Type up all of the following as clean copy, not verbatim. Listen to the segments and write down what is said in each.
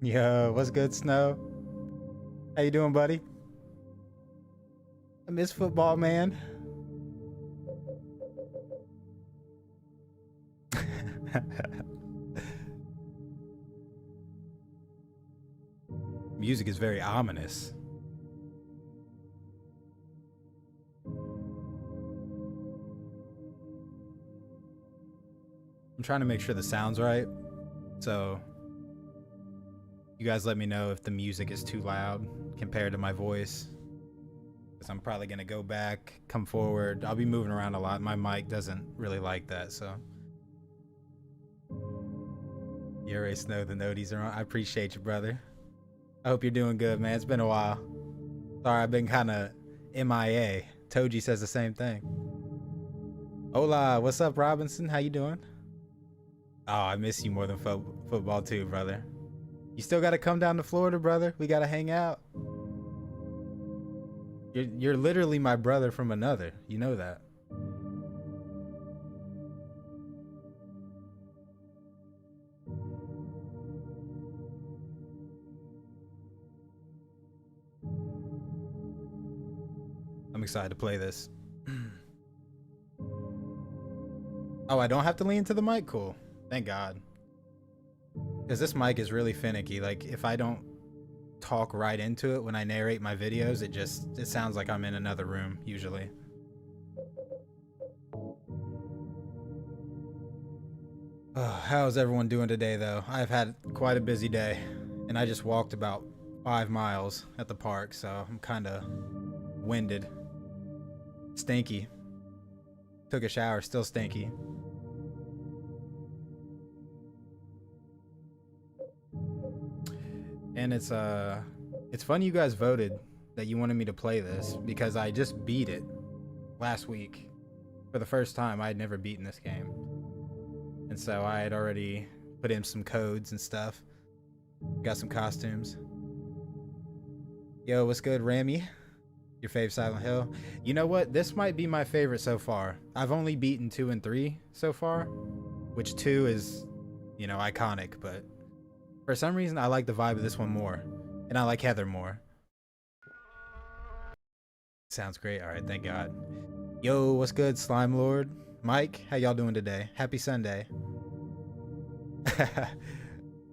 Yo, what's good, Snow? How you doing, buddy? I miss football, man. Music is very ominous. I'm trying to make sure the sound's right, so you guys let me know if the music is too loud compared to my voice. Because I'm probably gonna go back, come forward. I'll be moving around a lot. My mic doesn't really like that, so. You already know the noties are on. I appreciate you, brother. I hope you're doing good, man. It's been a while. Sorry, I've been kind of MIA. Toji says the same thing. Hola, what's up, Robinson? How you doing? Oh, I miss you more than football too, brother. You still got to come down to Florida, brother. We got to hang out. You're literally my brother from another. You know that. I'm excited to play this. Oh, I don't have to lean to the mic? Cool. Thank God. Because this mic is really finicky. Like, if I don't talk right into it when I narrate my videos, it sounds like I'm in another room, usually. Oh, how's everyone doing today, though? I've had quite a busy day, and I just walked about 5 miles at the park, so I'm kind of winded. Stinky. Took a shower, still stinky. And it's funny you guys voted that you wanted me to play this, because I just beat it last week. For the first time, I had never beaten this game. And so I had already put in some codes and stuff. Got some costumes. Yo, what's good, Rami? Your fave Silent Hill? You know what? This might be my favorite so far. I've only beaten 2 and 3 so far, which 2 is, you know, iconic, but for some reason I like the vibe of this one more, and I like Heather more. Sounds great. All right, thank God. Yo, what's good, Slime Lord? Mike, how y'all doing today? Happy Sunday.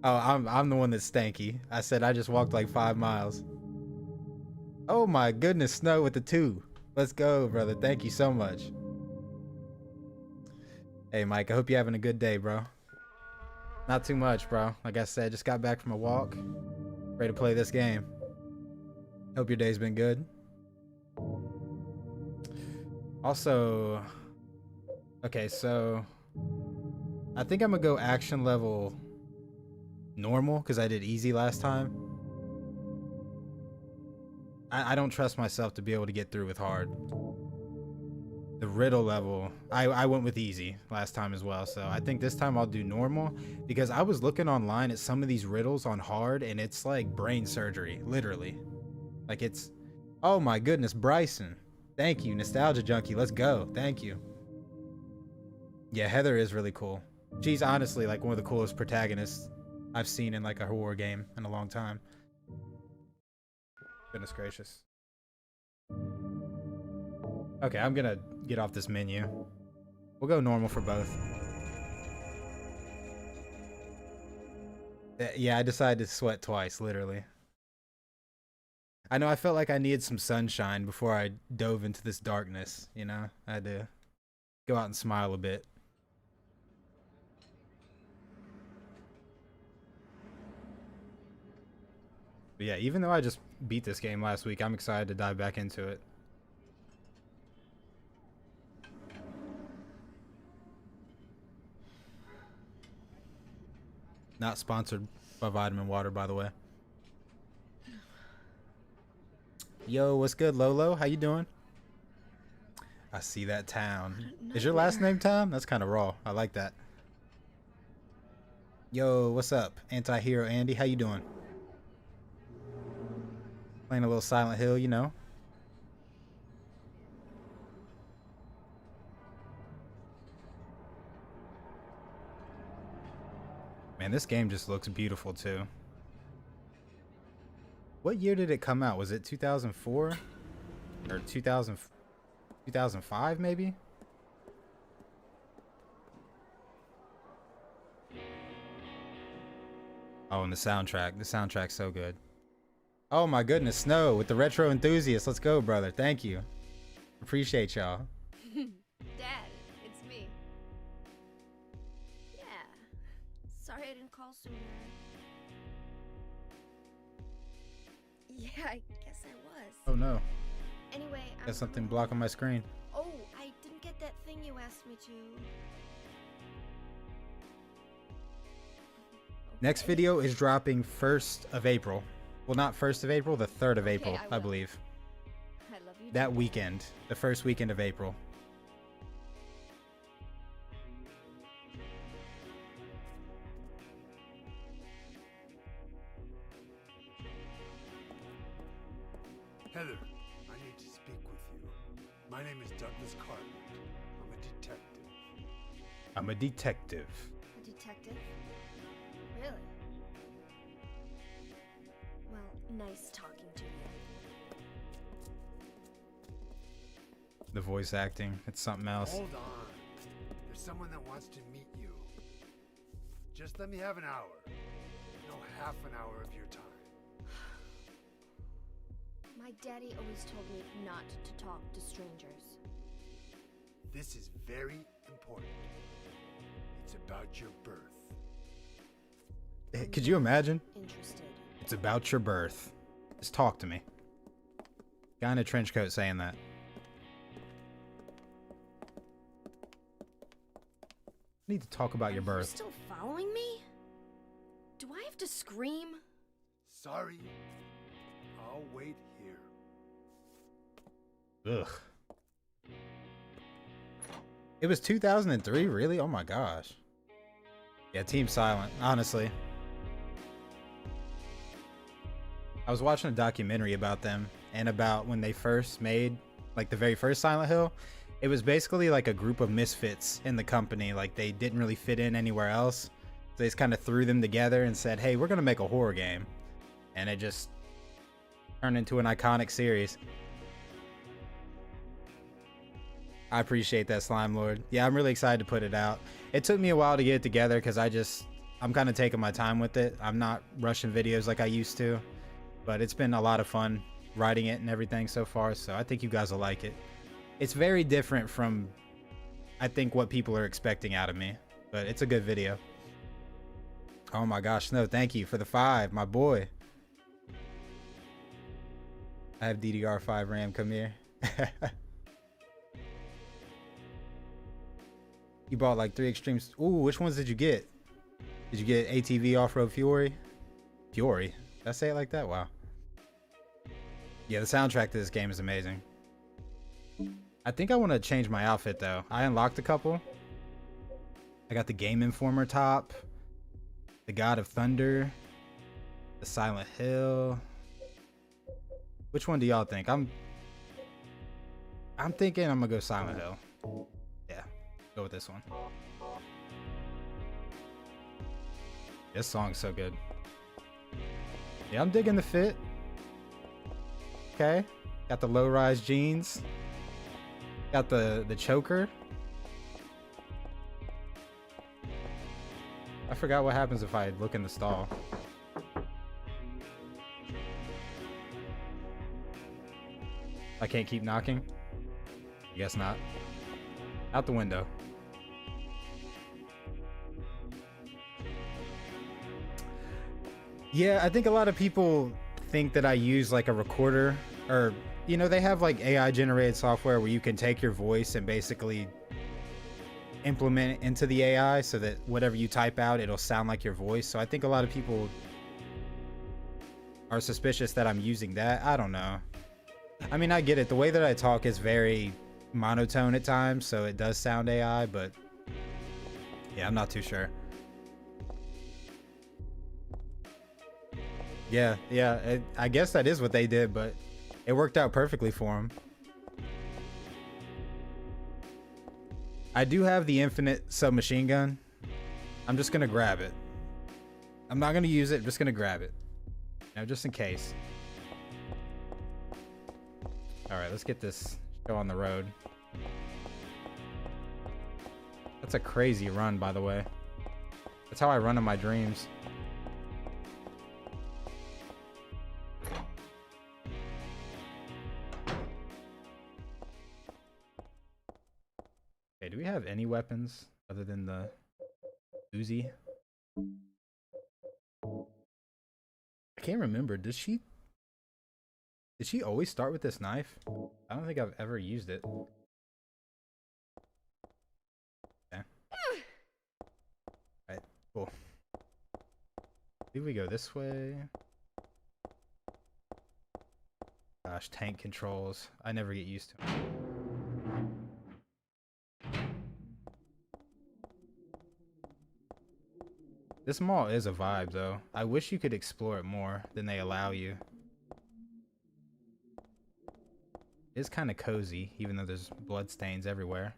Oh, I'm the one that's stanky. I said I just walked like 5 miles. Oh my goodness, Snow with the 2. Let's go, brother. Thank you so much. Hey, Mike, I hope you're having a good day, bro. Not too much, bro. Like I said, just got back from a walk. Ready to play this game. Hope your day's been good. Also, okay, so I think I'm gonna go action level normal because I did easy last time. I don't trust myself to be able to get through with hard. The riddle level, I went with easy last time as well, so I think this time I'll do normal, because I was looking online at some of these riddles on hard and it's like brain surgery, literally. Like it's, oh my goodness, Bryson. Thank you, Nostalgia Junkie, let's go, thank you. Yeah, Heather is really cool. She's honestly like one of the coolest protagonists I've seen in like a horror game in a long time. Goodness gracious. Okay, I'm gonna get off this menu. We'll go normal for both. Yeah, I decided to sweat twice, literally. I know I felt like I needed some sunshine before I dove into this darkness, you know? I had to go out and smile a bit. But yeah, even though I just beat this game last week, I'm excited to dive back into it. Not sponsored by Vitamin Water, by the way. Yo, what's good, Lolo? How you doing? I see that town. Is your last name Tom? That's kind of raw. I like that. Yo, what's up? Anti-hero Andy, how you doing? Playing a little Silent Hill, you know. Man, this game just looks beautiful too. What year did it come out? Was it 2004 or 2005 maybe? Oh, and the soundtrack. The soundtrack's so good. Oh my goodness, Snow with the retro enthusiast. Let's go, brother. Thank you. Appreciate y'all. Dad, it's me. Yeah. Sorry I didn't call sooner. Yeah, I guess I was. Oh no. Anyway, Got something blocking my screen. Oh, I didn't get that thing you asked me to. Next video is dropping 1st of April. Well, not 1st of April, the 3rd of April, I believe. I love you. That weekend, the first weekend of April. Heather, I need to speak with you. My name is Douglas Carter. I'm a detective. I'm a detective. A detective? Really? Well, nice talking to you. The voice acting, it's something else. Hold on. There's someone that wants to meet you. Just let me have an hour. No, half an hour of your time. My daddy always told me not to talk to strangers. This is very important. It's about your birth. Could you imagine? Interested. It's about your birth. Just talk to me. Guy in a trench coat saying that. I need to talk about your Are birth. you still following me? Do I have to scream? Sorry. I'll wait here. Ugh. It was 2003, really? Oh my gosh. Yeah, Team Silent, honestly. I was watching a documentary about them and about when they first made, like, the very first Silent Hill. It was basically like a group of misfits in the company. Like, they didn't really fit in anywhere else. So they just kind of threw them together and said, hey, we're going to make a horror game. And it just turned into an iconic series. I appreciate that, Slime Lord. Yeah, I'm really excited to put it out. It took me a while to get it together because I'm kind of taking my time with it. I'm not rushing videos like I used to. But it's been a lot of fun writing it and everything so far. So I think you guys will like it. It's very different from, I think, what people are expecting out of me. But it's a good video. Oh my gosh, no, thank you for the 5, my boy. I have DDR5 RAM, come here. You bought like 3 extremes. Ooh, which ones did you get? Did you get ATV Off-Road Fury? Fury? Did I say it like that? Wow. Yeah, the soundtrack to this game is amazing. I think I want to change my outfit though. I unlocked a couple. I got the Game Informer top, the God of Thunder, the Silent Hill. Which one do y'all think? I'm thinking I'm gonna go Silent Hill. Yeah, go with this one. This song's so good. Yeah, I'm digging the fit. Okay, got the low-rise jeans. Got the choker. I forgot what happens if I look in the stall. I can't keep knocking? I guess not. Out the window. Yeah, I think a lot of people think that I use like a recorder, or you know, they have like AI generated software where you can take your voice and basically implement it into the AI so that whatever you type out, it'll sound like your voice. So I think a lot of people are suspicious that I'm using that. I don't know. I mean, I get it. The way that I talk is very monotone at times, so it does sound AI, but yeah, I'm not too sure. Yeah, I guess that is what they did, but it worked out perfectly for them. I do have the infinite submachine gun. I'm just gonna grab it. I'm not gonna use it, I'm just gonna grab it. Now, just in case. Alright, let's get this show on the road. That's a crazy run, by the way. That's how I run in my dreams. Okay, do we have any weapons other than the Uzi? I can't remember. Did she always start with this knife? I don't think I've ever used it. Okay. Alright, cool. Maybe we go this way. Gosh, tank controls. I never get used to them. This mall is a vibe, though. I wish you could explore it more than they allow you. It's kind of cozy, even though there's bloodstains everywhere.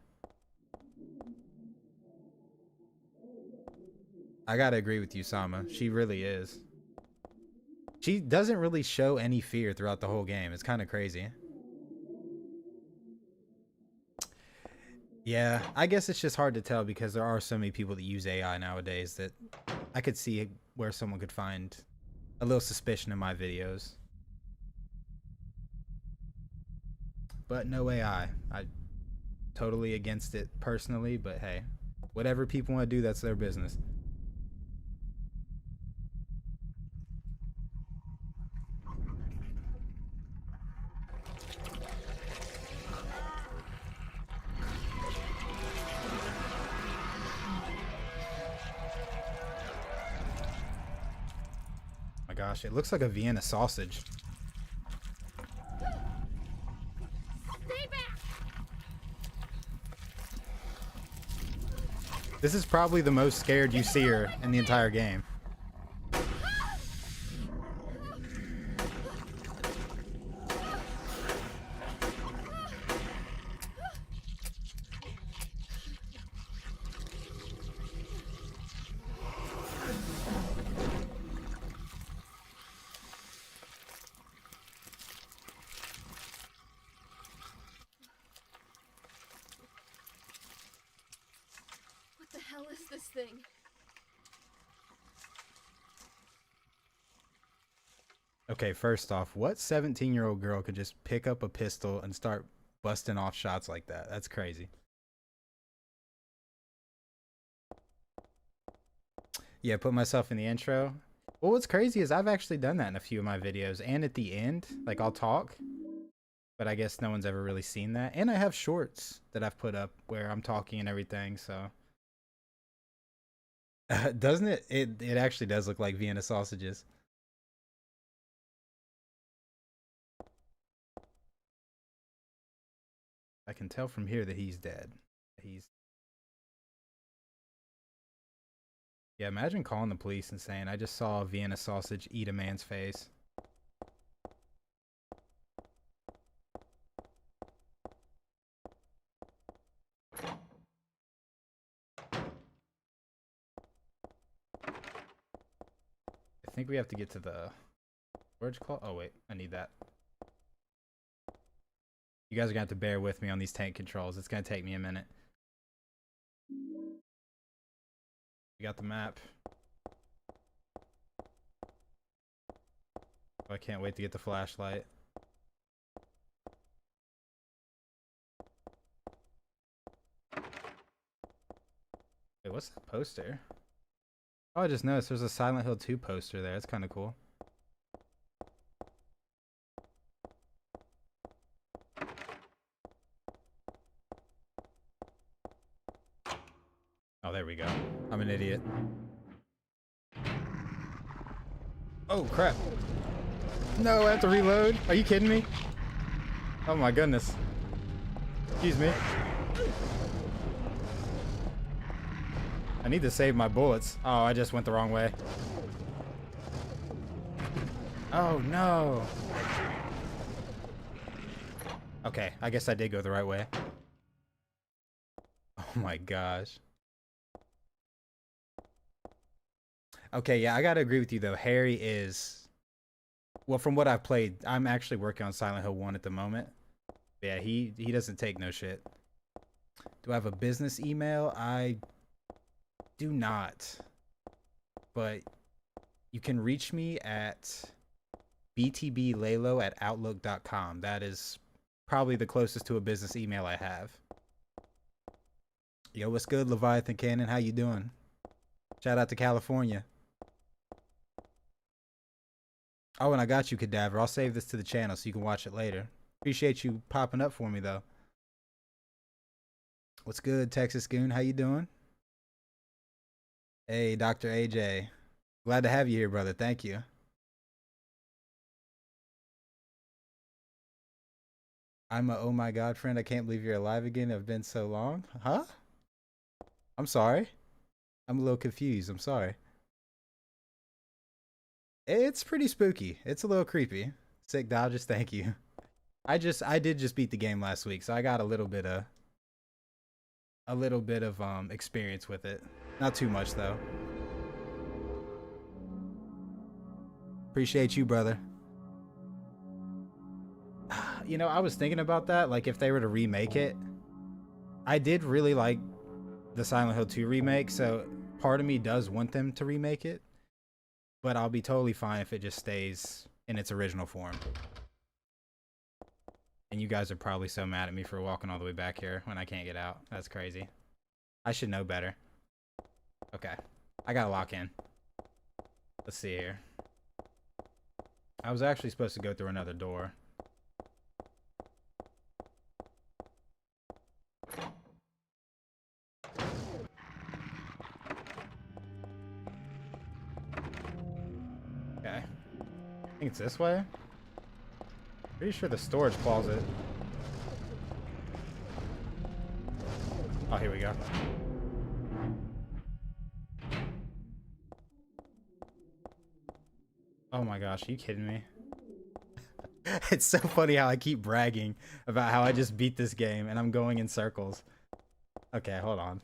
I gotta agree with you, Sama. She really is. She doesn't really show any fear throughout the whole game. It's kind of crazy. Yeah, I guess it's just hard to tell because there are so many people that use AI nowadays that I could see where someone could find a little suspicion in my videos. But no AI. I totally against it personally, but hey, whatever people want to do, that's their business. My gosh, it looks like a Vienna sausage. Stay back! This is probably the most scared you see her in the entire game. What the hell is this thing? Okay, first off, what 17-year-old girl could just pick up a pistol and start busting off shots like that? That's crazy. Yeah, put myself in the intro. Well, what's crazy is I've actually done that in a few of my videos, and at the end, like I'll talk, but I guess no one's ever really seen that. And I have shorts that I've put up where I'm talking and everything, so. Doesn't it? It actually does look like Vienna sausages. I can tell from here that he's dead. Yeah, imagine calling the police and saying, I just saw a Vienna sausage eat a man's face. I think we have to get to the... Where'd you call? Oh, wait. I need that. You guys are going to have to bear with me on these tank controls. It's going to take me a minute. We got the map. I can't wait to get the flashlight. Wait, what's that poster? Oh, I just noticed there's a Silent Hill 2 poster there. That's kind of cool. Oh, there we go. I'm an idiot. Oh, crap. No, I have to reload. Are you kidding me? Oh my goodness. Excuse me. I need to save my bullets. Oh, I just went the wrong way. Oh no. Okay, I guess I did go the right way. Oh my gosh. Okay, yeah, I gotta agree with you though. Harry is... Well, from what I've played, I'm actually working on Silent Hill 1 at the moment. Yeah, he doesn't take no shit. Do I have a business email? I do not. But you can reach me at btblalo@outlook.com. That is probably the closest to a business email I have. Yo, what's good, Leviathan Cannon? How you doing? Shout out to California. Oh, and I got you, Cadaver. I'll save this to the channel so you can watch it later. Appreciate you popping up for me, though. What's good, Texas Goon? How you doing? Hey, Dr. AJ. Glad to have you here, brother. Thank you. I'm a oh my god friend. I can't believe you're alive again. I've been so long. Huh? I'm sorry. I'm a little confused. I'm sorry. It's pretty spooky. It's a little creepy. Sick Dodgers, thank you. I did just beat the game last week, so I got a little bit of experience with it. Not too much though. Appreciate you, brother. You know, I was thinking about that, like if they were to remake it. I did really like the Silent Hill 2 remake, so part of me does want them to remake it. But I'll be totally fine if it just stays in its original form. And you guys are probably so mad at me for walking all the way back here when I can't get out. That's crazy. I should know better. Okay. I gotta lock in. Let's see here. I was actually supposed to go through another door. Okay. I think it's this way. Pretty sure the storage closet. Oh, here we go. Oh my gosh, are you kidding me? It's so funny how I keep bragging about how I just beat this game and I'm going in circles. Okay, hold on.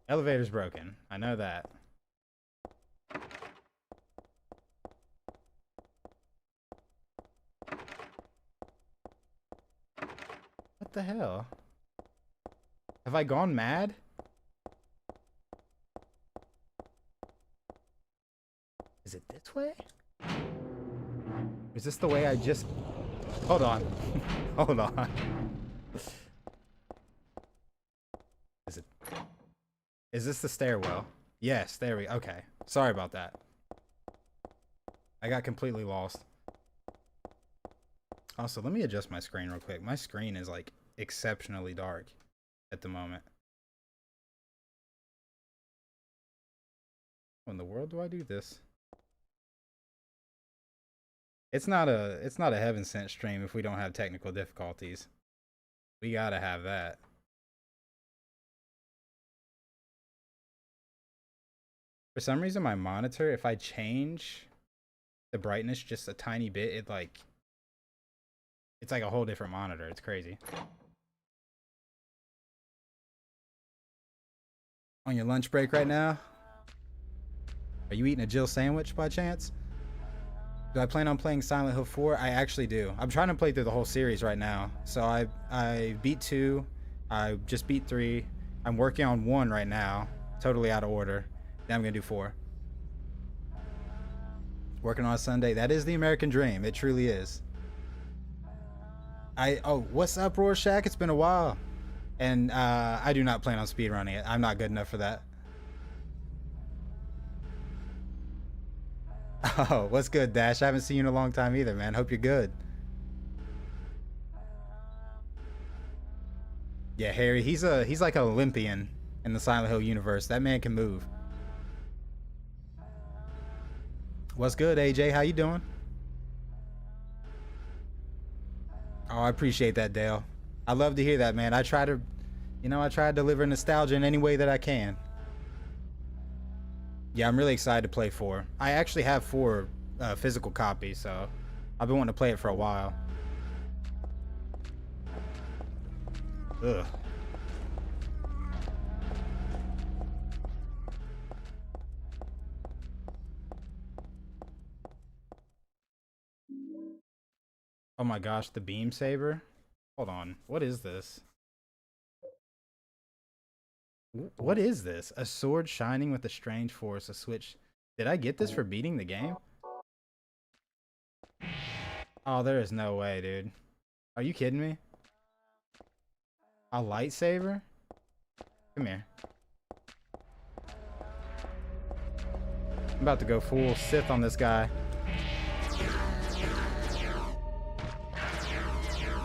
Elevator's broken. I know that. What the hell? Have I gone mad? Is it this way? Is this the way I just... Hold on. Hold on. Is this the stairwell? Yes, there we go. Okay. Sorry about that. I got completely lost. Also, let me adjust my screen real quick. My screen is like exceptionally dark at the moment. How in the world do I do this? It's not a heaven sent stream if we don't have technical difficulties. We gotta have that. For some reason, my monitor, if I change the brightness just a tiny bit, it's like a whole different monitor. It's crazy. On your lunch break right now? Are you eating a Jill sandwich by chance? Do I plan on playing Silent Hill 4? I actually do. I'm trying to play through the whole series right now. So I beat 2. I just beat 3. I'm working on 1 right now. Totally out of order. Then I'm gonna do 4. Working on a Sunday. That is the American dream. It truly is. Oh, what's up, Rorschach? It's been a while. And I do not plan on speedrunning it. I'm not good enough for that. Oh, what's good, Dash? I haven't seen you in a long time either, man. Hope you're good. Yeah, Harry, he's like an Olympian in the Silent Hill universe. That man can move. What's good, AJ? How you doing? Oh, I appreciate that, Dale. I love to hear that, man. I try to deliver nostalgia in any way that I can. Yeah, I'm really excited to play 4. I actually have 4 physical copies, so I've been wanting to play it for a while. Ugh. Oh my gosh, the beam saber. Hold on. What is this? What is this? A sword shining with a strange force. A switch. Did I get this for beating the game? Oh, there is no way, dude. Are you kidding me? A lightsaber? Come here. I'm about to go full Sith on this guy.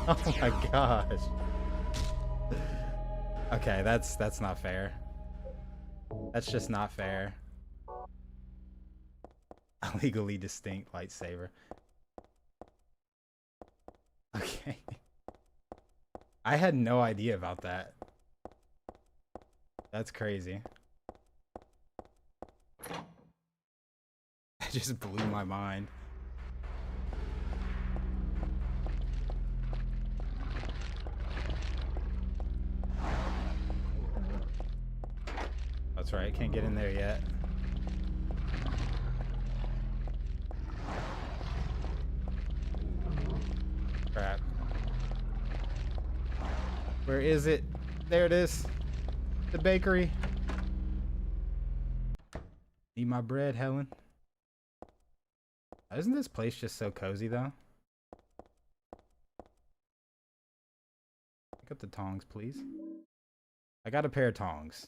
Oh my gosh. Okay, that's not fair. That's just not fair. A legally distinct lightsaber. Okay. I had no idea about that. That's crazy. That just blew my mind. That's right, can't get in there yet. Crap. Where is it? There it is. The bakery. Need my bread, Helen. Isn't this place just so cozy, though? Pick up the tongs, please. I got a pair of tongs.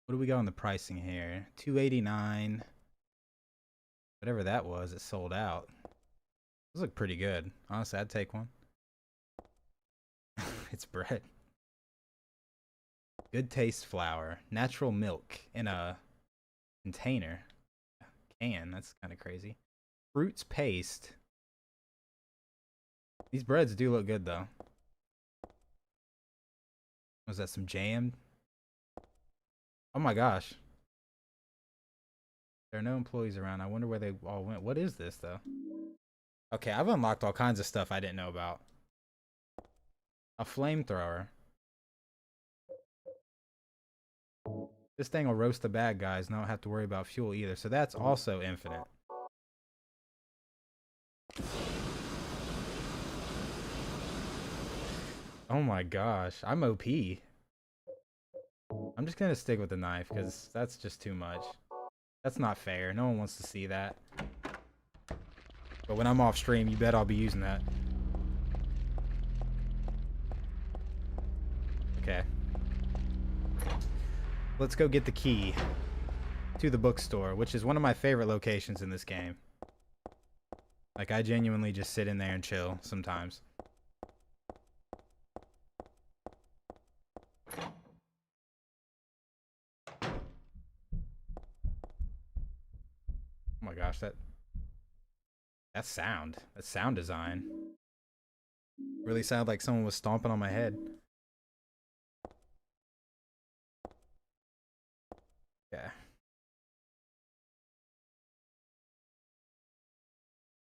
What do we got on the pricing here? $2.89. Whatever that was, it sold out. Those look pretty good. Honestly, I'd take one. It's bread. Good taste flour. Natural milk in a container. Can. That's kind of crazy. Fruits paste. These breads do look good, though. Was that some jam? Oh my gosh. There are no employees around. I wonder where they all went. What is this, though? Okay, I've unlocked all kinds of stuff I didn't know about. A flamethrower. This thing will roast the bad guys and I don't have to worry about fuel either. So that's also infinite. Oh my gosh. I'm OP. I'm just gonna stick with the knife because that's just too much. That's not fair. No one wants to see that. But when I'm off stream, you bet I'll be using that. Okay. Let's go get the key to the bookstore, which is one of my favorite locations in this game. Like, I genuinely just sit in there and chill sometimes. Oh my gosh, that sound design really sounded like someone was stomping on my head. Yeah.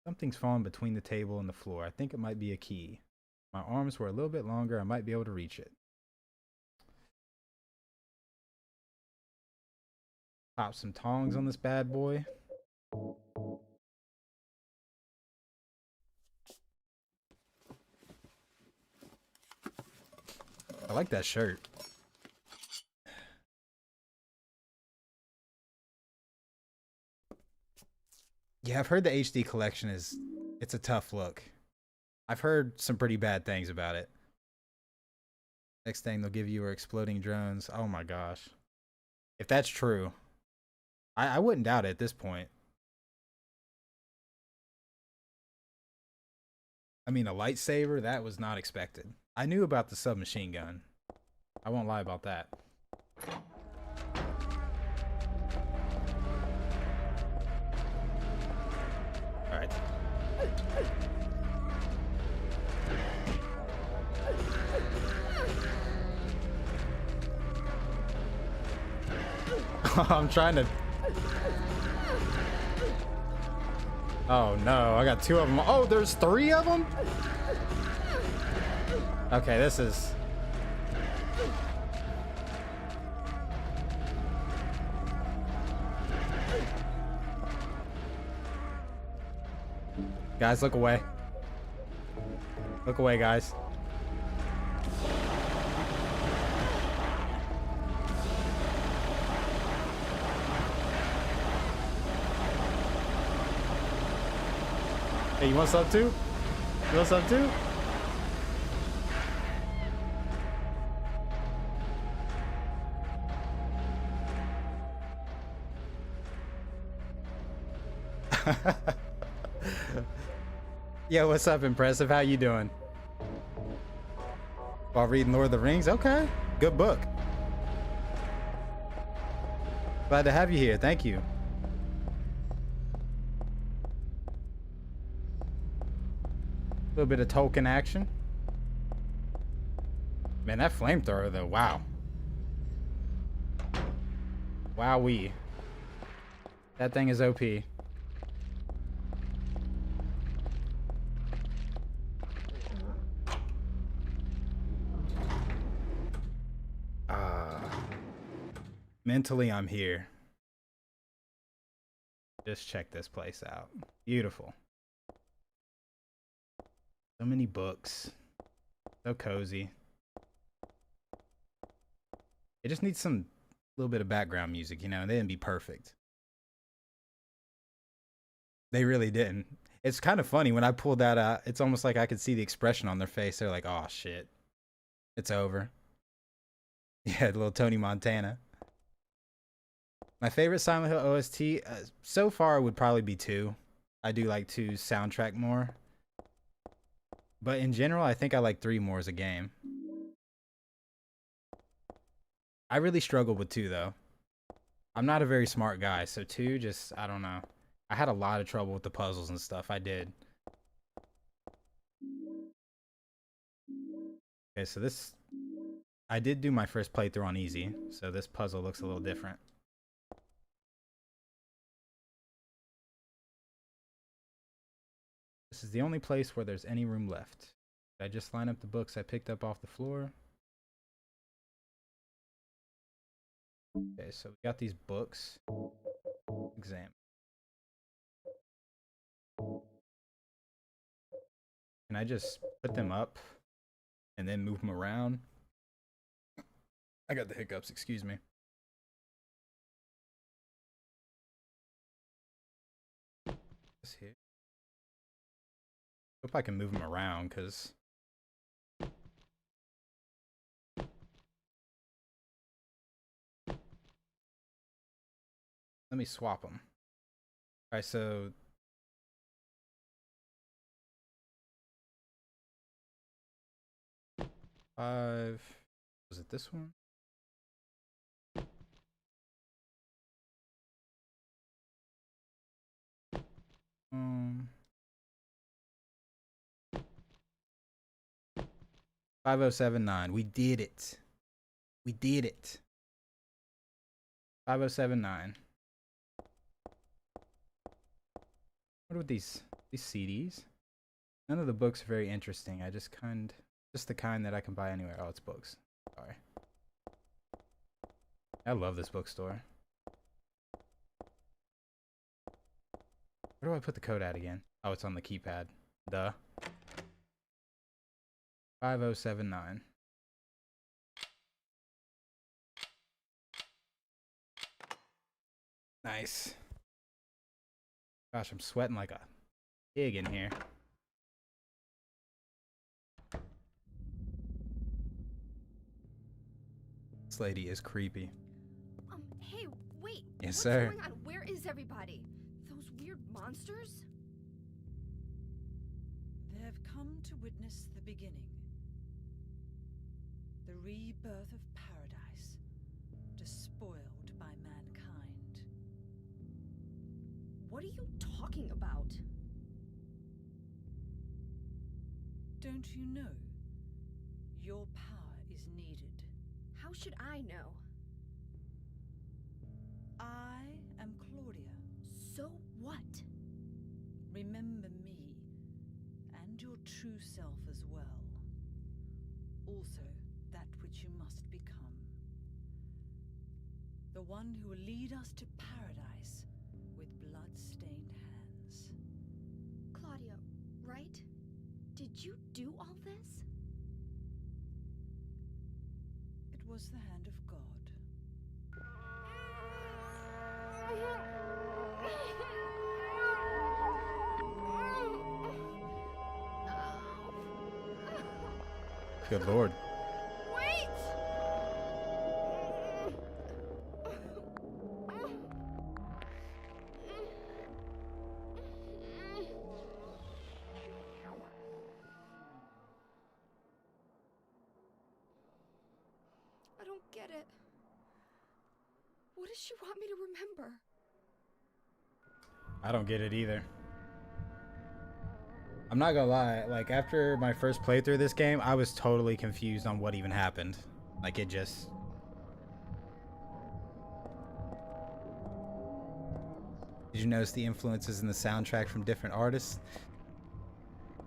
Something's fallen between the table and the floor. I think it might be a key. My arms were a little bit longer. I might be able to reach it. Pop some tongs on this bad boy. I like that shirt. Yeah, I've heard the HD collection it's a tough look. I've heard some pretty bad things about it. Next thing they'll give you are exploding drones. Oh my gosh. If that's true, I wouldn't doubt it at this point. I mean, a lightsaber, that was not expected. I knew about the submachine gun. I won't lie about that. Alright. I'm trying to... Oh no, I got two of them. Oh, there's three of them? Okay, this is... Guys, look away. Look away, guys. Hey, you want some too? You want some too? Yo, what's up, Impressive? How you doing? While reading Lord of the Rings? Okay, good book. Glad to have you here. Thank you. A little bit of Tolkien action. Man, that flamethrower though, wow. Wowee. That thing is OP. Mentally, I'm here. Just check this place out. Beautiful. So many books. So cozy. It just needs some little bit of background music, you know, they didn't be perfect. They really didn't. It's kind of funny when I pulled that out, it's almost like I could see the expression on their face. They're like, oh shit. It's over. Yeah, little Tony Montana. My favorite Silent Hill OST so far would probably be 2. I do like 2's soundtrack more. But in general, I think I like 3 more as a game. I really struggled with 2 though. I'm not a very smart guy, so 2 just, I don't know. I had a lot of trouble with the puzzles and stuff. I did. Okay, so this, I did do my first playthrough on easy, so this puzzle looks a little different. This is the only place where there's any room left. I just line up the books I picked up off the floor. Okay, so we got these books. Exam. Can I just put them up and then move them around? I got the hiccups, excuse me. This here. Hope I can move them around, because let me swap them. All right, so five. Was it this one? Um. 5079. We did it. We did it. 5079. What are these CDs? None of the books are very interesting. I just the kind that I can buy anywhere. Oh, it's books. Sorry. I love this bookstore. Where do I put the code at again? Oh, it's on the keypad. Duh. 5079. Nice. Gosh, I'm sweating like a pig in here. This lady is creepy. Hey, wait. Yes, What's sir. going on? Where is everybody? Those weird monsters? They have come to witness the beginning. The rebirth of paradise, despoiled by mankind. What are you talking about? Don't you know? Your power is needed. How should I know? I am Claudia. So what? Remember me, and your true self as well. Also, that which you must become. The one who will lead us to paradise with blood-stained hands. Claudia, right? Did you do all this? It was the hand of God. Good lord. Wait! I don't get it. What does she want me to remember? I don't get it either. I'm not gonna lie, like after my first playthrough of this game, I was totally confused on what even happened. Like it just... Did you notice the influences in the soundtrack from different artists?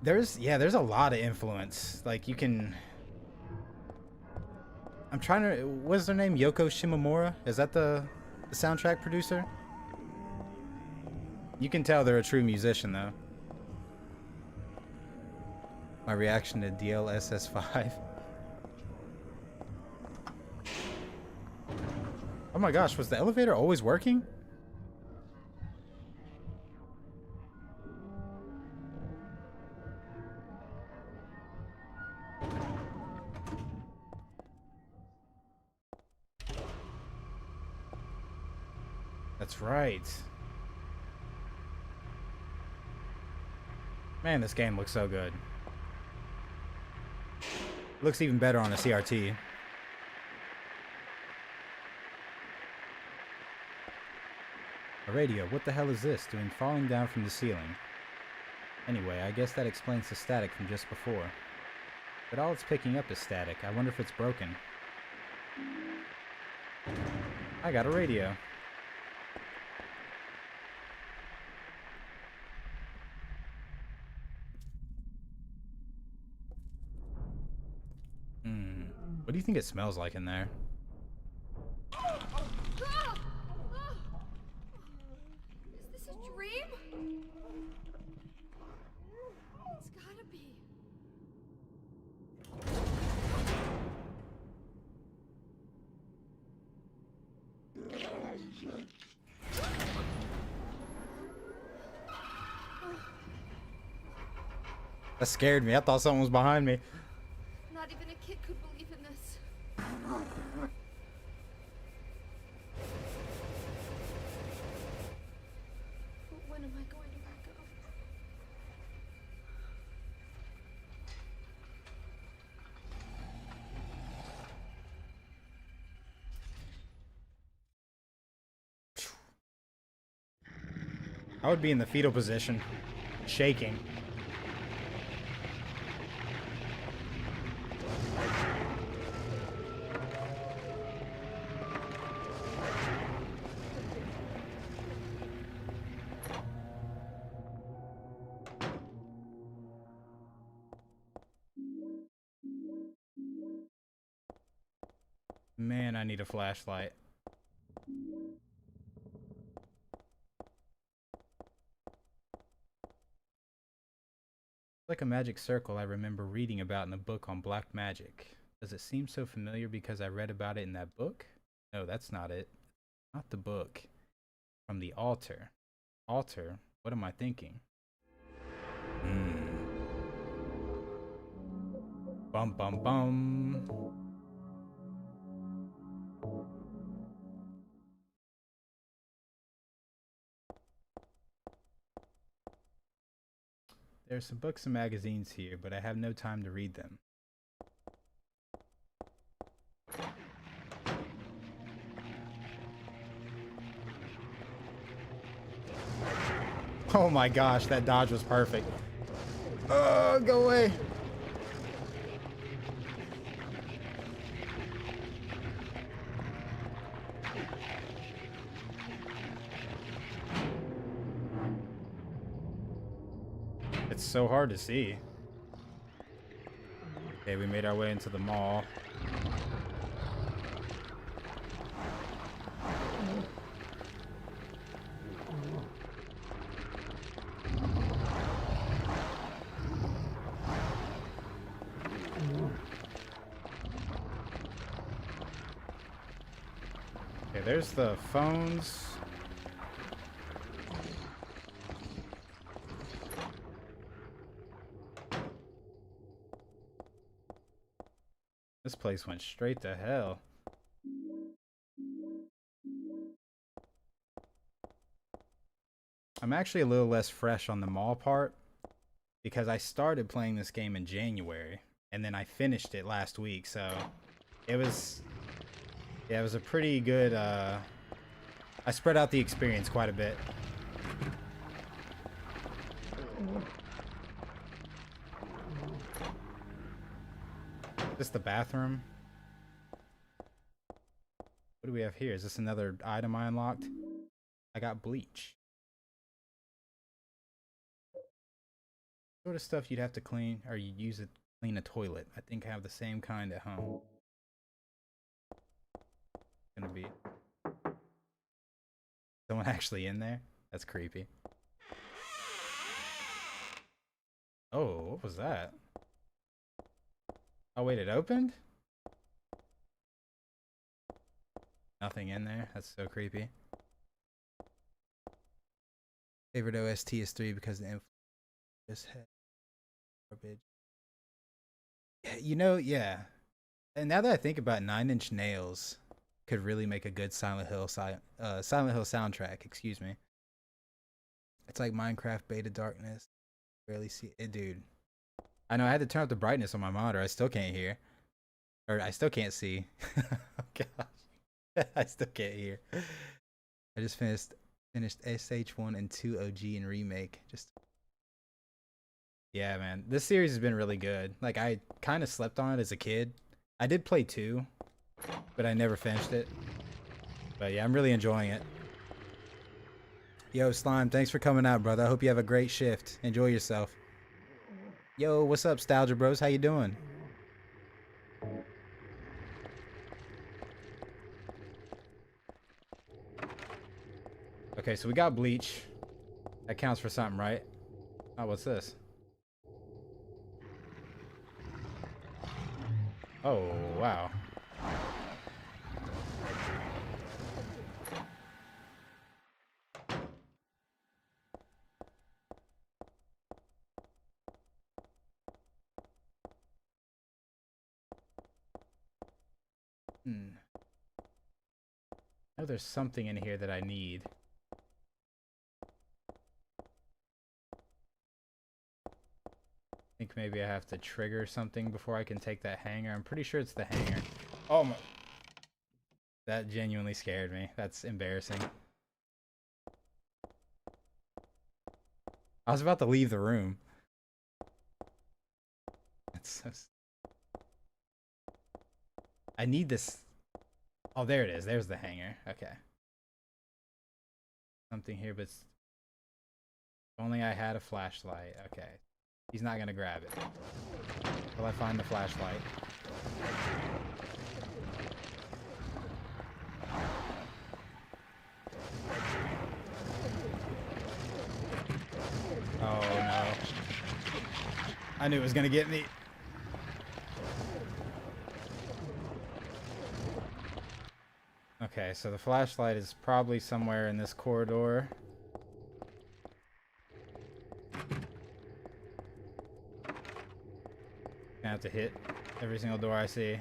There's a lot of influence. Like you can... I'm trying to... What's their name? Yoko Shimomura? Is that the soundtrack producer? You can tell they're a true musician though. My reaction to DLSS5. Oh my gosh, was the elevator always working? That's right. Man, this game looks so good. Looks even better on a CRT. A radio. What the hell is this doing falling down from the ceiling? Anyway, I guess that explains the static from just before. But all it's picking up is static. I wonder if it's broken. I got a radio. What do you think it smells like in there? Is this a dream? It's gotta be. That scared me. I thought someone was behind me. Not even a kid could believe in this. But when am I going to let go? I would be in the fetal position, shaking. Man, I need a flashlight. Like a magic circle I remember reading about in a book on black magic. Does it seem so familiar because I read about it in that book? No, that's not it. Not the book. From the altar. Altar? What am I thinking? Bum bum bum. There's some books and magazines here, but I have no time to read them. Oh my gosh, that dodge was perfect. Oh, go away. It's so hard to see. Okay, we made our way into the mall. Okay, there's the phones. This place went straight to hell. I'm actually a little less fresh on the mall part because I started playing this game in January and then I finished it last week, so it was it was a pretty good I spread out the experience quite a bit. Is this the bathroom? What do we have here? Is this another item I unlocked? I got bleach. Sort of stuff you'd have to clean, or you'd use it to clean a toilet. I think I have the same kind at home. Gonna be someone actually in there? That's creepy. Oh, what was that? Oh wait, it opened? Nothing in there. That's so creepy. Favorite OST is 3 because the influence had garbage. Yeah, you know, yeah. And now that I think about it, 9 Inch Nails could really make a good Silent Hill soundtrack, excuse me. It's like Minecraft Beta Darkness. Barely see it, dude. I know I had to turn up the brightness on my monitor. I still can't hear. Or I still can't see. Oh gosh. I still can't hear. I just finished SH1 and 2 OG and remake. Just yeah, man. This series has been really good. Like I kind of slept on it as a kid. I did play 2, but I never finished it. But yeah, I'm really enjoying it. Yo, Slime, thanks for coming out, brother. I hope you have a great shift. Enjoy yourself. Yo, what's up, Stalgia Bros? How you doing? Okay, so we got bleach. That counts for something, right? Oh, what's this? Oh, wow. I know there's something in here that I need. I think maybe I have to trigger something before I can take that hanger. I'm pretty sure it's the hanger. Oh my. That genuinely scared me. That's embarrassing. I was about to leave the room. That's so... I need this. Oh, there it is. There's the hanger. Okay. Something here, but if only I had a flashlight. Okay. He's not gonna grab it. Will I find the flashlight? Oh no. I knew it was gonna get me. Okay, so the flashlight is probably somewhere in this corridor. Gonna have to hit every single door I see.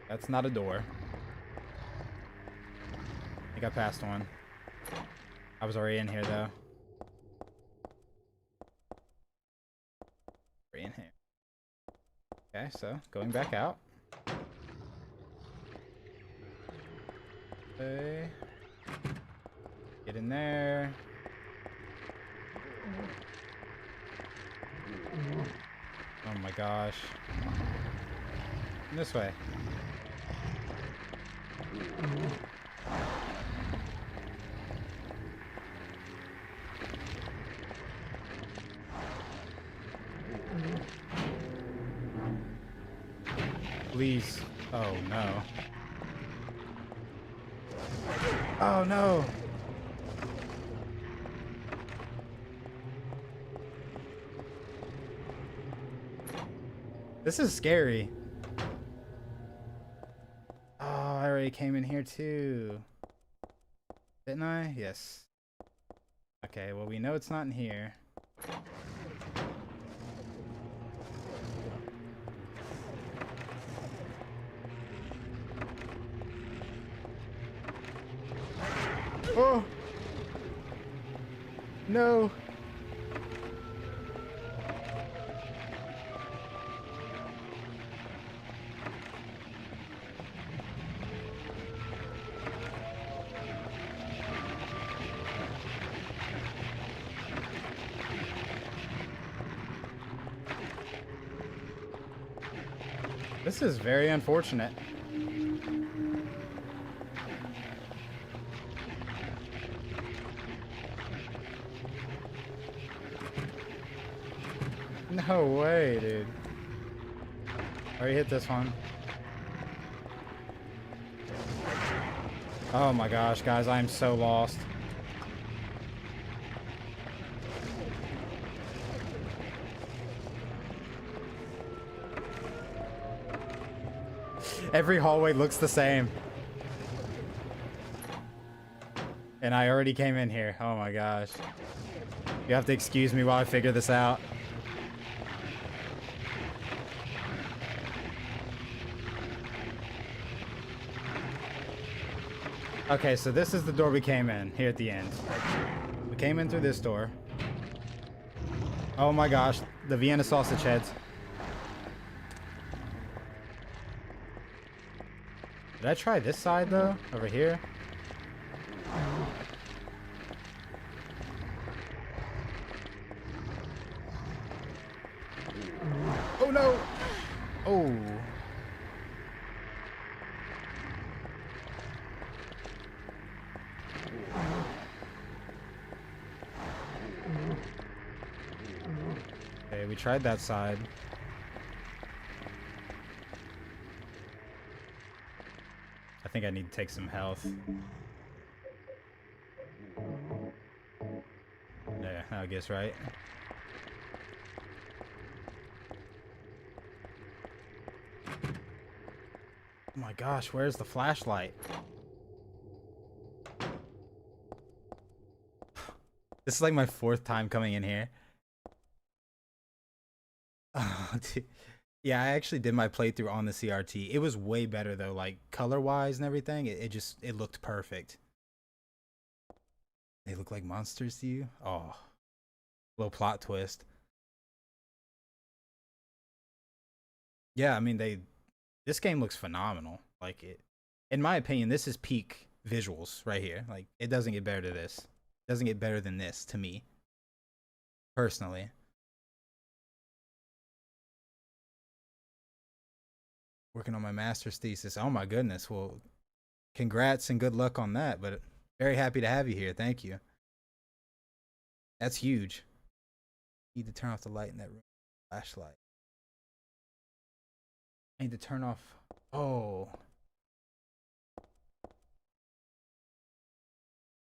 That's not a door. I think I passed one. I was already in here though. Already in here. Okay, so going back out. Okay. Get in there. Oh my gosh. This way. Please. Oh no. Oh no. This is scary. Oh, I already came in here too. Didn't I? Yes. Okay, well, we know it's not in here. Oh! No! This is very unfortunate. No way, dude. Already hit this one. Oh my gosh, guys, I am so lost. Every hallway looks the same. And I already came in here. Oh my gosh. You have to excuse me while I figure this out. Okay, so this is the door we came in here at the end. We came in through this door. Oh my gosh, the Vienna sausage heads. Did I try this side though? Over here? Oh no! Oh. Okay, we tried that side. I think I need to take some health. Yeah, I guess right. Oh my gosh, where's the flashlight? This is like my 4th time coming in here. Oh, dude. Yeah, I actually did my playthrough on the CRT. It was way better though, like color-wise and everything. It looked perfect. They look like monsters to you? Oh, little plot twist. Yeah, I mean this game looks phenomenal. Like in my opinion, this is peak visuals right here. Like it doesn't get better to this. It doesn't get better than this to me, personally. Working on my master's thesis. Oh my goodness. Well, congrats and good luck on that. But very happy to have you here. Thank you. That's huge. Need to turn off the light in that room. Flashlight. I need to turn off. Oh.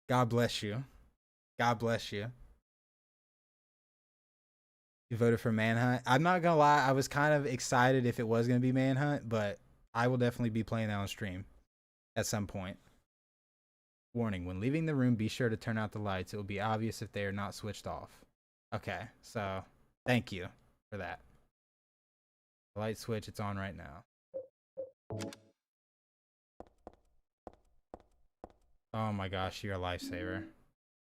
God bless you. God bless you. You voted for Manhunt. I'm not gonna lie, I was kind of excited if it was gonna be Manhunt, but I will definitely be playing that on stream at some point. Warning, when leaving the room, be sure to turn out the lights. It will be obvious if they are not switched off. Okay, so thank you for that. The light switch, it's on right now. Oh my gosh, you're a lifesaver.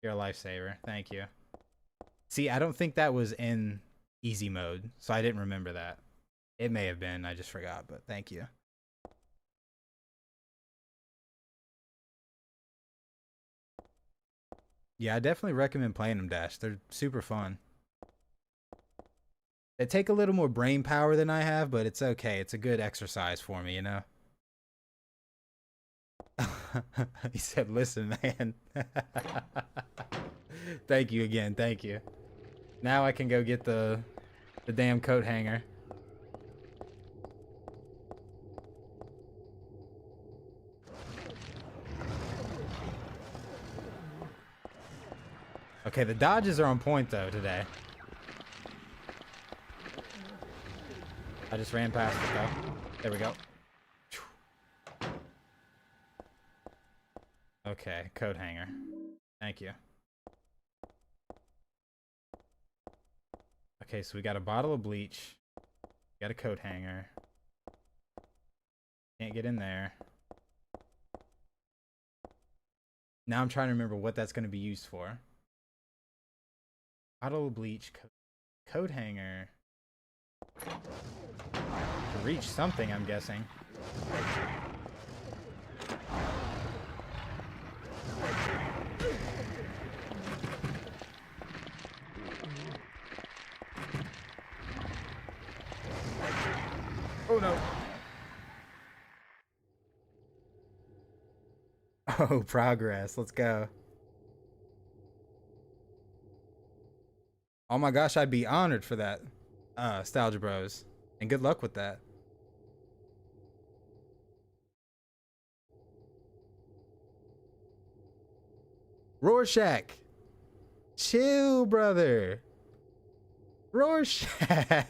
You're a lifesaver. Thank you. See, I don't think that was in easy mode, so I didn't remember that. It may have been, I just forgot, but thank you. Yeah, I definitely recommend playing them, Dash. They're super fun. They take a little more brain power than I have, but it's okay. It's a good exercise for me, you know? He said, listen, man. Thank you again. Thank you. Now I can go get the damn coat hanger. Okay, the dodges are on point though today. I just ran past it though. There we go. Okay, coat hanger. Thank you. Okay, so we got a bottle of bleach. Got a coat hanger. Can't get in there. Now I'm trying to remember what that's going to be used for. Bottle of bleach, coat hanger. To reach something, I'm guessing. Oh no. Oh, progress. Let's go. Oh my gosh, I'd be honored for that, Nostalgia Bros. And good luck with that. Rorschach. Chill, brother. Rorschach.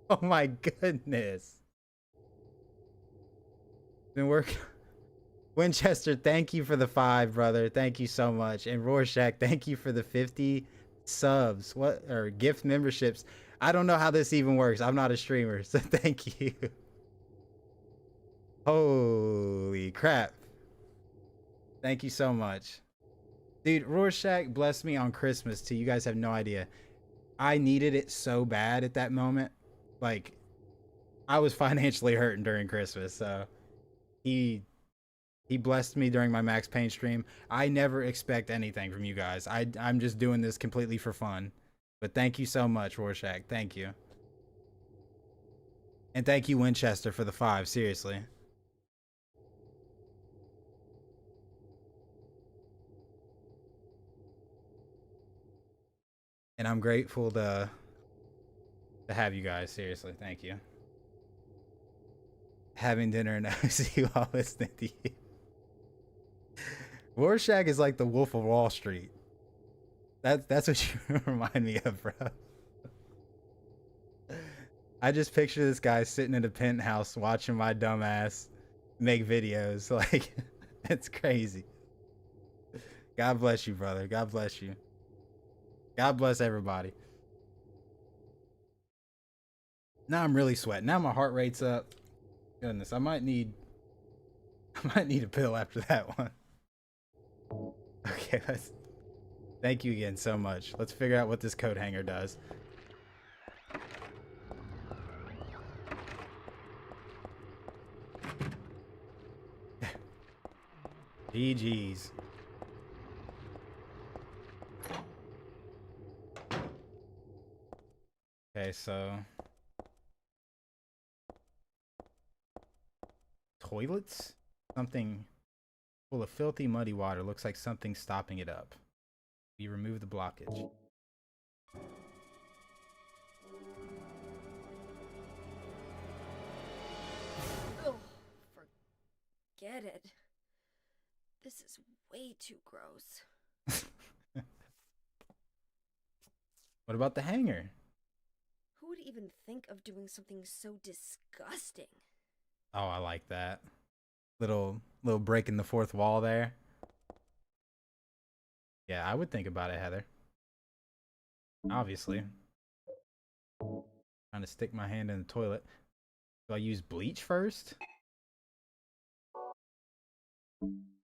Oh my goodness. Been working. Winchester, thank you for the 5, brother. Thank you so much. And Rorschach, thank you for the 50 subs. What, or gift memberships. I don't know how this even works. I'm not a streamer, so thank you. Holy crap. Thank you so much. Dude, Rorschach blessed me on Christmas too. You guys have no idea. I needed it so bad at that moment. Like, I was financially hurting during Christmas, so he blessed me during my Max Payne stream. I never expect anything from you guys. I'm just doing this completely for fun. But thank you so much, Rorschach. Thank you. And thank you, Winchester, for the 5. Seriously. And I'm grateful to have you guys. Seriously. Thank you. Having dinner and I see you all listening to you. Rorschach is like the Wolf of Wall Street. That's what you remind me of, bro. I just picture this guy sitting in a penthouse watching my dumb ass make videos. Like, it's crazy. God bless you, brother. God bless you. God bless everybody. Now I'm really sweating. Now my heart rate's up. Goodness, I might need a pill after that one. Okay, thank you again so much. Let's figure out what this coat hanger does. GG's. Okay, so toilets? Something full of filthy, muddy water. Looks like something's stopping it up. We remove the blockage. Ugh, forget it. This is way too gross. What about the hanger? Who would even think of doing something so disgusting? Oh, I like that. Little break in the fourth wall there. Yeah, I would think about it, Heather. Obviously. Trying to stick my hand in the toilet. Do I use bleach first?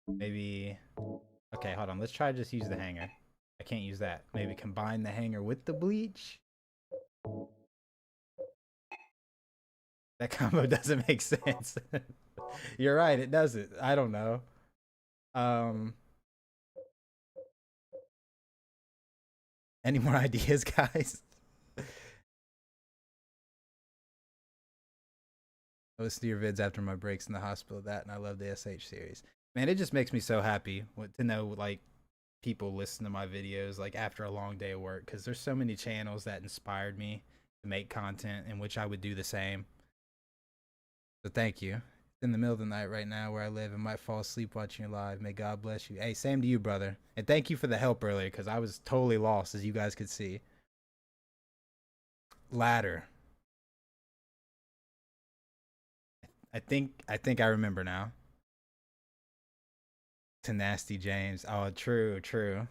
Maybe. Okay, hold on. Let's try to just use the hanger. I can't use that. Maybe combine the hanger with the bleach? That combo doesn't make sense. You're right, it doesn't. I don't know. Any more ideas, guys? I listen to your vids after my breaks in the hospital, and I love the SH series. Man, it just makes me so happy to know, like, people listen to my videos, like, after a long day of work, because there's so many channels that inspired me to make content in which I would do the same. So thank you. It's in the middle of the night right now where I live and might fall asleep watching you live. May God bless you. Hey, same to you, brother. And thank you for the help earlier, because I was totally lost, as you guys could see. Ladder. I think I remember now. To Nasty James. Oh, true, true.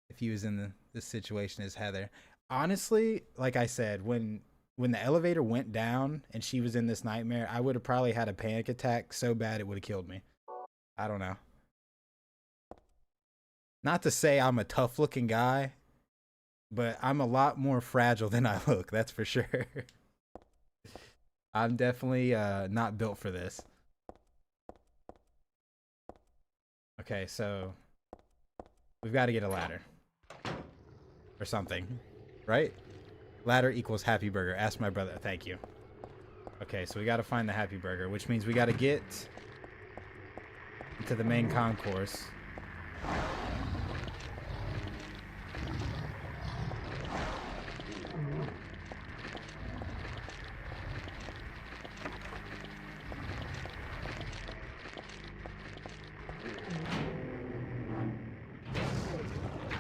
If he was in the situation as Heather. Honestly, like I said, when the elevator went down and she was in this nightmare, I would have probably had a panic attack so bad it would have killed me. I don't know. Not to say I'm a tough looking guy, but I'm a lot more fragile than I look, that's for sure. I'm definitely not built for this. Okay, so we've got to get a ladder or something, right? Ladder equals happy burger. Ask my brother. Thank you. Okay, so we got to find the happy burger, which means we got to get into the main concourse.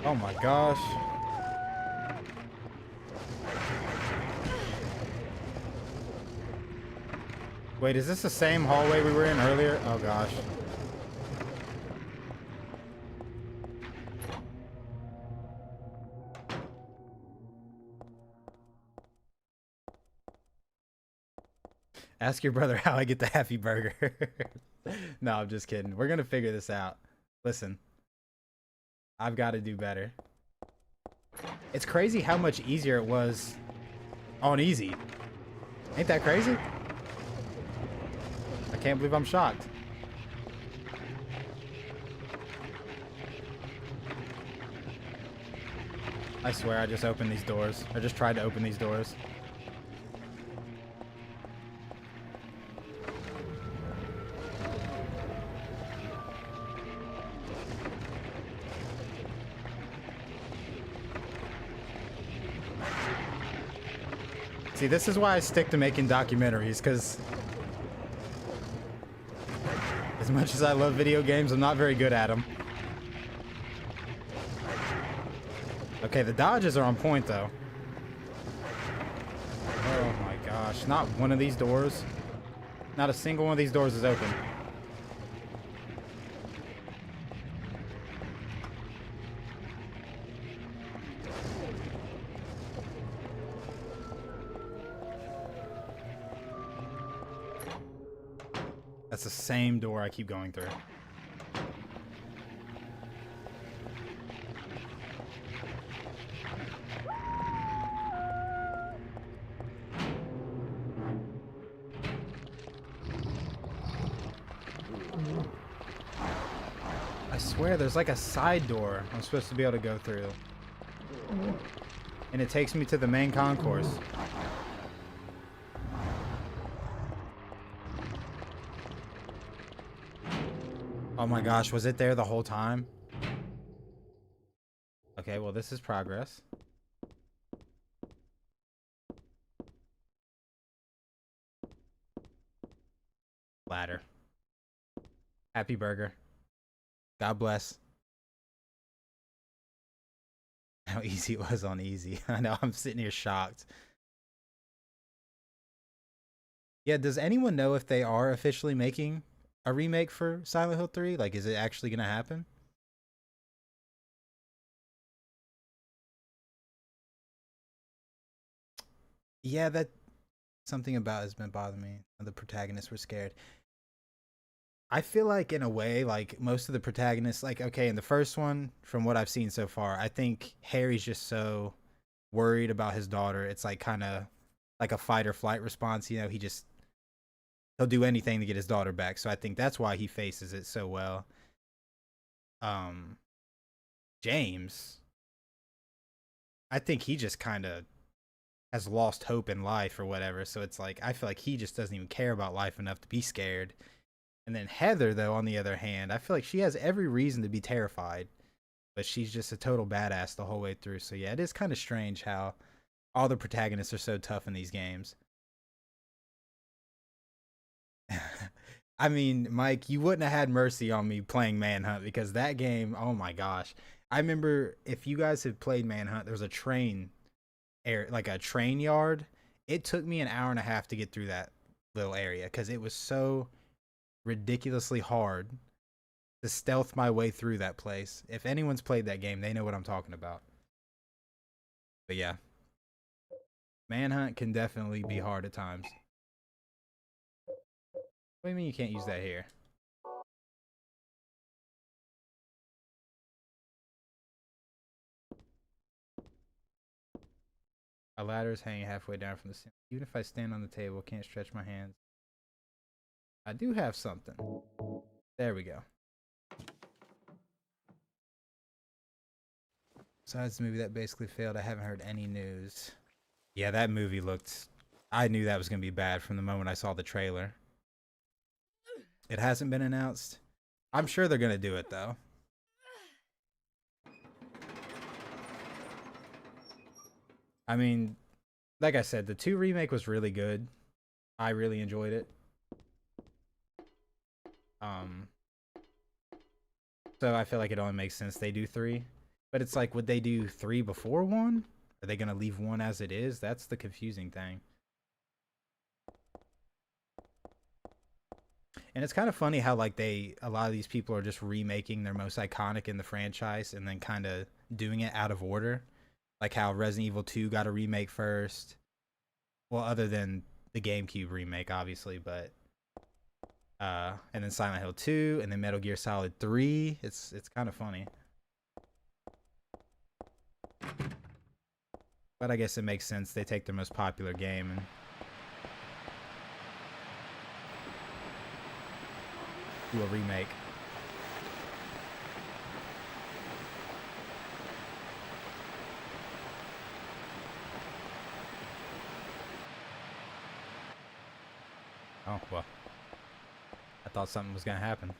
Oh my gosh. Wait, is this the same hallway we were in earlier? Oh gosh. Ask your brother how I get the happy burger. No, I'm just kidding. We're gonna figure this out. Listen. I've got to do better. It's crazy how much easier it was on easy. Ain't that crazy? I can't believe I'm shocked. I swear I just opened these doors. I just tried to open these doors. See, this is why I stick to making documentaries, because as much as I love video games, I'm not very good at them. Okay, the dodges are on point, though. Oh my gosh, not one of these doors. Not a single one of these doors is open. That's the same door I keep going through. I swear there's like a side door I'm supposed to be able to go through. And it takes me to the main concourse. Oh my gosh, was it there the whole time? Okay, well, this is progress. Ladder. Happy burger. God bless. How easy it was on easy. I know, I'm sitting here shocked. Yeah, does anyone know if they are officially making a remake for Silent Hill 3? Like, is it actually gonna happen? Yeah, that something about has been bothering me. The protagonists were scared. I feel like in a way, like most of the protagonists, like, okay, in the first one, from what I've seen so far, I think Harry's just so worried about his daughter. It's like kind of like a fight or flight response. You know, he'll do anything to get his daughter back. So I think that's why he faces it so well. James, I think he just kind of has lost hope in life or whatever. So it's like, I feel like he just doesn't even care about life enough to be scared. And then Heather, though, on the other hand, I feel like she has every reason to be terrified, but she's just a total badass the whole way through. So yeah, it is kind of strange how all the protagonists are so tough in these games. I mean, Mike, you wouldn't have had mercy on me playing Manhunt, because that game, oh my gosh. I remember, if you guys have played Manhunt, there was a train like a train yard. It took me an hour and a half to get through that little area because it was so ridiculously hard. to stealth my way through that place. If anyone's played that game, they know what I'm talking about. But yeah, Manhunt can definitely be hard at times. What do you mean you can't use that here? A ladder is hanging halfway down from the ceiling. Even if I stand on the table, I can't stretch my hands. I do have something. There we go. Besides the movie that basically failed, I haven't heard any news. Yeah, that movie looked... I knew that was going to be bad from the moment I saw the trailer. It hasn't been announced. I'm sure they're going to do it, though. I mean, like I said, the 2 remake was really good. I really enjoyed it. So I feel like it only makes sense they do 3. But it's like, would they do 3 before 1? Are they going to leave 1 as it is? That's the confusing thing. And it's kind of funny how like a lot of these people are just remaking their most iconic in the franchise and then kind of doing it out of order. Like how Resident Evil 2 got a remake first. Well, other than the GameCube remake, obviously, but and then Silent Hill 2 and then Metal Gear Solid 3. It's kind of funny. But I guess it makes sense. They take their most popular game and do a remake. Oh, well. I thought something was gonna happen.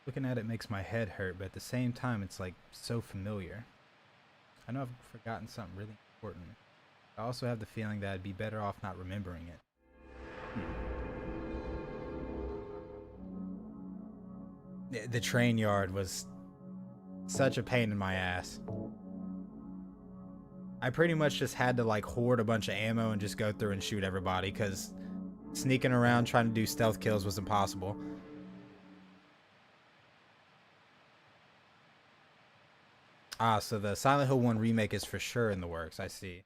Looking at it makes my head hurt, but at the same time, it's like so familiar. I know I've forgotten something really important. I also have the feeling that I'd be better off not remembering it. The train yard was such a pain in my ass. I pretty much just had to like hoard a bunch of ammo and just go through and shoot everybody because sneaking around trying to do stealth kills was impossible. Ah, so the Silent Hill 1 remake is for sure in the works, I see.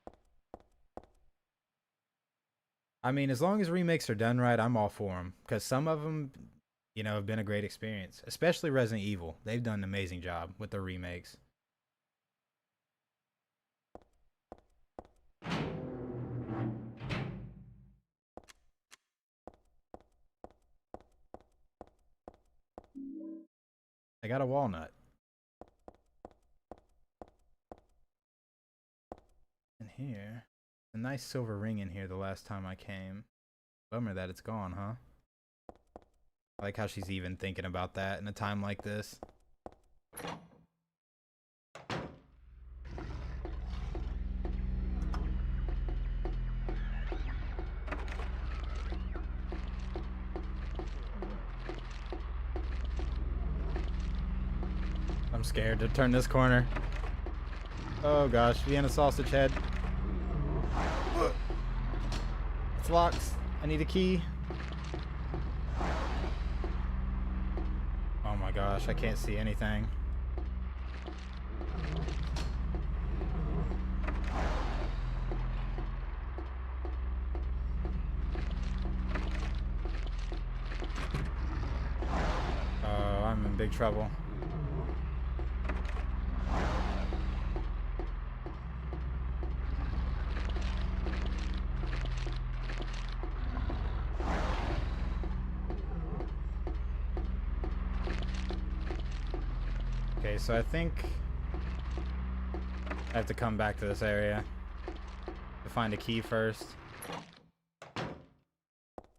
I mean, as long as remakes are done right, I'm all for them. Because some of them, you know, have been a great experience. Especially Resident Evil. They've done an amazing job with their remakes. I got a walnut. In here. A nice silver ring in here the last time I came. Bummer that it's gone, huh? I like how she's even thinking about that in a time like this. I'm scared to turn this corner. Oh gosh, Vienna sausage head. It's locked. I need a key. Oh my gosh, I can't see anything. Oh, I'm in big trouble. Okay, so I think I have to come back to this area to find a key first.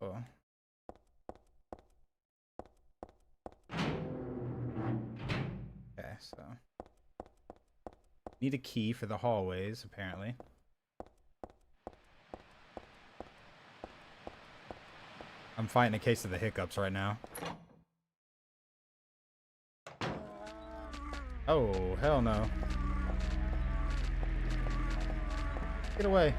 Oh. Okay, so need a key for the hallways, apparently. I'm fighting a case of the hiccups right now. Oh, hell no. Get away.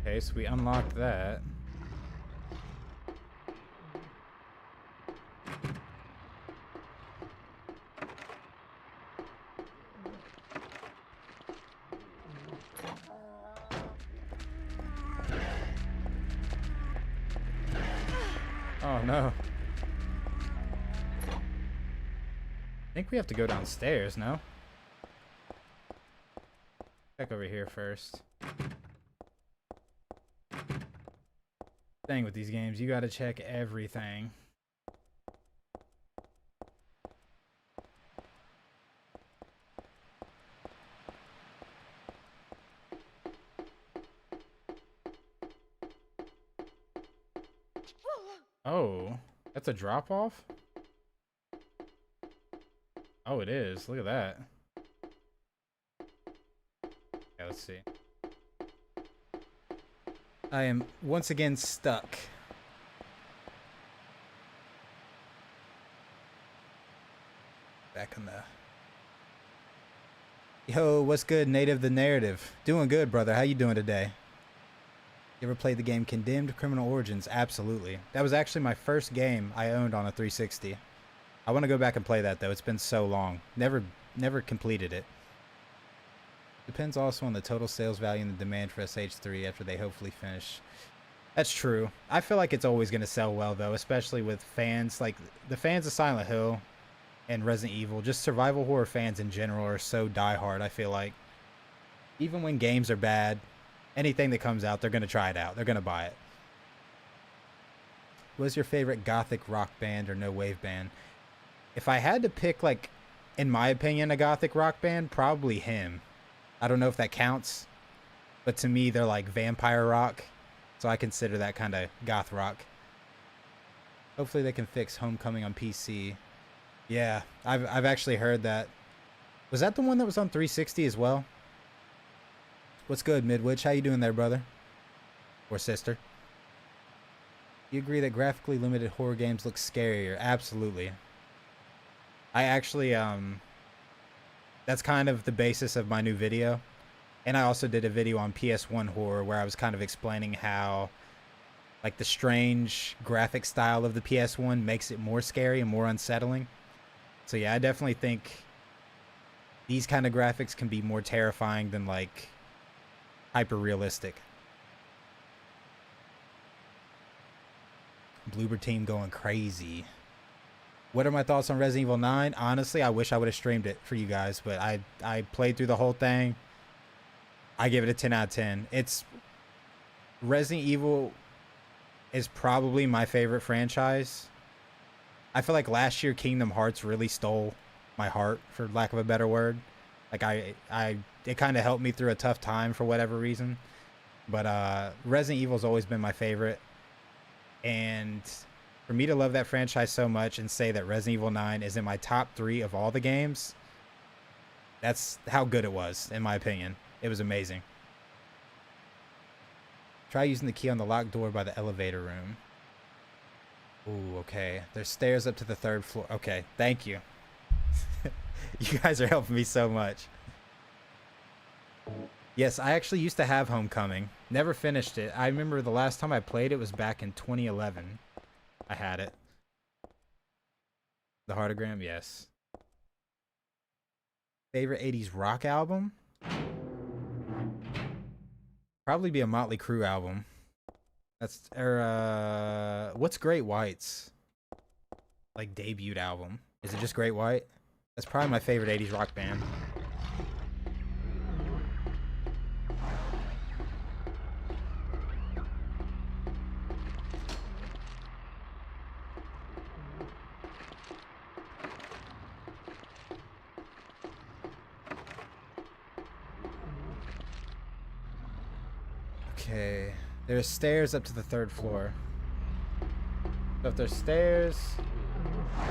Okay, so we unlocked that. Oh no. I think we have to go downstairs, no? Check over here first. Thing with these games, you gotta check everything. Oh, that's a drop off? Oh, it is. Look at that. Okay, let's see. I am once again stuck. Back on the... Yo, what's good, Native the Narrative? Doing good, brother. How you doing today? You ever played the game Condemned Criminal Origins? Absolutely. That was actually my first game I owned on a 360. I want to go back and play that, though. It's been so long. Never completed it. Depends also on the total sales value and the demand for SH3 after they hopefully finish. That's true. I feel like it's always going to sell well, though, especially with fans. Like, the fans of Silent Hill and Resident Evil, just survival horror fans in general are so diehard, I feel like. Even when games are bad, anything that comes out, they're going to try it out. They're going to buy it. What's your favorite gothic rock band or no wave band? If I had to pick, like, in my opinion, a gothic rock band, probably Him. I don't know if that counts, but to me, they're like vampire rock, so I consider that kind of goth rock. Hopefully they can fix Homecoming on PC. Yeah, I've actually heard that. Was that the one that was on 360 as well? What's good, Midwich? How you doing there, brother? Or sister? You agree that graphically limited horror games look scarier? Absolutely. I actually, that's kind of the basis of my new video. And I also did a video on PS1 horror where I was kind of explaining how, like, the strange graphic style of the PS1 makes it more scary and more unsettling. So yeah, I definitely think these kind of graphics can be more terrifying than, like, hyper realistic. Bloober team going crazy. What are my thoughts on Resident Evil 9? Honestly, I wish I would have streamed it for you guys, but I played through the whole thing. I give it a 10 out of 10. It's Resident Evil is probably my favorite franchise. I feel like last year Kingdom Hearts really stole my heart, for lack of a better word. Like it kind of helped me through a tough time for whatever reason. But Resident Evil's always been my favorite. And for me to love that franchise so much and say that Resident Evil 9 is in my top 3 of all the games, that's how good it was, in my opinion. It was amazing. Try using the key on the locked door by the elevator room. Ooh, okay. There's stairs up to the 3rd floor. Okay, thank you. You guys are helping me so much. Yes, I actually used to have Homecoming. Never finished it. I remember the last time I played it was back in 2011. I had it. The Heartogram, yes. Favorite 80s rock album? Probably be a Motley Crue album. That's what's Great White's like debut album? Is it just Great White? That's probably my favorite 80s rock band. Okay, there's stairs up to the 3rd floor. So if there's stairs... Oh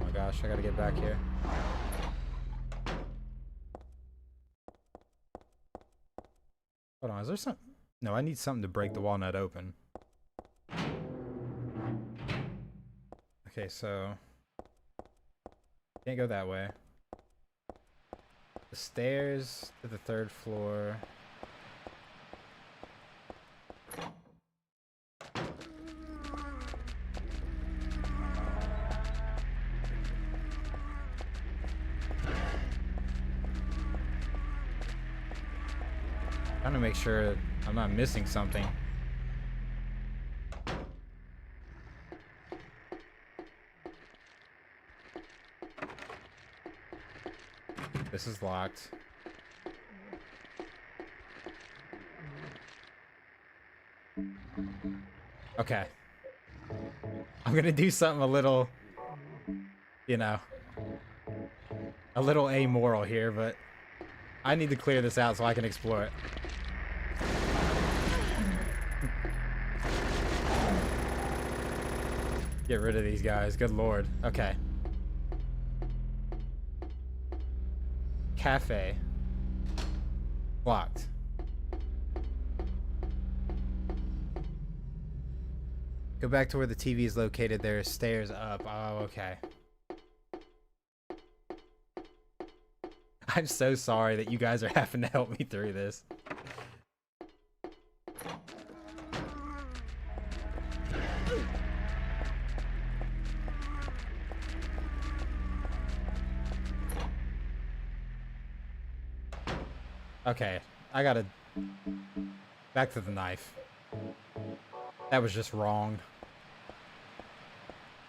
my gosh, I gotta get back here. Hold on, is there some... No, I need something to break the walnut open. Okay, so... Can't go that way. The stairs to the 3rd floor. Trying to make sure I'm not missing something. This is locked. Okay. I'm gonna do something a little, you know, a little amoral here, but I need to clear this out so I can explore it. Get rid of these guys. Good lord. Okay. Cafe. Locked. Go back to where the TV is located. There are stairs up. Oh, okay. I'm so sorry that you guys are having to help me through this. Okay, I gotta... Back to the knife. That was just wrong.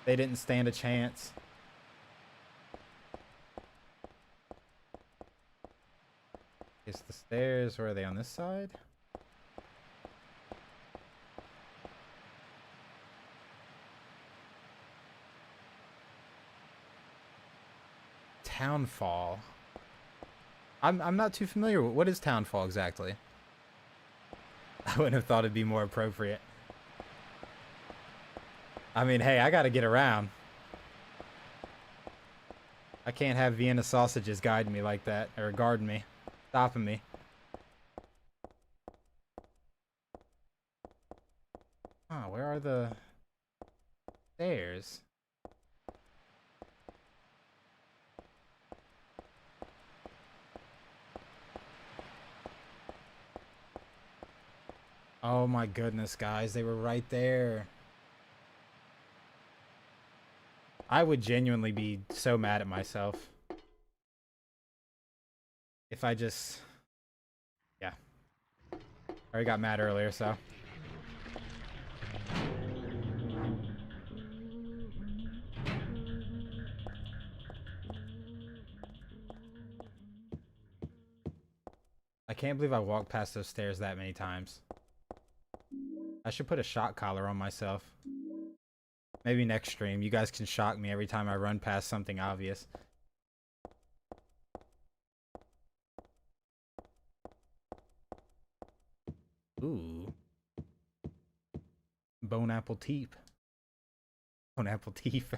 They didn't stand a chance. Is the stairs, or are they on this side? Townfall. I'm not too familiar with what is Townfall exactly. I wouldn't have thought it'd be more appropriate. I mean, hey, I gotta get around. I can't have Vienna sausages guide me like that, or guard me, stopping me. Oh, where are the stairs? Oh my goodness, guys, they were right there. I would genuinely be so mad at myself if I just... Yeah. I already got mad earlier, so... I can't believe I walked past those stairs that many times. I should put a shock collar on myself. Maybe next stream, you guys can shock me every time I run past something obvious. Ooh. Bone apple teep. Bone apple teeth.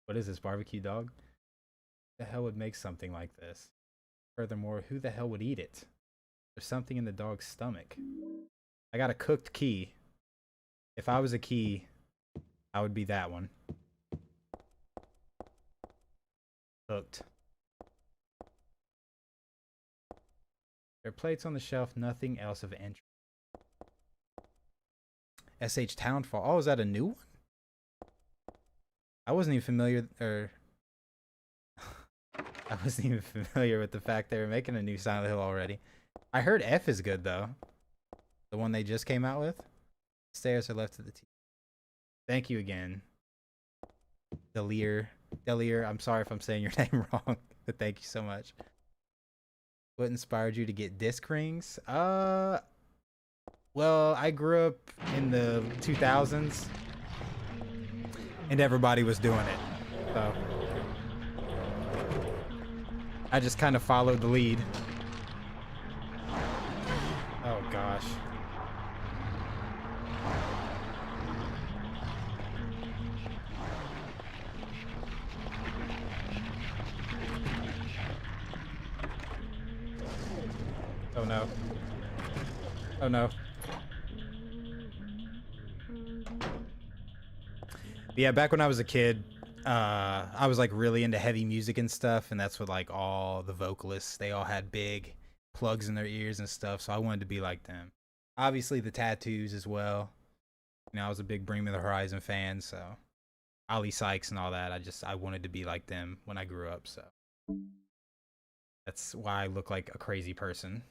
What is this, barbecue dog? Who the hell would make something like this? Furthermore, who the hell would eat it? There's something in the dog's stomach. I got a cooked key. If I was a key, I would be that one. Cooked. There are plates on the shelf, nothing else of interest. SH Townfall. Oh, is that a new one? I wasn't even familiar, I wasn't even familiar with the fact they were making a new Silent Hill already. I heard F is good, though. The one they just came out with. Stairs are left to the T. Thank you again. Delir. I'm sorry if I'm saying your name wrong, but thank you so much. What inspired you to get disc rings? Well, I grew up in the 2000s, and everybody was doing it. So I just kind of followed the lead. Oh gosh. Oh no. Oh no. Yeah, back when I was a kid, I was like really into heavy music and stuff, and that's what like all the vocalists, they all had big plugs in their ears and stuff, so I wanted to be like them. Obviously the tattoos as well. You know, I was a big Bring Me the Horizon fan, so Ali Sykes and all that. I wanted to be like them when I grew up, so that's why I look like a crazy person.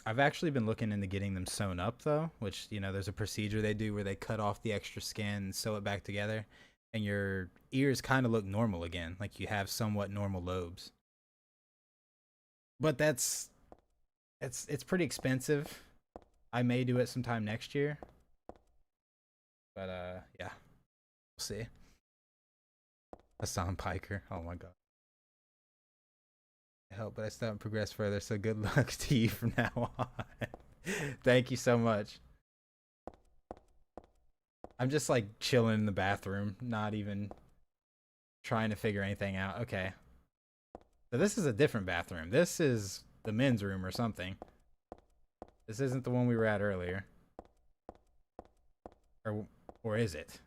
I've actually been looking into getting them sewn up though, which, you know, there's a procedure they do where they cut off the extra skin and sew it back together, and your ears kind of look normal again, like you have somewhat normal lobes. But it's pretty expensive. I may do it sometime next year. But yeah. We'll see. Hassan Piker. Oh my god. I help, but I still haven't progressed further, so good luck to you from now on. Thank you so much. I'm just like chilling in the bathroom, not even trying to figure anything out. Okay. So this is a different bathroom. This is the men's room or something. This isn't the one we were at earlier. Or is it?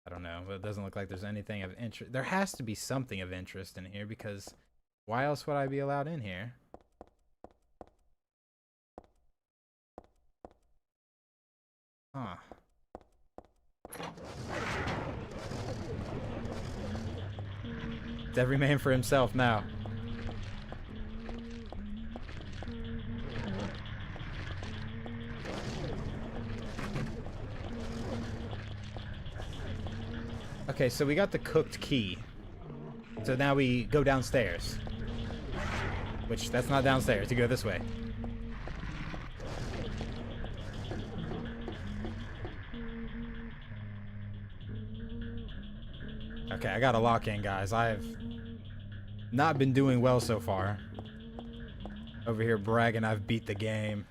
I don't know, but it doesn't look like there's anything of interest. There has to be something of interest in here, because why else would I be allowed in here? Huh. It's every man for himself now. Okay, so we got the cooked key. So now we go downstairs. Which, that's not downstairs. You go this way. Okay, I got a lock in, guys. I've not been doing well so far. Over here bragging I've beat the game.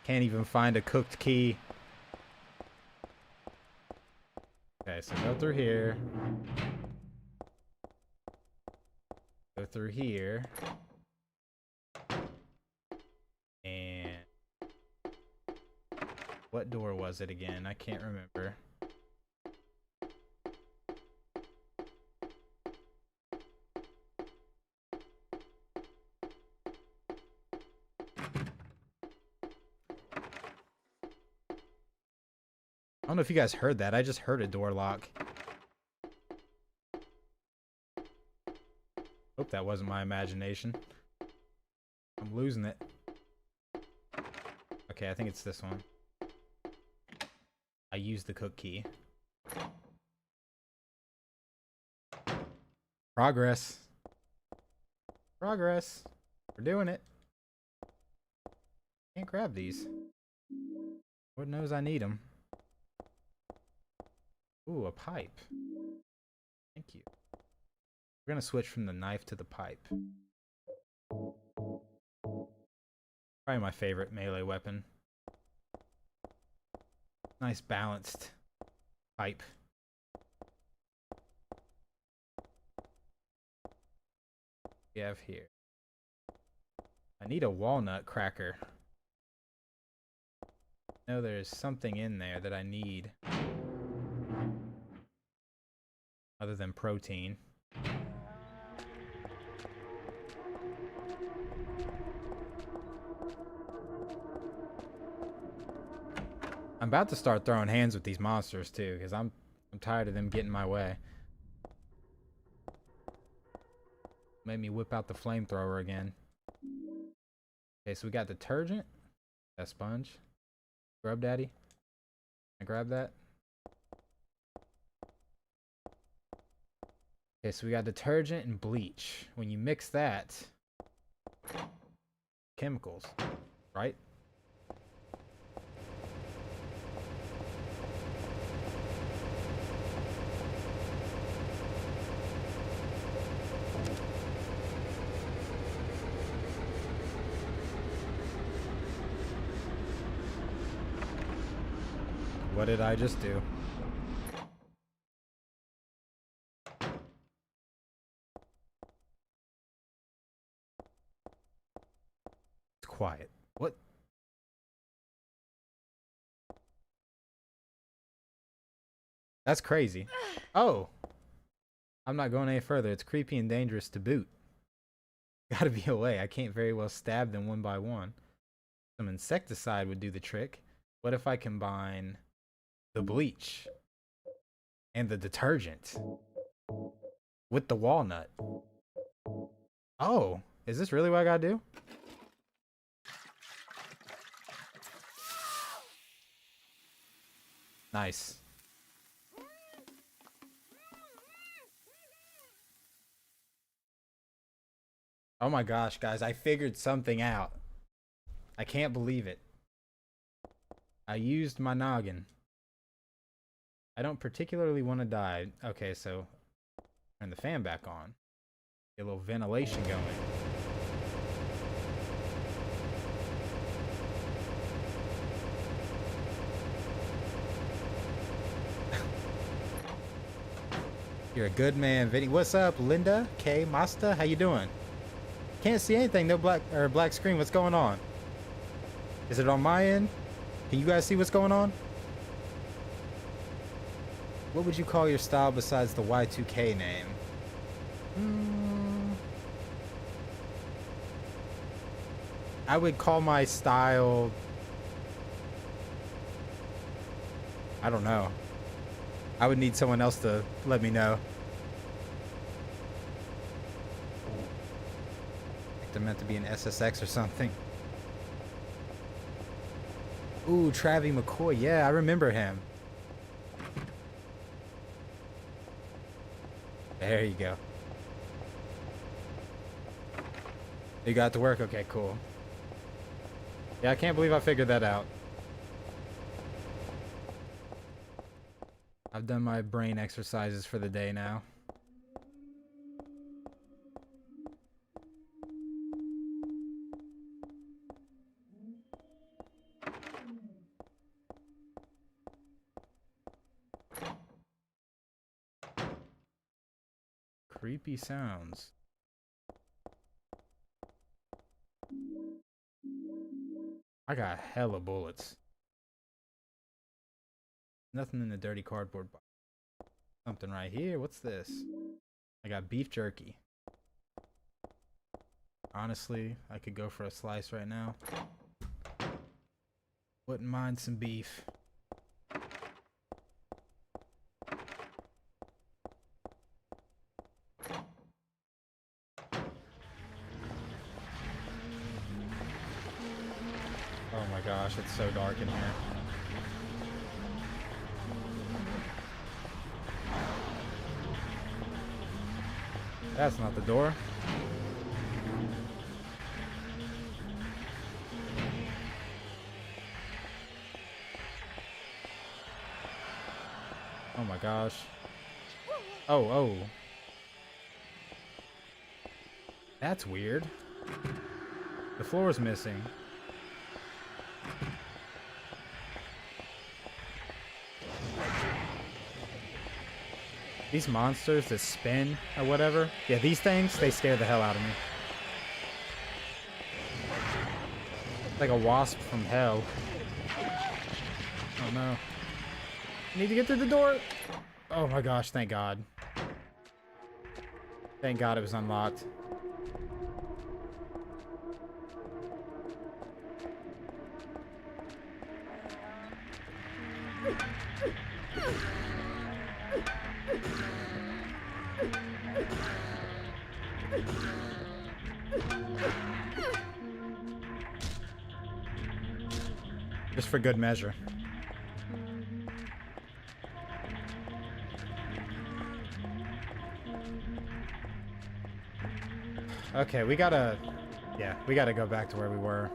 Can't even find a cooked key. Okay, so go through here. Go through here. And what door was it again? I can't remember. I don't know if you guys heard that. I just heard a door lock. Hope that wasn't my imagination. I'm losing it. Okay, I think it's this one. I used the cook key. Progress. Progress. We're doing it. Can't grab these. Lord knows I need them. Ooh, a pipe. Thank you. We're gonna switch from the knife to the pipe. Probably my favorite melee weapon. Nice balanced pipe. We have here. I need a walnut cracker. No, there's something in there that I need. Other than protein. I'm about to start throwing hands with these monsters too, because I'm tired of them getting in my way. Made me whip out the flamethrower again. Okay, so we got detergent. That sponge. Grub Daddy. Can I grab that? Okay, so we got detergent and bleach. When you mix that, chemicals, right? What did I just do? It's quiet. What? That's crazy. Oh, I'm not going any further. It's creepy and dangerous to boot. Gotta be a way. I can't very well stab them one by one. Some insecticide would do the trick. What if I combine the bleach and the detergent with the walnut? Oh, is this really what I gotta do? Nice. Oh my gosh, guys, I figured something out. I can't believe it. I used my noggin. I don't particularly want to die. Okay, so turn the fan back on. Get a little ventilation going. You're a good man, Vinny. What's up, Linda? K, Masta, how you doing? Can't see anything. No black screen. What's going on? Is it on my end? Can you guys see what's going on? What would you call your style besides the Y2K name? I would call my style... I don't know. I would need someone else to let me know. I think they're meant to be an SSX or something. Ooh, Travie McCoy. Yeah, I remember him. There you go. You got to work? Okay, cool. Yeah, I can't believe I figured that out. I've done my brain exercises for the day now. Creepy sounds. I got hella bullets. Nothing in the dirty cardboard box. Something right here. What's this? I got beef jerky. Honestly, I could go for a slice right now. Wouldn't mind some beef. Oh my gosh, it's so dark in here. That's not the door. Oh my gosh. Oh. That's weird. The floor is missing. These monsters that spin or whatever. Yeah, these things, they scare the hell out of me. Like a wasp from hell. Oh no. I need to get through the door. Oh my gosh, thank God. Thank God it was unlocked. Just for good measure. Okay, we gotta go back to where we were.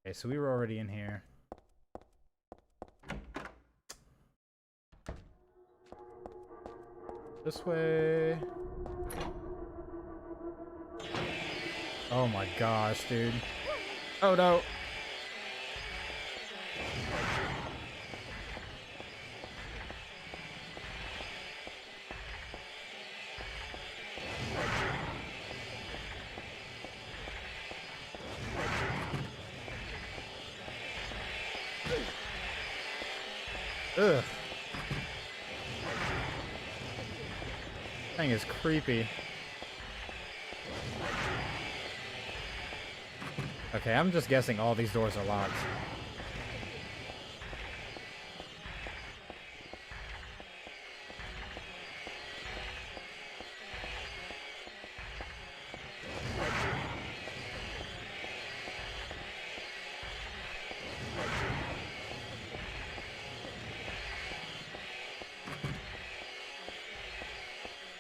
Okay, so we were already in here. This way. Oh my gosh, dude. Oh no. Ugh. Thing is creepy. Okay, I'm just guessing all these doors are locked.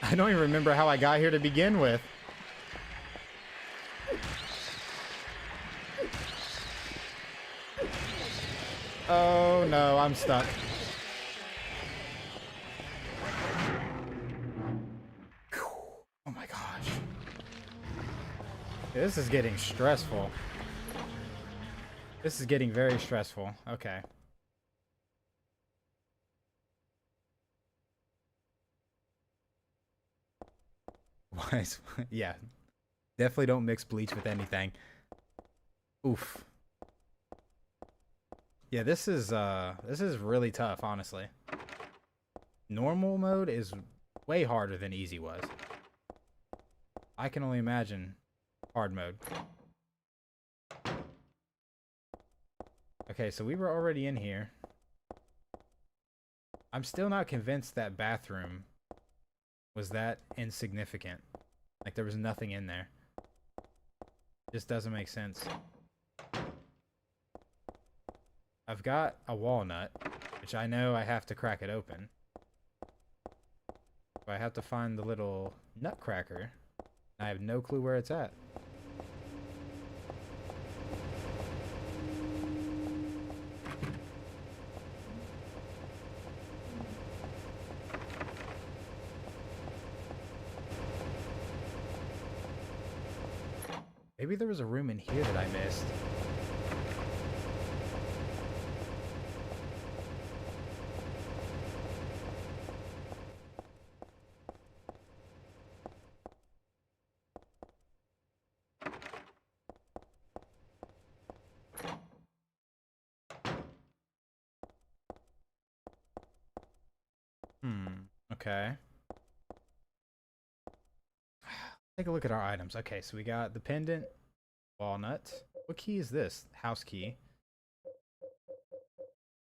I don't even remember how I got here to begin with. Oh no, I'm stuck. Oh my gosh. This is getting stressful. This is getting very stressful. Okay. Why is, yeah. Definitely don't mix bleach with anything. Oof. Yeah, this is really tough, honestly. Normal mode is way harder than easy was. I can only imagine hard mode. Okay, so we were already in here. I'm still not convinced that bathroom was that insignificant. Like there was nothing in there. Just doesn't make sense. I've got a walnut, which I know I have to crack it open. But I have to find the little nutcracker. I have no clue where it's at. Maybe there was a room in here that I missed. Okay. Take a look at our items. Okay, so we got the pendant, walnut. What key is this? House key.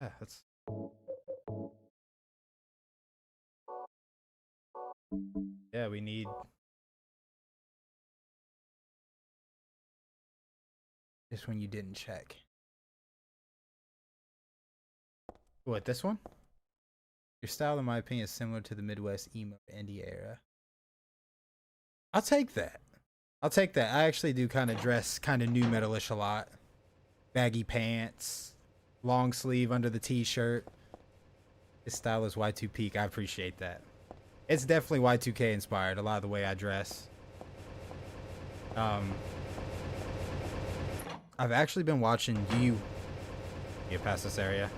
Yeah, that's... Yeah, we need... This one you didn't check. What, this one? Your style, in my opinion, is similar to the Midwest emo indie era. I'll take that. I'll take that. I actually do kind of dress kind of new metalish a lot. Baggy pants, long sleeve under the t-shirt. This style is Y2 peak. I appreciate that. It's definitely Y2K inspired, a lot of the way I dress. I've actually been watching you get past this area.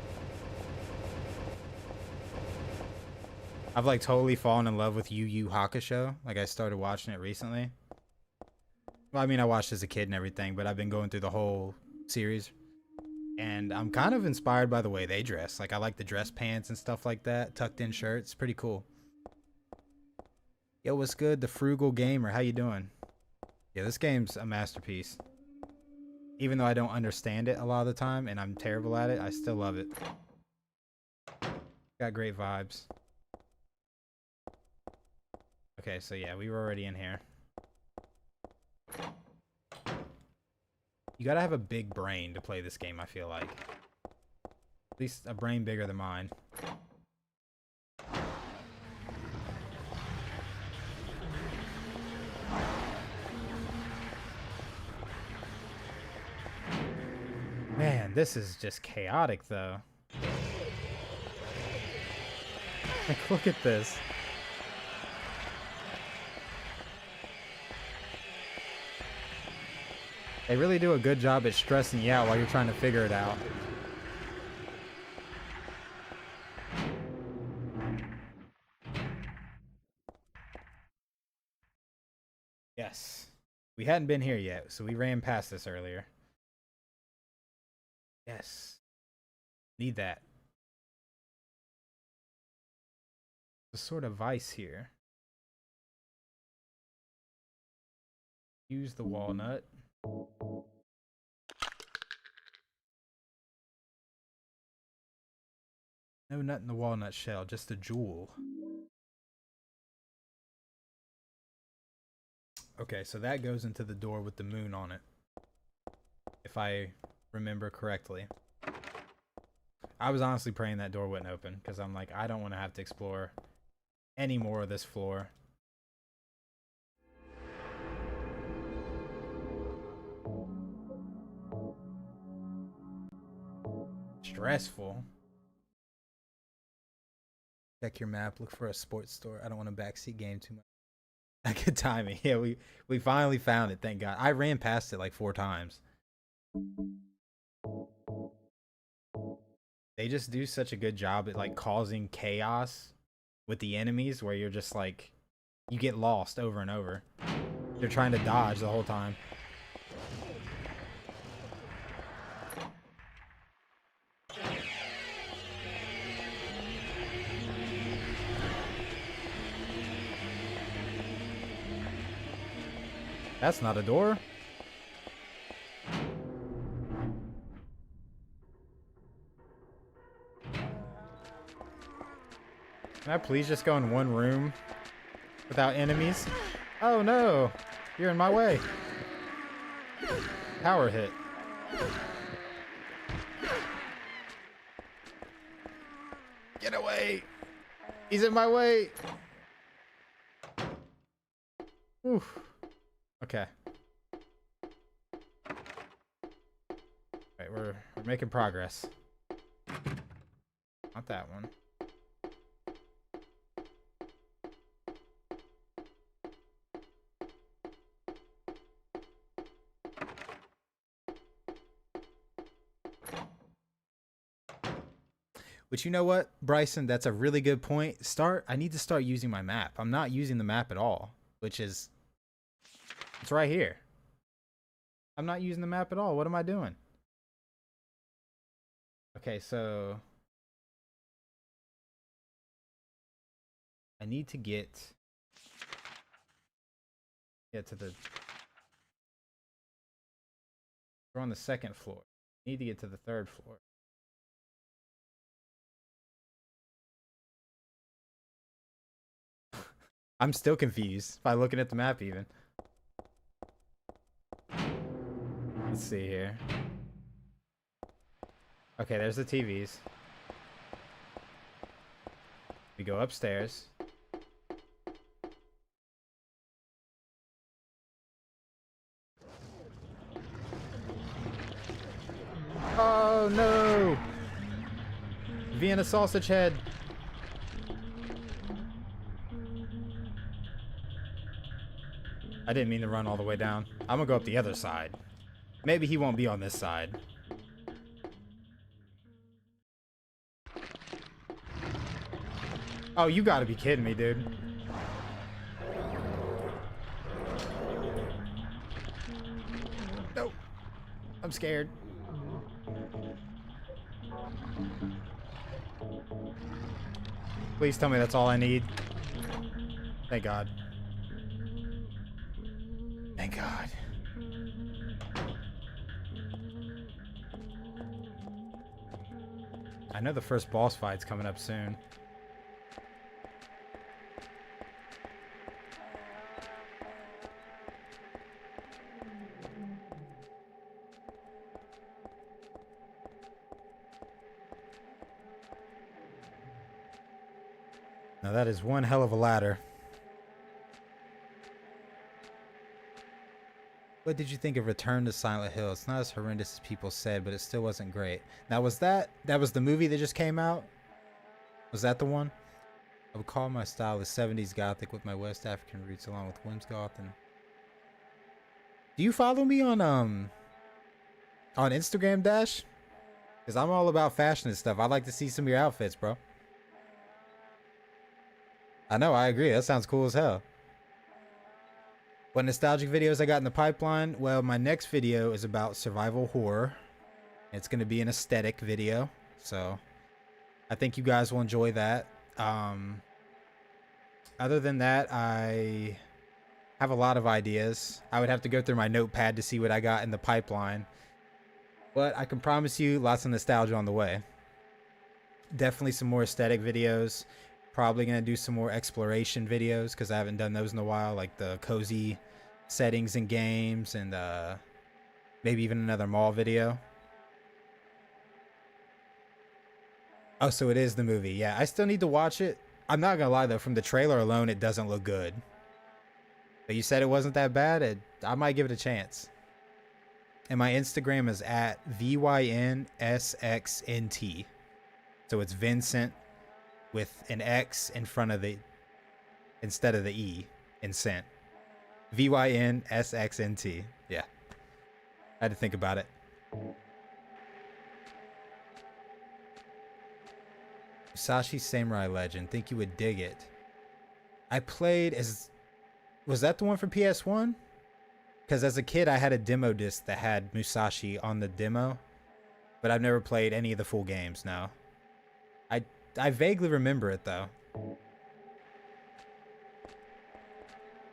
I've like totally fallen in love with Yu Yu Hakusho. Like I started watching it recently. Well, I mean, I watched as a kid and everything, but I've been going through the whole series. And I'm kind of inspired by the way they dress. Like I like the dress pants and stuff like that. Tucked in shirts. Pretty cool. Yo, what's good? The Frugal Gamer. How you doing? Yeah, this game's a masterpiece. Even though I don't understand it a lot of the time and I'm terrible at it, I still love it. Got great vibes. Okay, so yeah, we were already in here. You gotta have a big brain to play this game, I feel like. At least a brain bigger than mine. Man, this is just chaotic, though. Like, look at this. They really do a good job at stressing you out while you're trying to figure it out. Yes. We hadn't been here yet, so we ran past this earlier. Yes. Need that. a sort of vice here. Use the walnut. No nut in the walnut shell, just a jewel. Okay, so that goes into the door with the moon on it, if I remember correctly. I was honestly praying that door wouldn't open, because I'm like, I don't want to have to explore any more of this floor. Stressful. Check your map, look for a sports store. I don't want a backseat game too much. Good timing. Yeah, we finally found it, thank God. I ran past it like 4 times. They just do such a good job at like causing chaos with the enemies where you're just like, you get lost over and over. You're trying to dodge the whole time. That's not a door. Can I please just go in one room without enemies? Oh no, you're in my way. Power hit. Get away. He's in my way. Oof. Okay. Alright, we're making progress. Not that one. But you know what, Bryson, that's a really good point. I need to start using my map. I'm not using the map at all, which is, it's right here. I'm not using the map at all. What am I doing? Okay, so I need to get to the, we're on the 2nd floor. I need to get to the 3rd floor. I'm still confused by looking at the map even. Let's see here. Okay, there's the TVs. We go upstairs. Oh no! Vienna sausage head. I didn't mean to run all the way down. I'm gonna go up the other side. Maybe he won't be on this side. Oh, you gotta be kidding me, dude. Nope. I'm scared. Please tell me that's all I need. Thank God. Thank God. I know the first boss fight's coming up soon. Now that is one hell of a ladder. What did you think of Return to Silent Hill? It's not as horrendous as people said, but it still wasn't great. Now was that was the movie that just came out? Was that the one? I would call my style the 70s Gothic with my West African roots along with Whimsgoth and... Do you follow me on Instagram, Dash? Because I'm all about fashion and stuff. I'd like to see some of your outfits, bro. I know, I agree. That sounds cool as hell. What nostalgic videos I got in the pipeline? Well, my next video is about survival horror. It's going to be an aesthetic video. So, I think you guys will enjoy that. Other than that, I have a lot of ideas. I would have to go through my notepad to see what I got in the pipeline. But I can promise you lots of nostalgia on the way. Definitely some more aesthetic videos. Probably going to do some more exploration videos because I haven't done those in a while, like the cozy settings in games, and maybe even another mall video. Oh, so it is the movie. Yeah, I still need to watch it. I'm not going to lie, though. From the trailer alone, it doesn't look good. But you said it wasn't that bad. I might give it a chance. And my Instagram is at VYNSXNT. So it's Vincent with an X in front of the, instead of the E in cent. VYNSXNT. Yeah. I had to think about it. Musashi Samurai Legend. Think you would dig it. I played as... Was that the one for PS1? Because as a kid, I had a demo disc that had Musashi on the demo. But I've never played any of the full games, no. I vaguely remember it, though.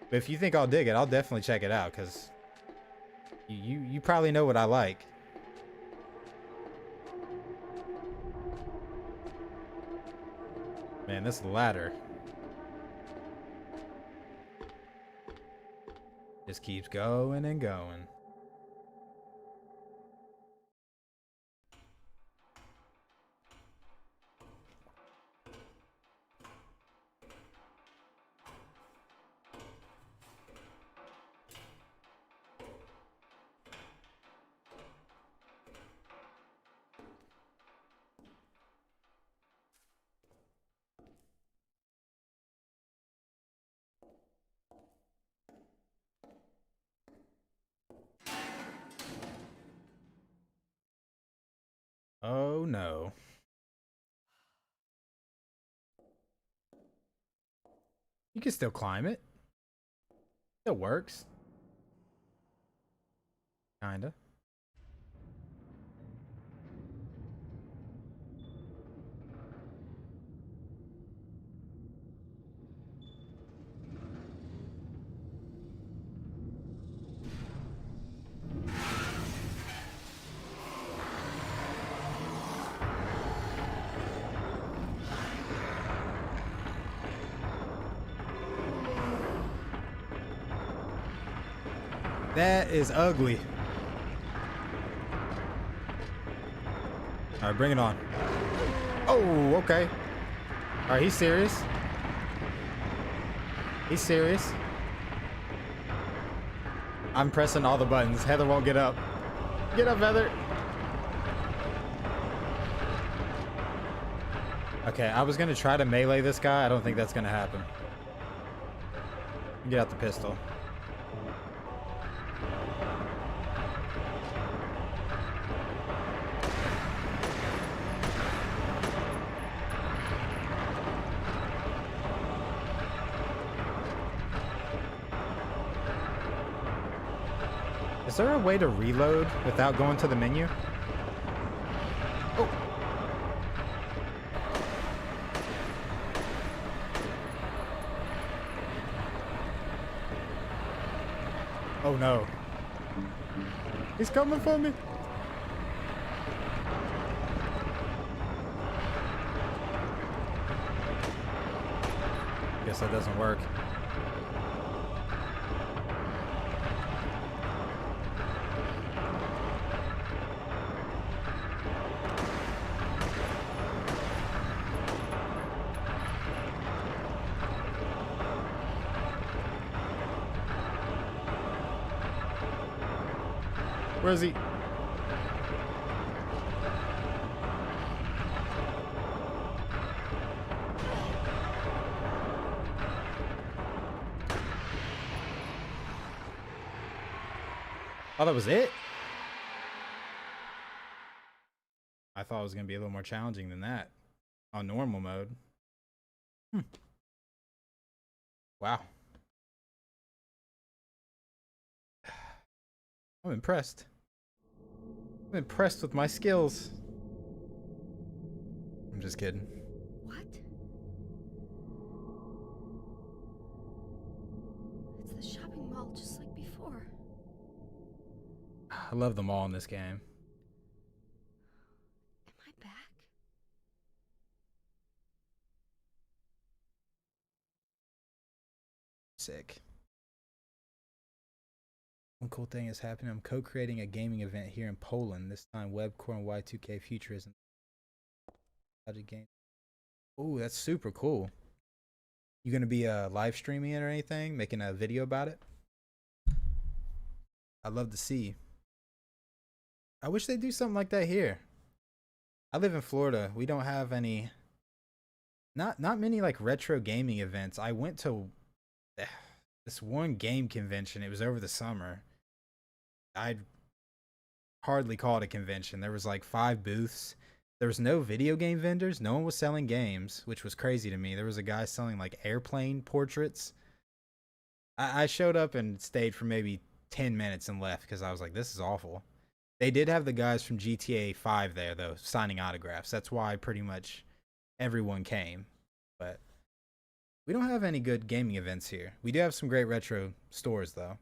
But if you think I'll dig it, I'll definitely check it out, because you probably know what I like. Man, this ladder just keeps going and going. Oh no. You can still climb it. It works. Kinda. That is ugly. All right, bring it on. Oh, okay. All right, he's serious. He's serious. I'm pressing all the buttons. Heather won't get up. Get up, Heather. Okay, I was gonna try to melee this guy. I don't think that's gonna happen. Get out the pistol. Is there a way to reload without going to the menu? Oh. Oh no. He's coming for me. Guess that doesn't work. Where is he? Oh, that was it? I thought it was going to be a little more challenging than that on normal mode. Wow. I'm impressed. I'm impressed with my skills. I'm just kidding. What? the shopping mall just like before. I love the mall in this game. Am I back? Sick. One cool thing is happening. I'm co-creating a gaming event here in Poland. This time, Webcore and Y2K Futurism. Game. Oh, that's super cool. You gonna be live streaming it or anything? Making a video about it? I'd love to see. I wish they'd do something like that here. I live in Florida. We don't have any. Not many like retro gaming events. I went to this one game convention. It was over the summer. I'd hardly call it a convention. There was like 5 booths. There was no video game vendors. No one was selling games, which was crazy to me. There was a guy selling like airplane portraits. I showed up and stayed for maybe 10 minutes and left because I was like, this is awful. They did have the guys from GTA 5 there, though, signing autographs. That's why pretty much everyone came. But we don't have any good gaming events here. We do have some great retro stores, though.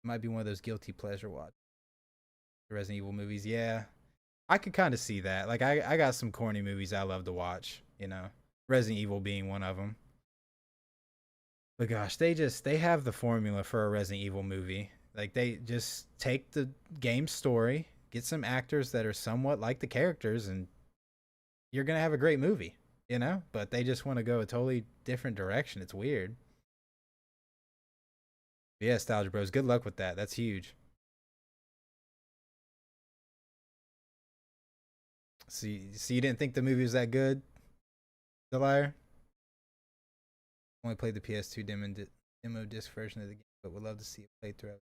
Might be one of those guilty pleasure watch. The Resident Evil movies, yeah. I could kind of see that. Like, I got some corny movies I love to watch, you know. Resident Evil being one of them. But gosh, they have the formula for a Resident Evil movie. Like, they just take the game story, get some actors that are somewhat like the characters, and you're going to have a great movie, you know? But they just want to go a totally different direction. It's weird. But yeah, Nostalgia Bros, good luck with that. That's huge. So you didn't think the movie was that good, The Liar? Only played the PS2 demo disc version of the game, but would love to see a playthrough of it.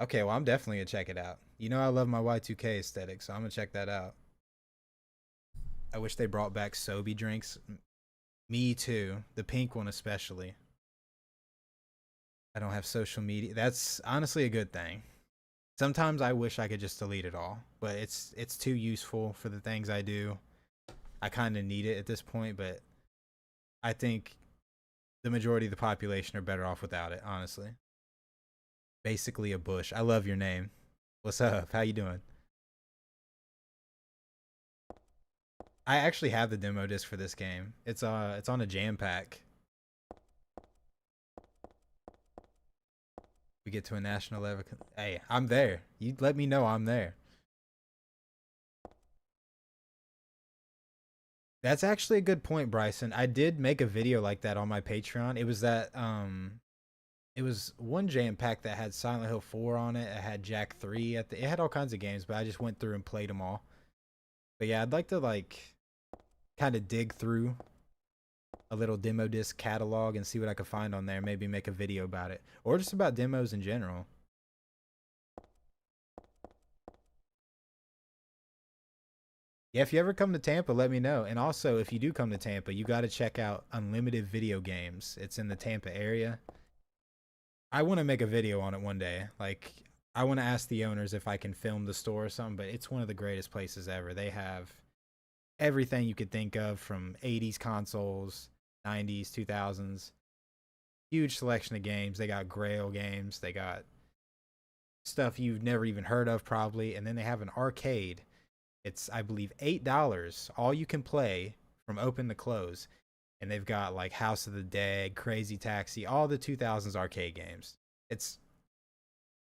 Okay, well, I'm definitely going to check it out. You know I love my Y2K aesthetic, so I'm going to check that out. I wish they brought back Sobe drinks. Me too. The pink one especially. I don't have social media. That's honestly a good thing. Sometimes I wish I could just delete it all, but it's too useful for the things I do. I kind of need it at this point, but I think the majority of the population are better off without it, honestly. Basically a bush. I love your name. What's up? How you doing? I actually have the demo disc for this game. It's on a jam pack. We get to a national level. Hey, I'm there. You let me know I'm there. That's actually a good point, Bryson. I did make a video like that on my Patreon. It was that it was one jam pack that had Silent Hill 4 on it. It had Jack 3 it had all kinds of games, but I just went through and played them all. But yeah, I'd like to like kind of dig through a little demo disc catalog and see what I could find on there. Maybe make a video about it, or just about demos in general. Yeah, if you ever come to Tampa, let me know. And also, if you do come to Tampa, you got to check out Unlimited Video Games. It's in the Tampa area. I want to make a video on it one day. Like, I want to ask the owners if I can film the store or something, but it's one of the greatest places ever. They have everything you could think of, from 80s consoles, 90s, 2000s. Huge selection of games. They got Grail games. They got stuff you've never even heard of probably. And then they have an arcade. It's, I believe, $8. All you can play from open to close. And they've got like House of the Dead, Crazy Taxi, all the 2000s arcade games.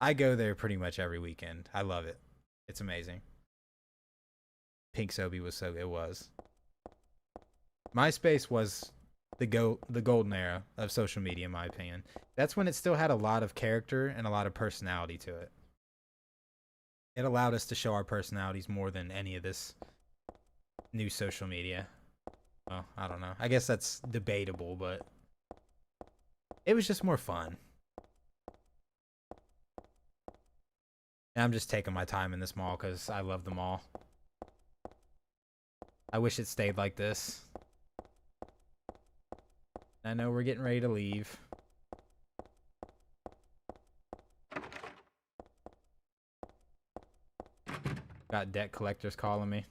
I go there pretty much every weekend. I love it. It's amazing. Pink Sobe was it was. MySpace was the golden era of social media, in my opinion. That's when it still had a lot of character and a lot of personality to it. It allowed us to show our personalities more than any of this new social media. Well, I don't know. I guess that's debatable, but it was just more fun. And I'm just taking my time in this mall because I love the mall. I wish it stayed like this. I know we're getting ready to leave. Got debt collectors calling me.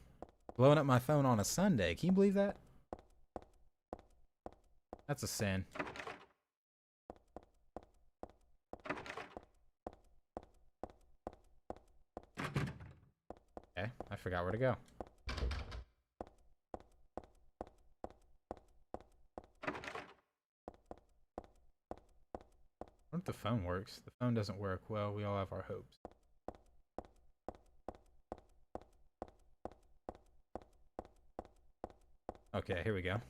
Blowing up my phone on a Sunday. Can you believe that? That's a sin. forgot where to go. What if the phone works? The phone doesn't work well. We all have our hopes. Okay, here we go.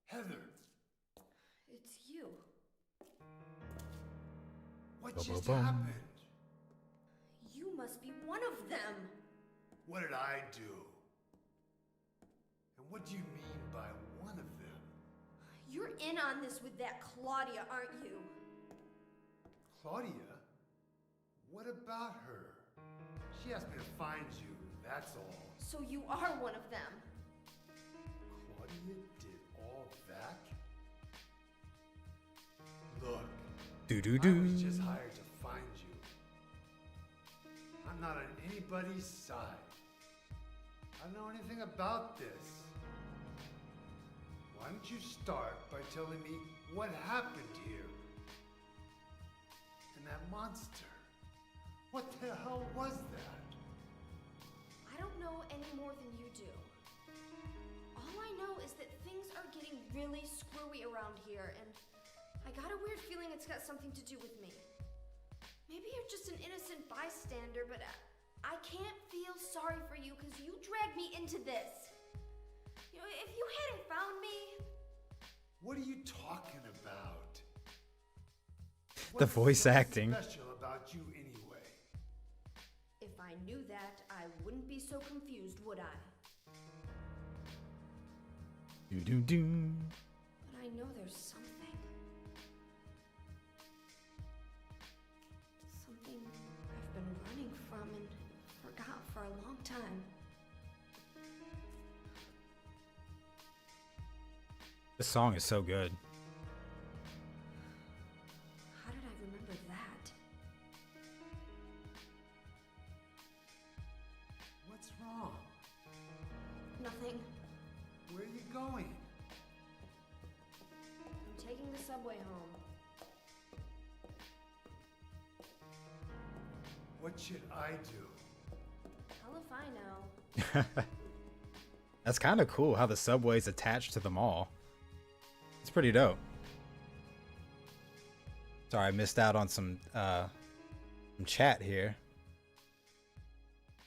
Heather, It's you. what Boom, just boom, boom. happened? You must be one of them. What did I do? And what do you mean by one of them? You're in on this with that Claudia, aren't you? Claudia? What about her? She asked me to find you, that's all. So you are one of them. Claudia did all that? Look, Do-do-do. I was just hired to find you. I'm not on anybody's side. I don't know anything about this. Why don't you start by telling me what happened here? And that monster. What the hell was that? I don't know any more than you do. All I know is that things are getting really screwy around here, and I got a weird feeling it's got something to do with me. Maybe you're just an innocent bystander, but I can't feel sorry for you because you dragged me into this. You know, if you hadn't found me... What are you talking about? The What's voice so acting. special about you anyway? If I knew that, I wouldn't be so confused, would I? Do-do-do. But I know there's something. Something I've been running from and forgot for a long time. This song is so good. How did I remember that? What's wrong? Nothing. Where are you going? I'm taking the subway home. What should I do? Hell if I know. That's kind of cool how the subway's attached to the mall. It's pretty dope. Sorry, I missed out on some chat here.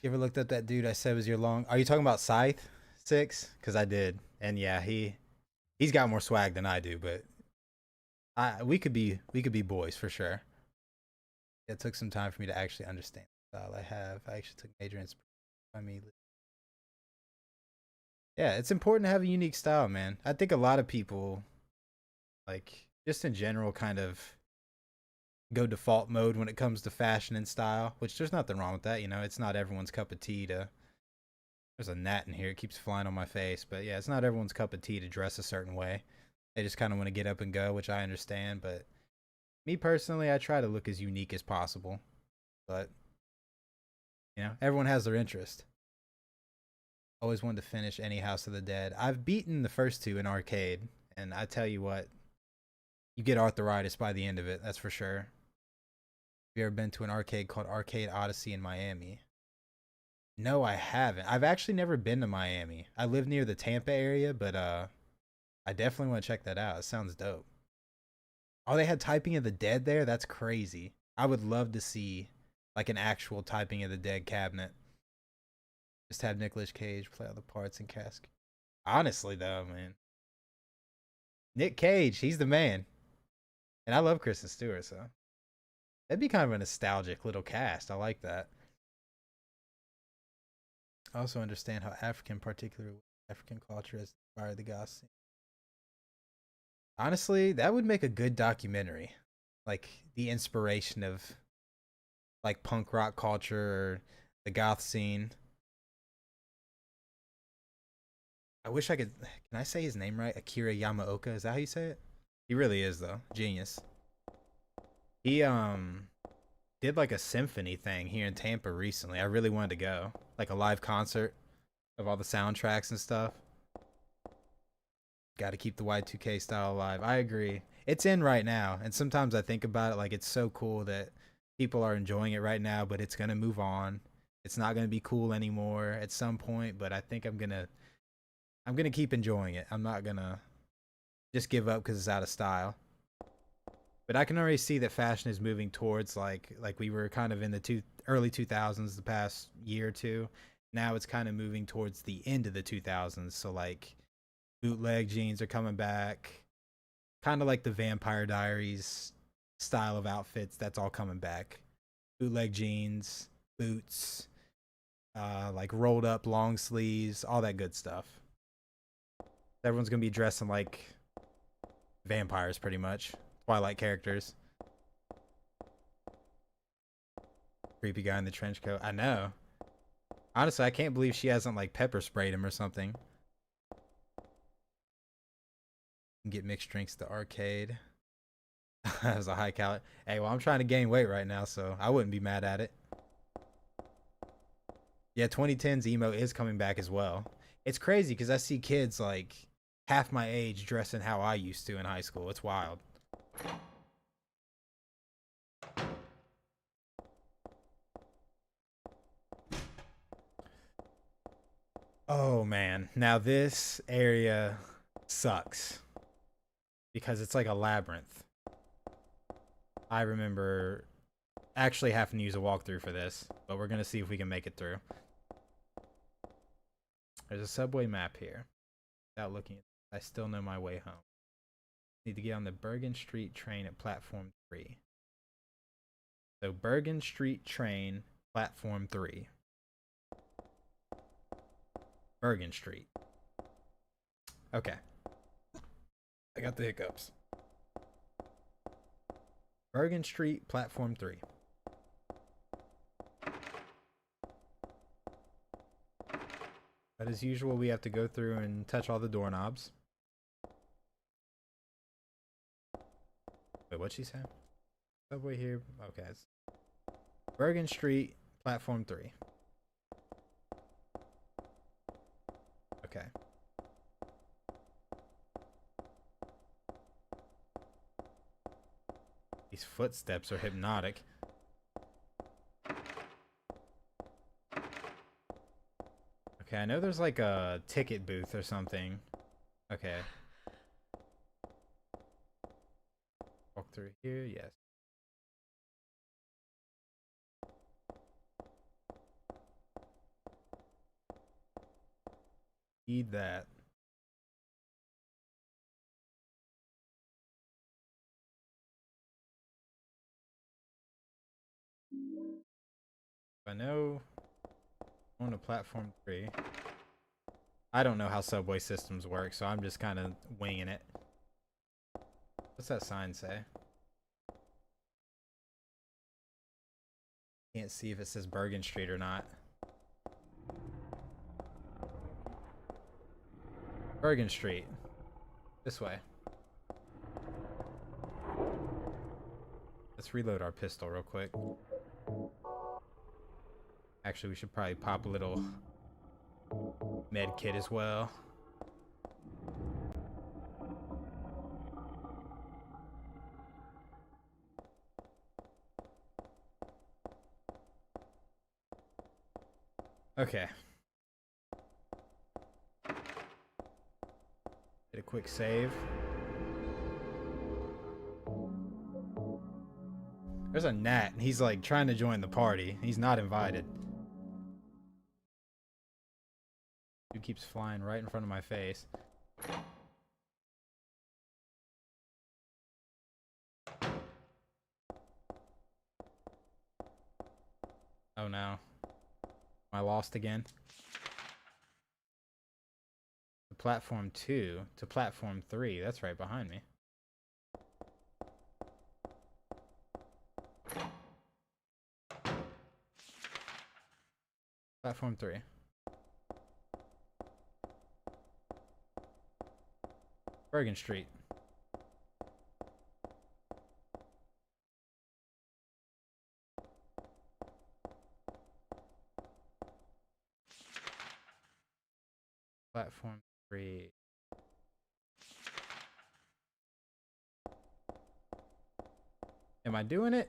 You ever looked up that dude I said was your long? Are you talking about Scythe 6? Because I did, and yeah, he's got more swag than I do, but we could be boys for sure. It took some time for me to actually understand the style I have. I actually took major inspiration from me. Yeah, it's important to have a unique style, man. I think a lot of people, like, just in general, kind of go default mode when it comes to fashion and style, which there's nothing wrong with that, you know. It's not everyone's cup of tea to... There's a gnat in here. It keeps flying on my face. But yeah, it's not everyone's cup of tea to dress a certain way. They just kind of want to get up and go, which I understand. But me personally, I try to look as unique as possible. But, you know, everyone has their interest. Always wanted to finish any House of the Dead. I've beaten the first two in arcade. And I tell you what, you get arthritis by the end of it. That's for sure. Have you ever been to an arcade called Arcade Odyssey in Miami? No, I haven't. I've actually never been to Miami. I live near the Tampa area, but I definitely want to check that out. It sounds dope. Oh, they had Typing of the Dead there? That's crazy. I would love to see like an actual Typing of the Dead cabinet. Just have Nicolas Cage play all the parts and cast. Honestly, though, man. Nick Cage, he's the man. And I love Kristen Stewart, so. That'd be kind of a nostalgic little cast. I like that. I also understand how particularly African culture has inspired the goth scene. Honestly, that would make a good documentary. Like, the inspiration of, like, punk rock culture or the goth scene. I wish I could... Can I say his name right? Akira Yamaoka? Is that how you say it? He really is, though. Genius. He, did, like, a symphony thing here in Tampa recently. I really wanted to go. Like, a live concert. of all the soundtracks and stuff. Got to keep the Y2K style alive. I agree. It's in right now, and sometimes I think about it like it's so cool that people are enjoying it right now, but it's gonna move on. It's not gonna be cool anymore at some point, but I think I'm gonna keep enjoying it. I'm not gonna just give up because it's out of style. But I can already see that fashion is moving towards like we were kind of in the early 2000s the past year or two. Now it's kind of moving towards the end of the 2000s. So like bootleg jeans are coming back, kind of like the Vampire Diaries style of outfits. That's all coming back. Bootleg jeans, boots, like rolled up long sleeves, all that good stuff. Everyone's gonna be dressing like vampires, pretty much. Twilight characters. Creepy guy in the trench coat. I know. Honestly, I can't believe she hasn't like pepper sprayed him or something. Get mixed drinks at the arcade. That was a high calorie. Hey, well, I'm trying to gain weight right now, so I wouldn't be mad at it. Yeah, 2010's emo is coming back as well. It's crazy because I see kids like half my age dressing how I used to in high school. It's wild. Oh man, now this area sucks because it's like a labyrinth. I remember actually having to use a walkthrough for this, but we're gonna see if we can make it through. There's a subway map here. Without looking at it, I still know my way home. Need to get on the Bergen Street train at platform 3. So Bergen Street train, platform 3. Bergen Street. Okay. I got the hiccups. Bergen Street, platform 3. But as usual, we have to go through and touch all the doorknobs. Wait, what'd she say? Subway here. Okay. It's Bergen Street, platform 3. Okay. These footsteps are hypnotic. Okay, I know there's like a ticket booth or something. Okay. Walk through here, yes. Need that. I know on to platform 3. I don't know how subway systems work, so I'm just kind of winging it. What's that sign say? Can't see if it says Bergen Street or not. Bergen Street. This way. Let's reload our pistol real quick. Actually, we should probably pop a little med kit as well. Okay. Did a quick save. There's a gnat, and he's like trying to join the party. He's not invited. Dude keeps flying right in front of my face. Oh no. Am I lost again? To platform 2 to platform 3. That's right behind me. Platform 3. Bergen Street. Platform 3. Am I doing it?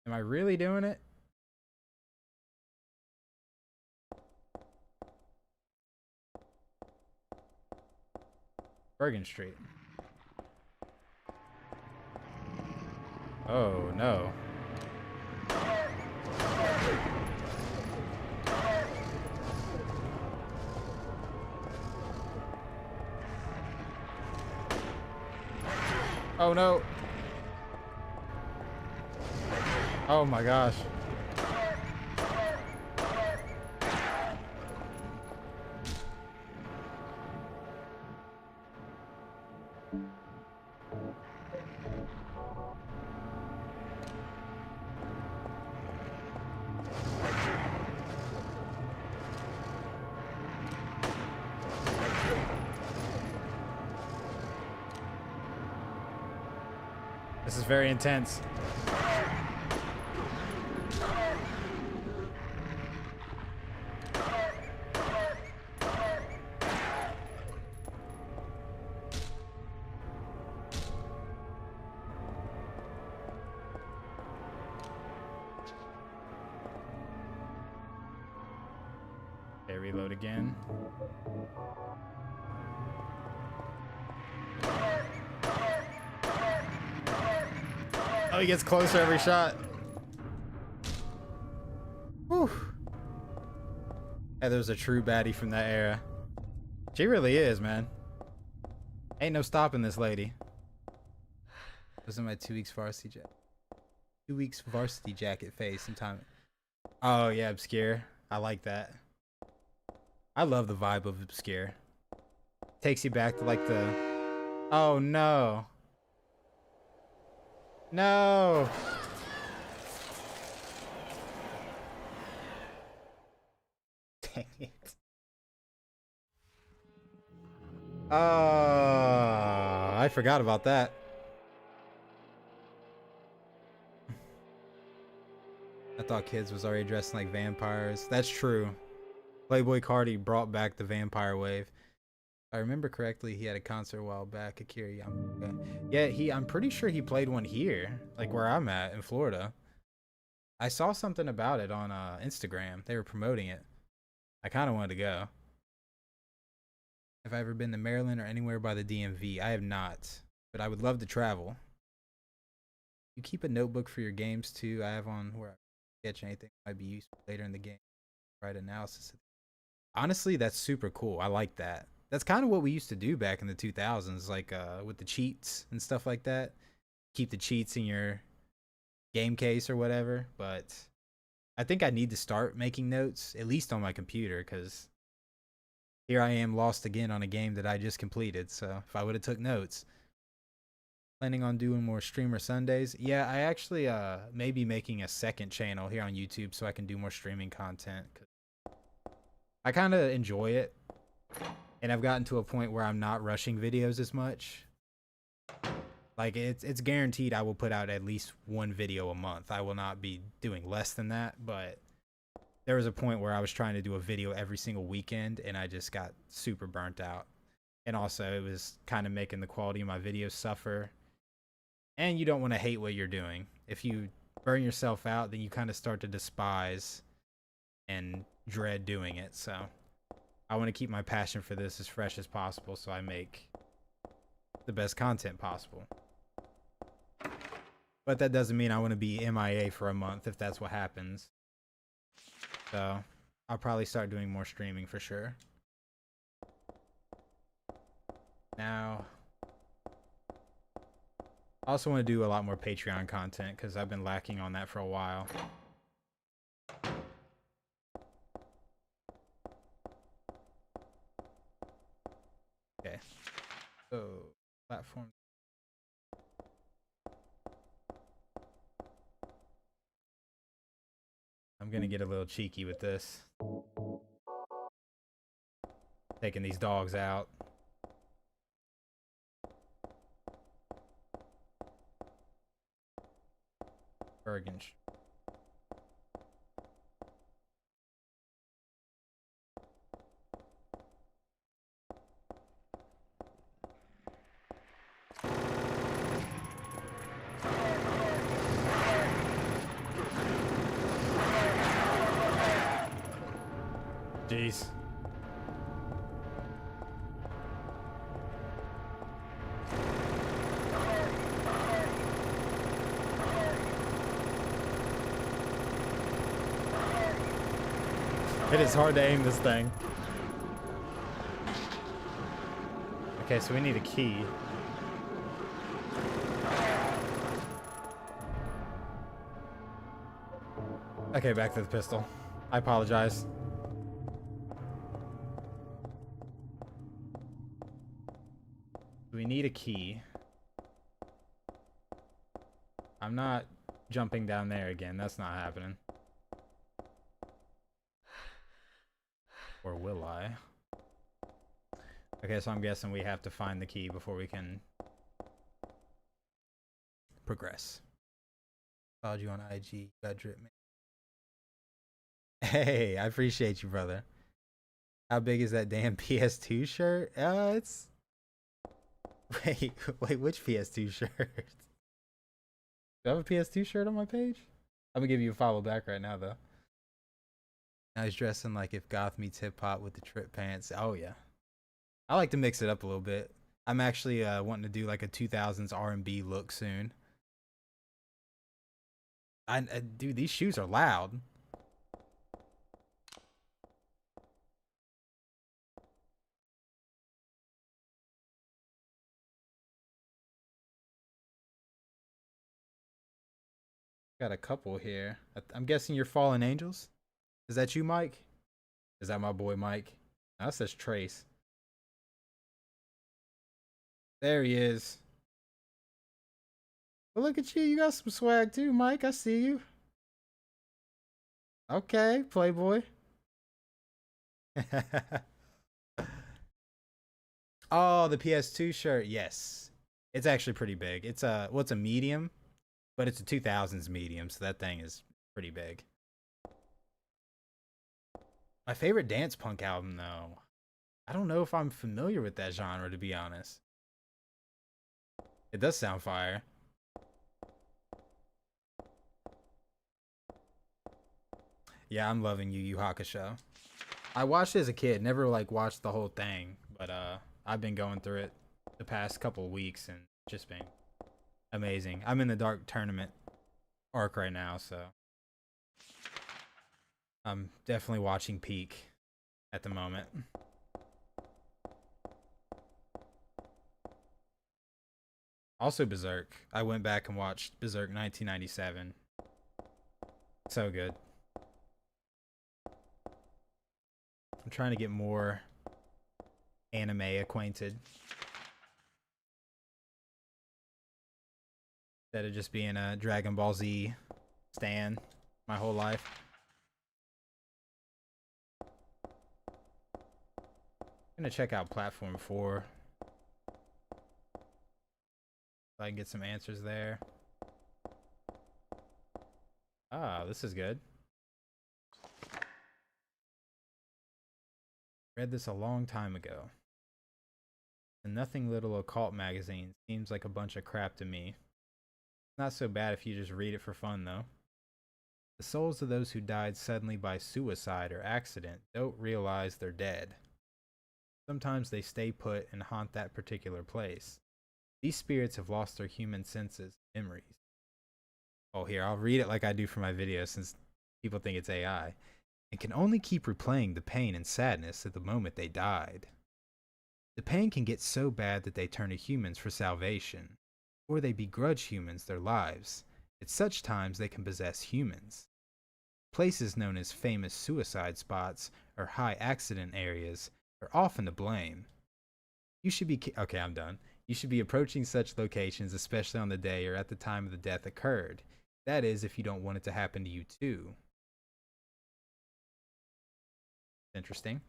Am I really doing it? Bergen Street. Oh no. Oh no. Oh my gosh. This is very intense. Okay, reload again. Oh, he gets closer every shot. Whew. Hey, there's a true baddie from that era. She really is, man. Ain't no stopping this lady. Was in my 2 weeks varsity jacket. 2 weeks varsity jacket phase sometime. Oh yeah, Obscure. I like that. I love the vibe of Obscure. Takes you back to like the... Oh no. No. Dang it. I forgot about that. I thought kids was already dressing like vampires. That's true. Playboy Cardi brought back the vampire wave. If I remember correctly, he had a concert a while back. Akira Yamaoka. Yeah, I'm pretty sure he played one here, like where I'm at in Florida. I saw something about it on Instagram. They were promoting it. I kind of wanted to go. Have I ever been to Maryland or anywhere by the DMV? I have not, but I would love to travel. You keep a notebook for your games too. I have on where I sketch anything that might be useful later in the game. Write analysis. Honestly, that's super cool. I like that. That's kind of what we used to do back in the 2000s, like with the cheats and stuff like that. Keep the cheats in your game case or whatever. But I think I need to start making notes, at least on my computer, because here I am lost again on a game that I just completed. So if I would have took notes. Planning on doing more streamer Sundays. Yeah, I actually may be making a second channel here on YouTube so I can do more streaming content. I kind of enjoy it. And I've gotten to a point where I'm not rushing videos as much. Like it's guaranteed I will put out at least one video a month. I will not be doing less than that, but there was a point where I was trying to do a video every single weekend and I just got super burnt out. And also it was kind of making the quality of my videos suffer. And you don't want to hate what you're doing. If you burn yourself out, then you kind of start to despise and dread doing it. So I want to keep my passion for this as fresh as possible so I make the best content possible. But that doesn't mean I want to be MIA for a month if that's what happens. So I'll probably start doing more streaming for sure. Now, I also want to do a lot more Patreon content because I've been lacking on that for a while. Okay. So, platform. I'm going to get a little cheeky with this. Taking these dogs out. Bergen. Jeez. It is hard to aim this thing. Okay, so we need a key. Okay, back to the pistol. I apologize. We need a key. I'm not jumping down there again. That's not happening. Or will I? Okay, so I'm guessing we have to find the key before we can progress. Followed you on IG. You got drip, man. Hey, I appreciate you, brother. How big is that damn PS2 shirt? It's... Wait, which PS2 shirt? Do I have a PS2 shirt on my page? I'm gonna give you a follow back right now, though. Now he's dressing like if goth meets hip hop with the trip pants. Oh yeah, I like to mix it up a little bit. I'm actually wanting to do like a 2000s R&B look soon. Dude, these shoes are loud. Got a couple here. I'm guessing you're Fallen Angels. Is that you, Mike? Is that my boy, Mike? No, that says Trace. There he is. Well, look at you. You got some swag too, Mike. I see you. Okay, Playboy. Oh, the PS2 shirt. Yes. It's actually pretty big. It's a, well, it's a medium, but it's a 2000s medium, so that thing is pretty big. My favorite dance punk album, though. I don't know if I'm familiar with that genre, to be honest. It does sound fire. Yeah, I'm loving Yu Yu Hakusho. I watched it as a kid, never like watched the whole thing, but I've been going through it the past couple of weeks and just been amazing. I'm in the Dark Tournament arc right now, so I'm definitely watching peak at the moment. Also Berserk. I went back and watched Berserk 1997. So good. I'm trying to get more anime acquainted. Instead of just being a Dragon Ball Z stan my whole life. I'm gonna check out Platform 4. So I can get some answers there. Ah, this is good. Read this a long time ago. The Nothing Little Occult magazine seems like a bunch of crap to me. Not so bad if you just read it for fun, though. The souls of those who died suddenly by suicide or accident don't realize they're dead. Sometimes they stay put and haunt that particular place. These spirits have lost their human senses and memories. Oh, here, I'll read it like I do for my videos since people think it's AI. And can only keep replaying the pain and sadness at the moment they died. The pain can get so bad that they turn to humans for salvation, or they begrudge humans their lives. At such times they can possess humans. Places known as famous suicide spots or high accident areas are often to blame. You should be okay, I'm done. You should be approaching such locations, especially on the day or at the time of the death occurred. That is, if you don't want it to happen to you too. Interesting.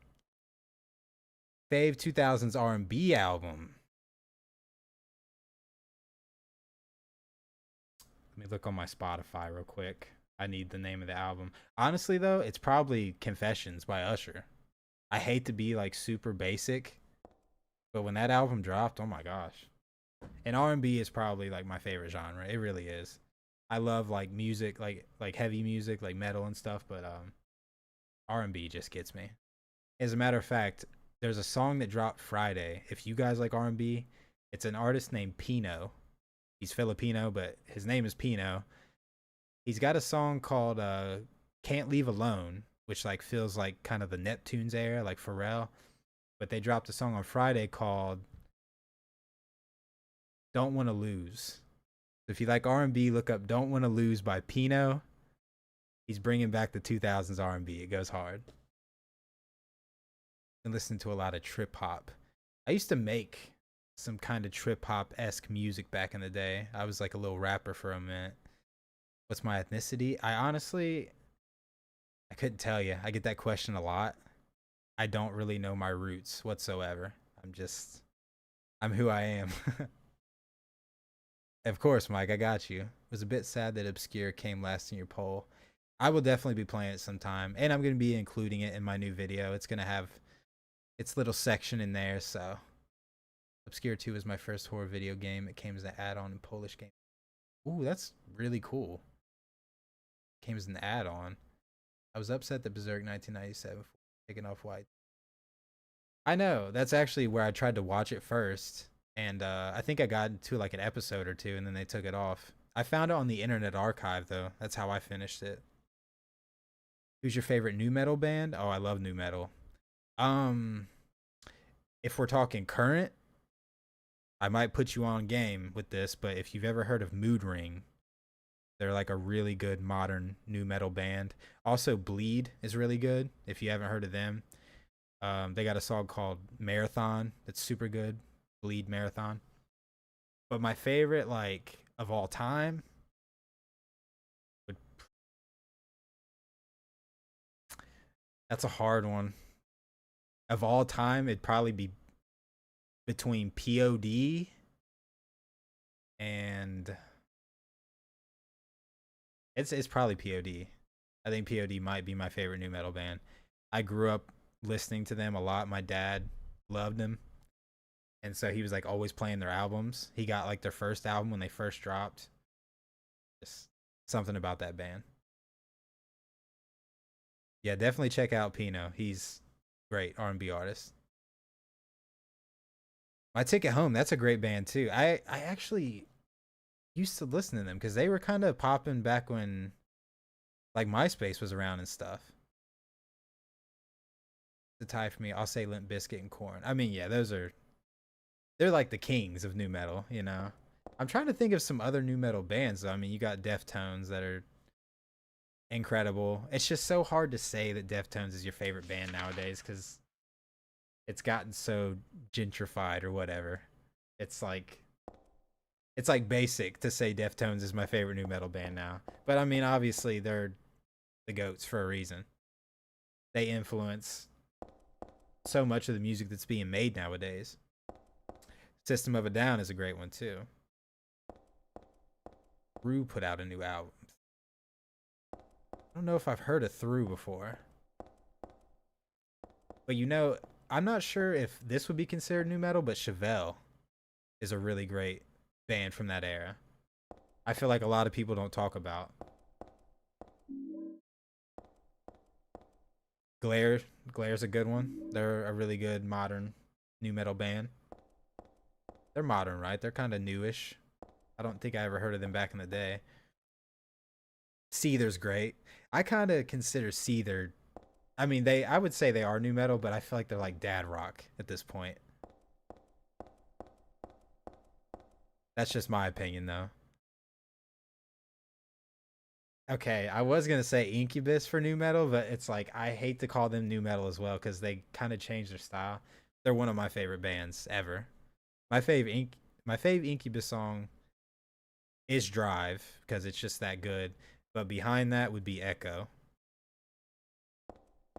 Fave 2000s R&B album. Let me look on my Spotify real quick. I need the name of the album. Honestly, though, it's probably Confessions by Usher. I hate to be like super basic, but when that album dropped, oh my gosh. And R&B is probably like my favorite genre. It really is. I love like music, like heavy music, like metal and stuff, but R&B just gets me. As a matter of fact, there's a song that dropped Friday. If you guys like R&B, it's an artist named Pino. He's Filipino, but his name is Pino. He's got a song called Can't Leave Alone, which like feels like kind of the Neptunes era, like Pharrell. But they dropped a song on Friday called Don't Wanna Lose. So if you like R&B, look up Don't Wanna Lose by Pino. He's bringing back the 2000s R&B. It goes hard. And listen to a lot of trip hop. I used to make some kind of trip hop-esque music back in the day. I was like a little rapper for a minute. What's my ethnicity? I couldn't tell you. I get that question a lot. I don't really know my roots whatsoever. I'm who I am. Of course, Mike, I got you. It was a bit sad that Obscure came last in your poll. I will definitely be playing it sometime, and I'm going to be including it in my new video. It's going to have its little section in there, so. Obscure 2 was my first horror video game. It came as an add-on in Polish game. Ooh, that's really cool. It came as an add-on. I was upset that Berserk 1997 taken off white. I know, that's actually where I tried to watch it first. And I think I got into like an episode or two and then they took it off. I found it on the Internet Archive though. That's how I finished it. Who's your favorite nu metal band? Oh, I love nu metal. If we're talking current, I might put you on game with this, but if you've ever heard of Mood Ring, they're like a really good modern nu metal band. Also, Bleed is really good. If you haven't heard of them, they got a song called Marathon that's super good. Bleed Marathon. But my favorite, like, of all time that's a hard one. Of all time, it'd probably be between POD and it's probably POD. I think POD might be my favorite nu metal band. I grew up listening to them a lot. My dad loved them. And so he was like always playing their albums. He got like their first album when they first dropped. Just something about that band. Yeah, definitely check out Pino. He's great R&B artist. My Ticket Home, that's a great band too. I actually used to listen to them because they were kind of popping back when like MySpace was around and stuff. The tie for me, I'll say Limp Bizkit and Korn. I mean, yeah, they're like the kings of nu metal, you know. I'm trying to think of some other nu metal bands though. I mean, you got Deftones that are incredible. It's just so hard to say that Deftones is your favorite band nowadays because it's gotten so gentrified or whatever. It's like basic to say Deftones is my favorite nu metal band now. But I mean, obviously they're the GOATs for a reason. They influence so much of the music that's being made nowadays. System of a Down is a great one too. Through put out a new album. I don't know if I've heard of Through before. But you know, I'm not sure if this would be considered nu metal, but Chevelle is a really great band from that era. I feel like a lot of people don't talk about. Glare's a good one. They're a really good modern nu metal band. They're modern, right? They're kind of newish. I don't think I ever heard of them back in the day. Seether's great. I kind of consider Seether. I mean, I would say they are nu metal, but I feel like they're like dad rock at this point. That's just my opinion, though. Okay, I was gonna say Incubus for nu metal, but it's like I hate to call them nu metal as well because they kind of changed their style. They're one of my favorite bands ever. My fave Incubus song is Drive because it's just that good. But behind that would be Echo.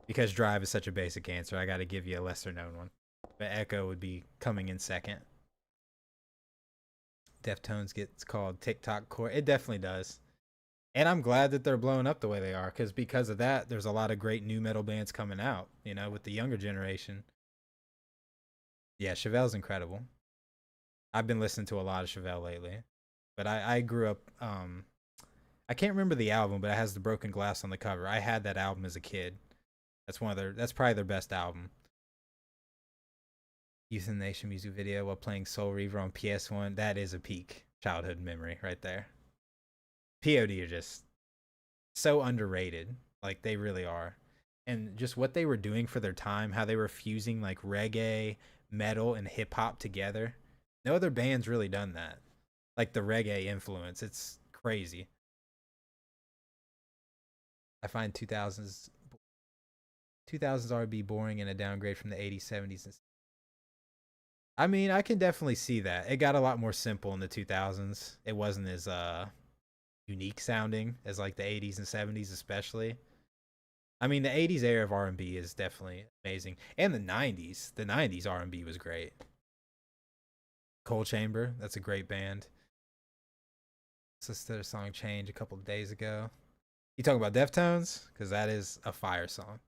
Because Drive is such a basic answer, I got to give you a lesser known one. But Echo would be coming in second. Deftones gets called TikTok core. It definitely does. And I'm glad that they're blowing up the way they are because of that, there's a lot of great nu metal bands coming out, you know, with the younger generation. Yeah, Chevelle's incredible. I've been listening to a lot of Chevelle lately. But I grew up, I can't remember the album, but it has the broken glass on the cover. I had that album as a kid. That's probably their best album. Youth in the Nation music video while playing Soul Reaver on PS1. That is a peak childhood memory right there. POD are just so underrated. Like, they really are. And just what they were doing for their time, how they were fusing like reggae, metal, and hip hop together. No other band's really done that. Like the reggae influence. It's crazy. I find 2000s R&B boring and a downgrade from the 80s, 70s. I mean, I can definitely see that. It got a lot more simple in the 2000s. It wasn't as unique sounding as like the 80s and 70s especially. I mean, the 80s era of R&B is definitely amazing. And the 90s. The 90s R&B was great. Coal Chamber, that's a great band. Let's listen to their song Change a couple of days ago. You talking about Deftones? Because that is a fire song.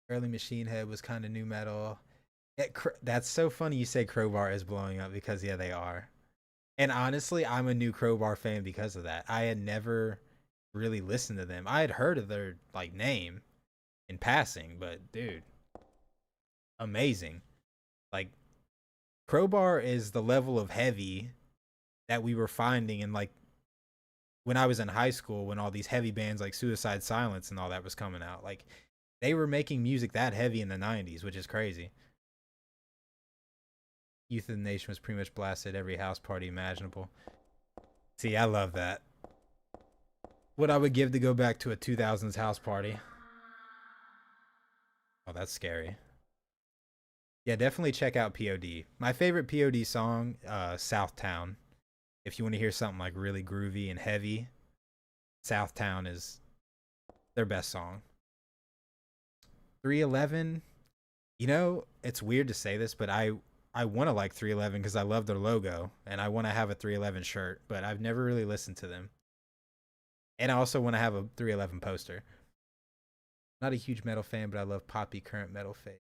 Early Machine Head was kind of new metal. That's so funny you say Crowbar is blowing up because, yeah, they are. And honestly, I'm a new Crowbar fan because of that. I had never really listened to them. I had heard of their like name in passing, but dude, amazing. Like, Crowbar is the level of heavy that we were finding in like when I was in high school, when all these heavy bands like Suicide Silence and all that was coming out. Like, they were making music that heavy in the 90s, which is crazy. Youth of the Nation was pretty much blasted at every house party imaginable. See, I love that. What I would give to go back to a 2000s house party. Oh, that's scary. Yeah, definitely check out POD. My favorite POD song, Southtown. If you want to hear something like really groovy and heavy, Southtown is their best song. 311, you know, it's weird to say this, but I want to like 311 because I love their logo and I want to have a 311 shirt, but I've never really listened to them. And I also want to have a 311 poster. Not a huge metal fan, but I love Poppy, current metal fan.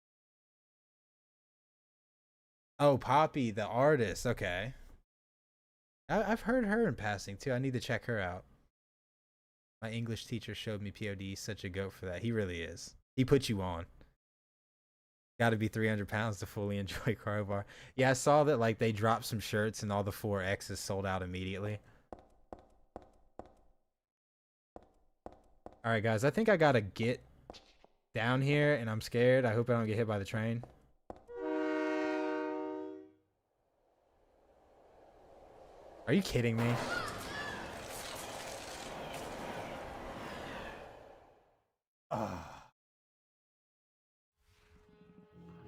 Oh, Poppy, the artist. Okay. I've heard her in passing too. I need to check her out. My English teacher showed me POD. He's such a goat for that. He really is. He put you on. Got to be 300 pounds to fully enjoy Crowbar. Yeah, I saw that like they dropped some shirts and all the 4Xs sold out immediately. All right, guys. I think I got to get down here and I'm scared. I hope I don't get hit by the train. Are you kidding me?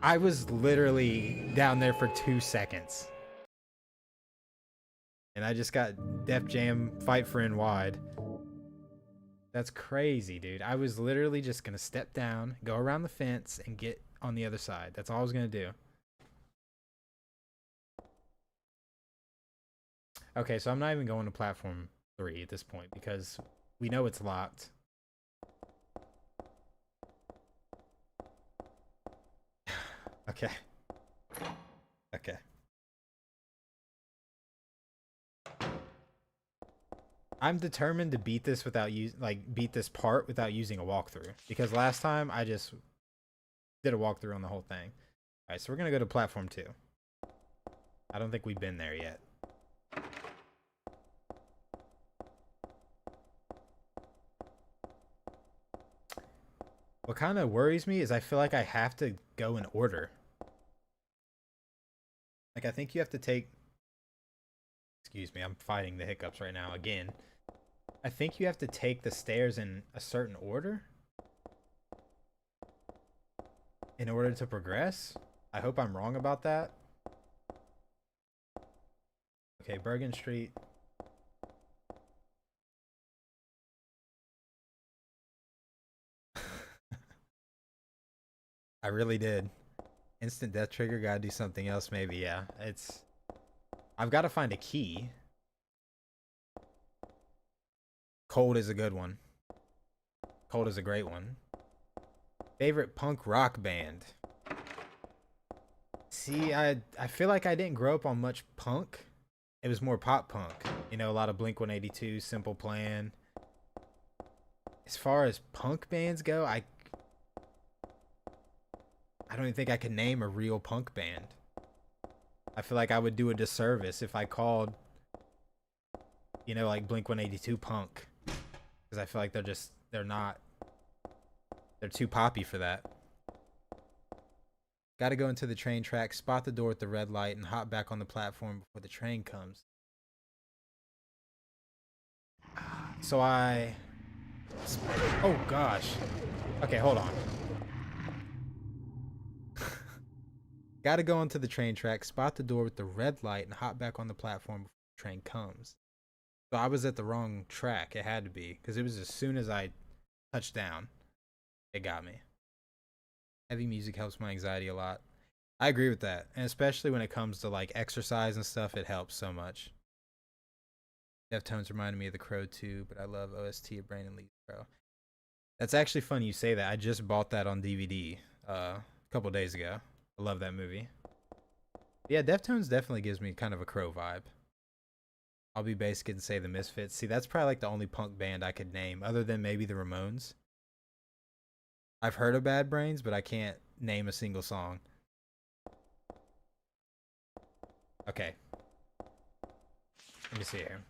I was literally down there for 2 seconds. And I just got Def Jam Fight for In Wide. That's crazy, dude. I was literally just going to step down, go around the fence, and get on the other side. That's all I was going to do. Okay, so I'm not even going to platform 3 at this point because we know it's locked. Okay. Okay. I'm determined to beat this without beat this part without using a walkthrough because last time I just did a walkthrough on the whole thing. All right, so we're going to go to platform 2. I don't think we've been there yet. What kind of worries me is I feel like I have to go in order. Like, I think you have to take... Excuse me, I'm fighting the hiccups right now again. I think you have to take the stairs in a certain order in order to progress. I hope I'm wrong about that. Okay, Bergen Street. I really did. Instant death trigger, gotta do something else maybe, yeah. I've got to find a key. Cold is a good one. Cold is a great one. Favorite punk rock band? See, I feel like I didn't grow up on much punk. It was more pop punk. You know, a lot of Blink-182, Simple Plan. As far as punk bands go, I don't even think I could name a real punk band. I feel like I would do a disservice if I called, you know, like Blink 182 punk, because I feel like they're too poppy for that. Got to go into the train track, spot the door with the red light, and hop back on the platform before the train comes. So oh gosh. Okay, hold on. Got to go into the train track, spot the door with the red light, and hop back on the platform before the train comes. So I was at the wrong track. It had to be, because it was as soon as I touched down, it got me. Heavy music helps my anxiety a lot. I agree with that, and especially when it comes to like exercise and stuff, it helps so much. Deftones reminded me of The Crow too, but I love OST of Brandon Lee's Crow. That's actually funny you say that. I just bought that on DVD a couple days ago. I love that movie. Yeah, Deftones definitely gives me kind of a Crow vibe. I'll be basic and say the Misfits. See, that's probably like the only punk band I could name, other than maybe the Ramones. I've heard of Bad Brains, but I can't name a single song. Okay. Let me see here.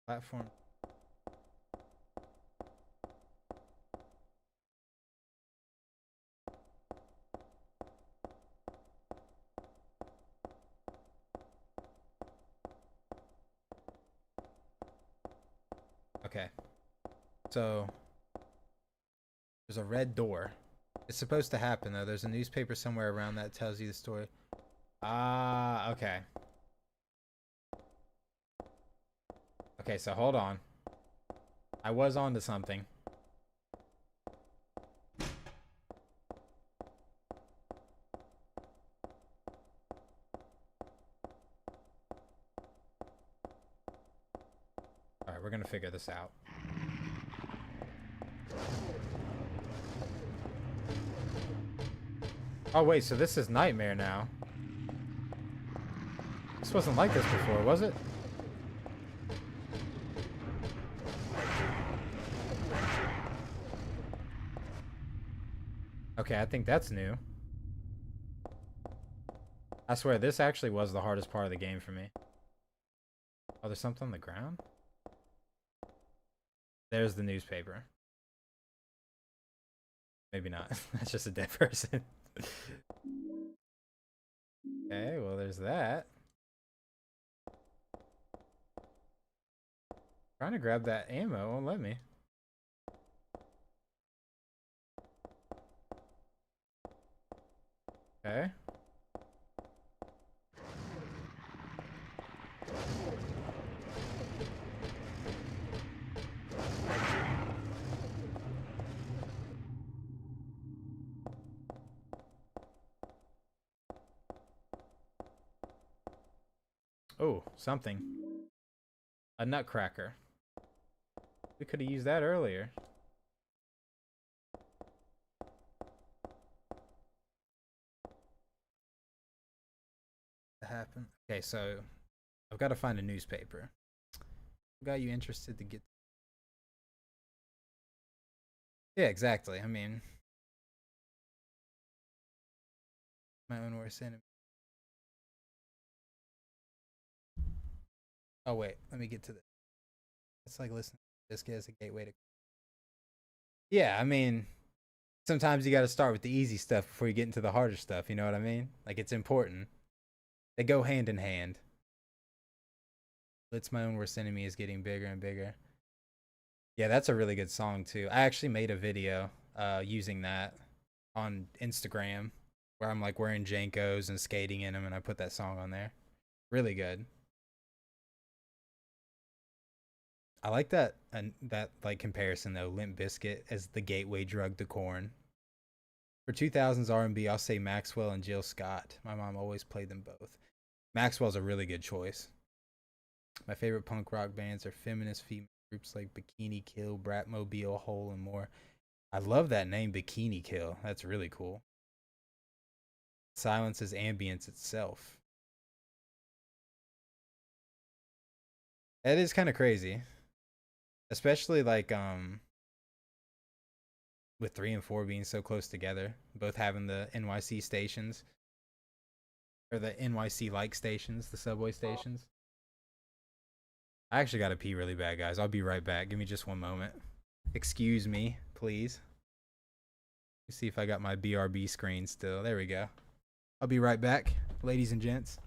Platform. Okay. So there's a red door. It's supposed to happen though. There's a newspaper somewhere around that tells you the story. Ah, okay. Okay, so hold on. I was on to something. Alright, we're gonna figure this out. Oh wait, so this is Nightmare now. This wasn't like this before, was it? Okay, I think that's new. I swear, this actually was the hardest part of the game for me. Oh, there's something on the ground? There's the newspaper. Maybe not. That's just a dead person. Okay, well, there's that. Trying to grab that ammo, won't let me. Okay. Oh, something. A nutcracker. We could have used that earlier. That happened. Okay, so I've got to find a newspaper. What got you interested to get? Yeah, exactly. I mean, my own worst enemy. Oh wait, let me get to this. It's like listening to this as a gateway to. Yeah, I mean, sometimes you got to start with the easy stuff before you get into the harder stuff. You know what I mean? Like it's important. They go hand in hand. It's my own worst enemy is getting bigger and bigger. Yeah, that's a really good song too. I actually made a video using that on Instagram where I'm like wearing Jankos and skating in them, and I put that song on there. Really good. I like that and that like comparison though. Limp Bizkit as the gateway drug to corn. For 2000s R&B, I'll say Maxwell and Jill Scott. My mom always played them both. Maxwell's a really good choice. My favorite punk rock bands are feminist female groups like Bikini Kill, Bratmobile, Hole, and more. I love that name, Bikini Kill. That's really cool. Silence is ambience itself. That is kind of crazy. Especially like with 3 and 4 being so close together, both having the NYC stations or the NYC like stations, the subway stations. I actually got to pee really bad, guys. I'll be right back. Give me just one moment. Excuse me, please. Let's see if I got my BRB screen still. There we go. I'll be right back, ladies and gents.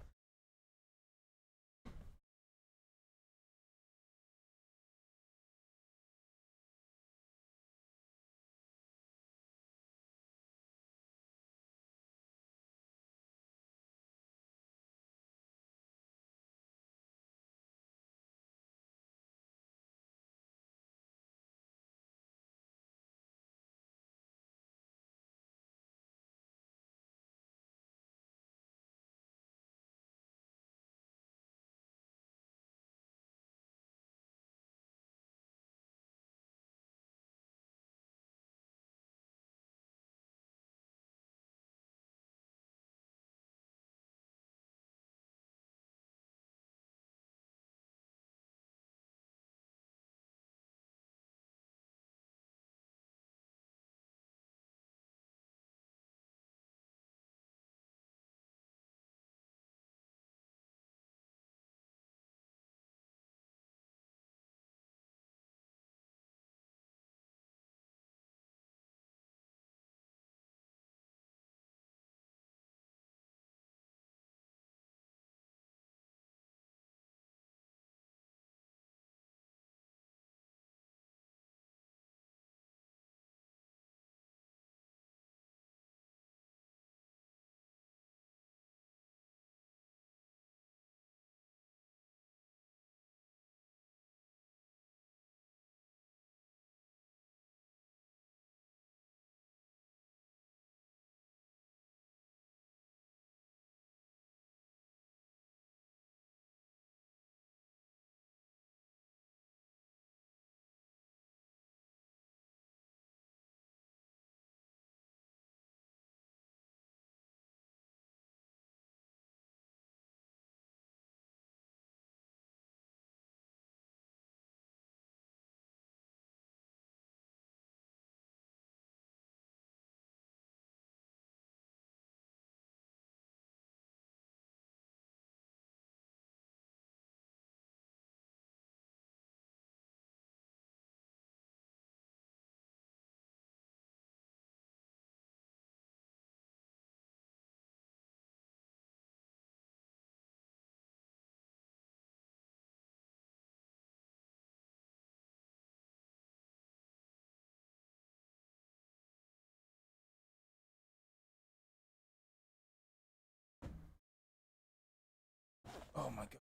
Oh my god.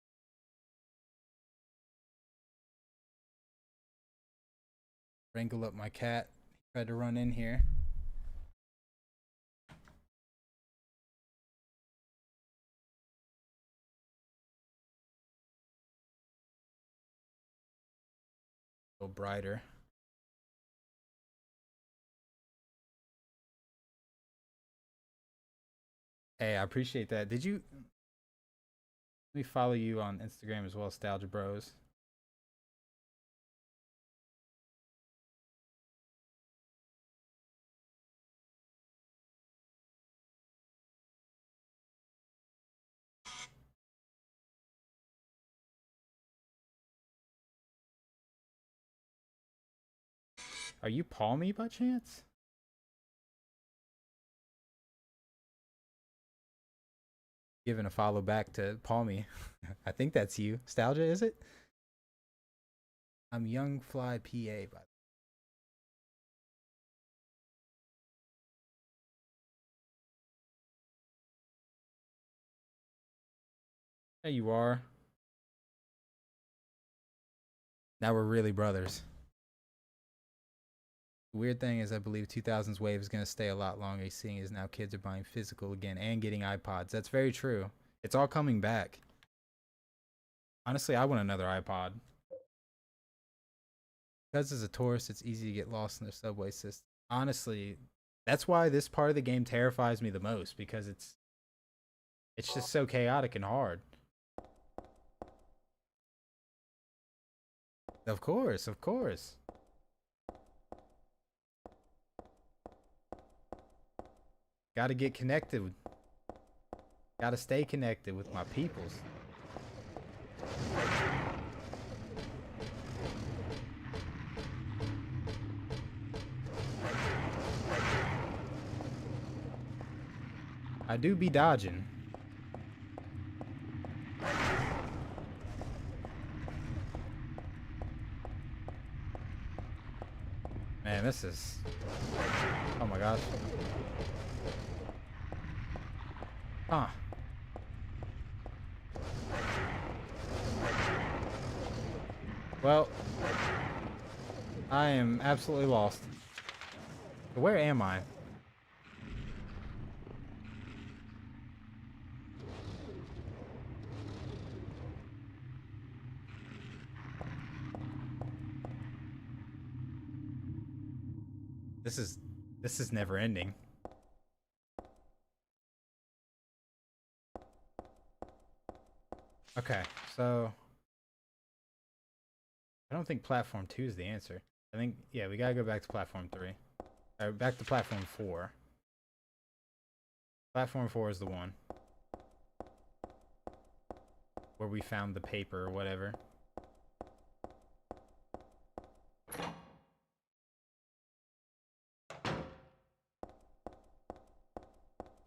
Wrangle up my cat. He tried to run in here. A little brighter. Hey, I appreciate that. Did you let me follow you on Instagram as well, Nostalgia Bros? Are you Palmy by chance? Giving a follow back to Palmy. I think that's you. Nostalgia, is it? I'm Young Fly PA by there you are. Now we're really brothers. The weird thing is I believe 2000s wave is going to stay a lot longer, seeing as now kids are buying physical again and getting iPods. That's very true. It's all coming back. Honestly, I want another iPod. Because as a tourist, it's easy to get lost in the subway system. Honestly, that's why this part of the game terrifies me the most, because it's just so chaotic and hard. Of course, of course. Gotta get connected. Gotta stay connected with my peoples. I do be dodging. Man, this is... Oh my gosh. Huh. Well, I am absolutely lost. Where am I? This is never ending. Okay, so I don't think platform 2 is the answer. I think, yeah, we gotta go back to platform 3. Back to platform 4. Platform 4 is the one where we found the paper or whatever.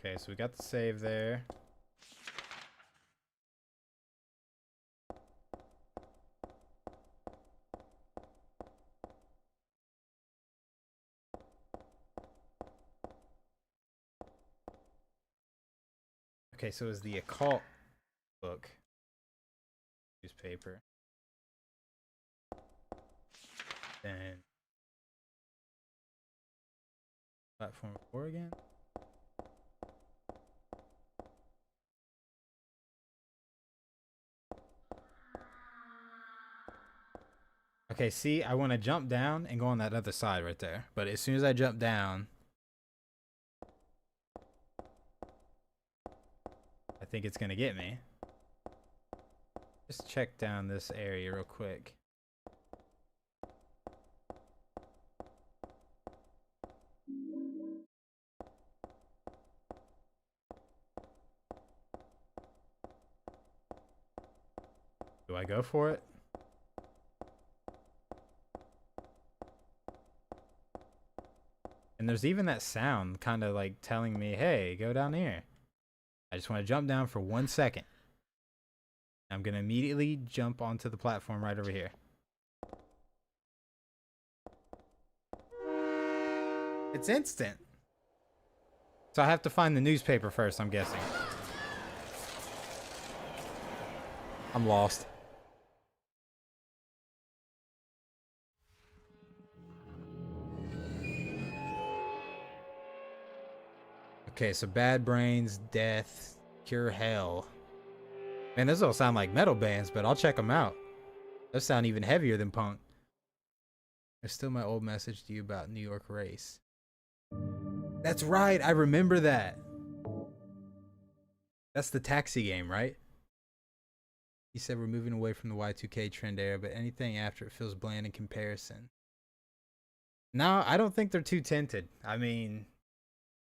Okay, so we got the save there. Okay, so is the occult book newspaper. Then platform 4 again. Okay, see, I want to jump down and go on that other side right there. But as soon as I jump down, I think it's going to get me. Just check down this area real quick. Do I go for it? And there's even that sound kind of like telling me, hey, go down here. I just want to jump down for 1 second. I'm going to immediately jump onto the platform right over here. It's instant. So I have to find the newspaper first, I'm guessing. I'm lost. Okay, so bad brains, death, cure hell. Man, those all sound like metal bands, but I'll check them out. Those sound even heavier than punk. There's still my old message to you about New York race. That's right, I remember that. That's the taxi game, right? He said we're moving away from the Y2K trend era, but anything after it feels bland in comparison. No, I don't think they're too tinted. I mean,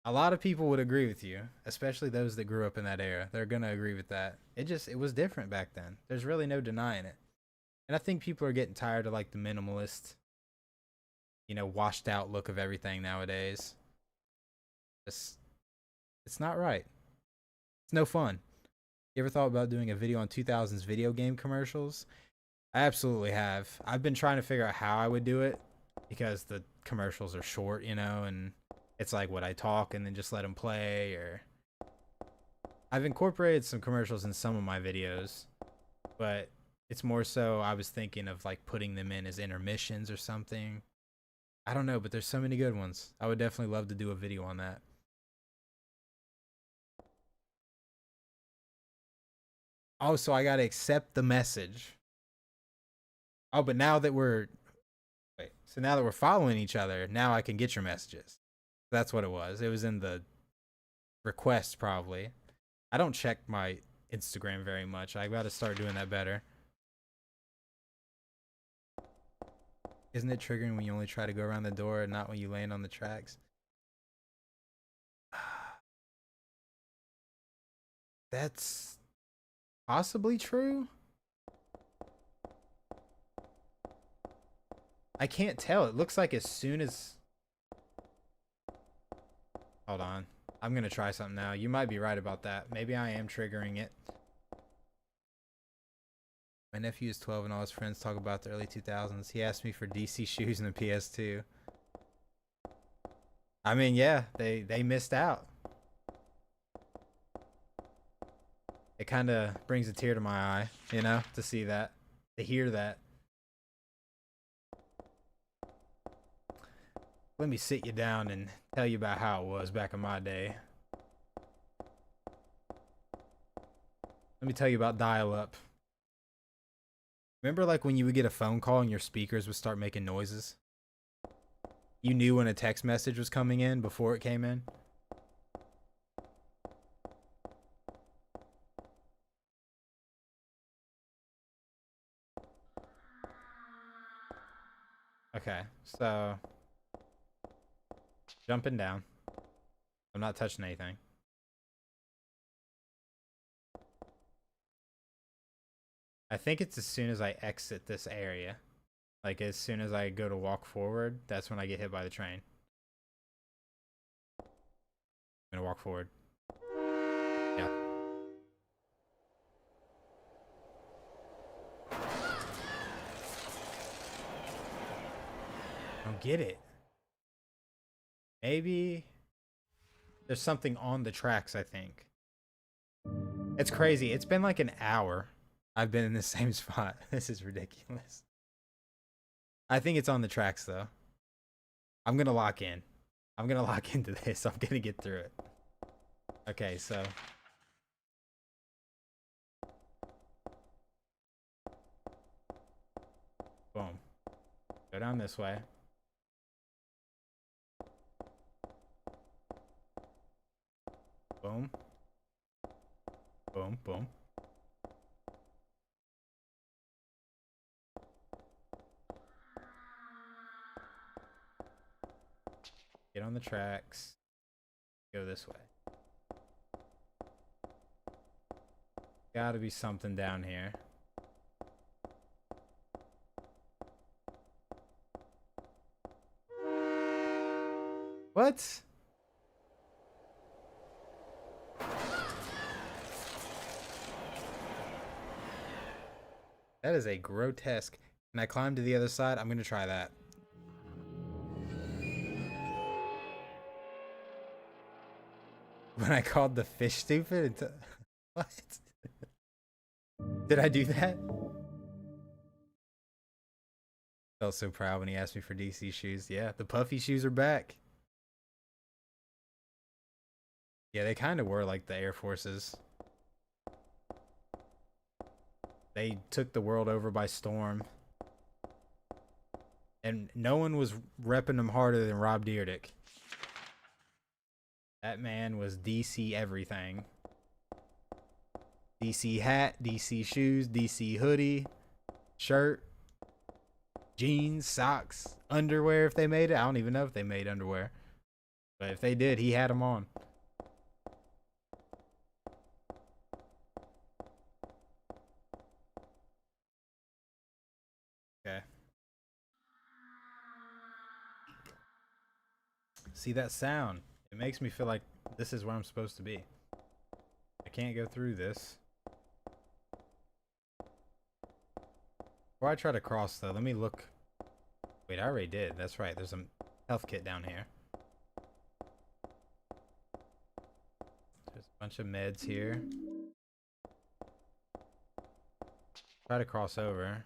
a lot of people would agree with you, especially those that grew up in that era. They're going to agree with that. It was different back then. There's really no denying it. And I think people are getting tired of like the minimalist, you know, washed out look of everything nowadays. It's not right. It's no fun. You ever thought about doing a video on 2000s video game commercials? I absolutely have. I've been trying to figure out how I would do it because the commercials are short, you know, and it's like, would I talk and then just let them play? Or I've incorporated some commercials in some of my videos, but it's more so I was thinking of like putting them in as intermissions or something. I don't know, but there's so many good ones. I would definitely love to do a video on that. Oh, so I gotta accept the message. Oh, but now that we're following each other, now I can get your messages. That's what it was. It was in the requests, probably. I don't check my Instagram very much. I gotta start doing that better. Isn't it triggering when you only try to go around the door and not when you land on the tracks? That's possibly true. I can't tell. It looks like as soon as... Hold on. I'm going to try something now. You might be right about that. Maybe I am triggering it. My nephew is 12 and all his friends talk about the early 2000s. He asked me for DC shoes and a PS2. I mean, yeah, they missed out. It kind of brings a tear to my eye, you know, to see that, to hear that. Let me sit you down and tell you about how it was back in my day. Let me tell you about dial-up. Remember like when you would get a phone call and your speakers would start making noises? You knew when a text message was coming in before it came in? Okay, so jumping down. I'm not touching anything. I think it's as soon as I exit this area. Like as soon as I go to walk forward, that's when I get hit by the train. I'm gonna walk forward. Yeah. I don't get it. Maybe there's something on the tracks, I think. It's crazy. It's been like an hour. I've been in the same spot. This is ridiculous. I think it's on the tracks, though. I'm going to lock in. I'm going to lock into this. I'm going to get through it. Okay, so... Boom. Go down this way. Boom. Boom, boom. Get on the tracks. Go this way. Gotta be something down here. What? That is a grotesque. Can I climb to the other side? I'm gonna try that. When I called the fish stupid? What? Did I do that? Felt so proud when he asked me for DC shoes. Yeah, the puffy shoes are back. Yeah, they kind of were like the Air Forces. They took the world over by storm. And no one was repping them harder than Rob Dyrdek. That man was DC everything. DC hat, DC shoes, DC hoodie, shirt, jeans, socks, underwear if they made it. I don't even know if they made underwear. But if they did, he had them on. Okay. See that sound? It makes me feel like this is where I'm supposed to be. I can't go through this. Before I try to cross though, let me look. Wait, I already did. That's right. There's a health kit down here. There's a bunch of meds here. Try to cross over.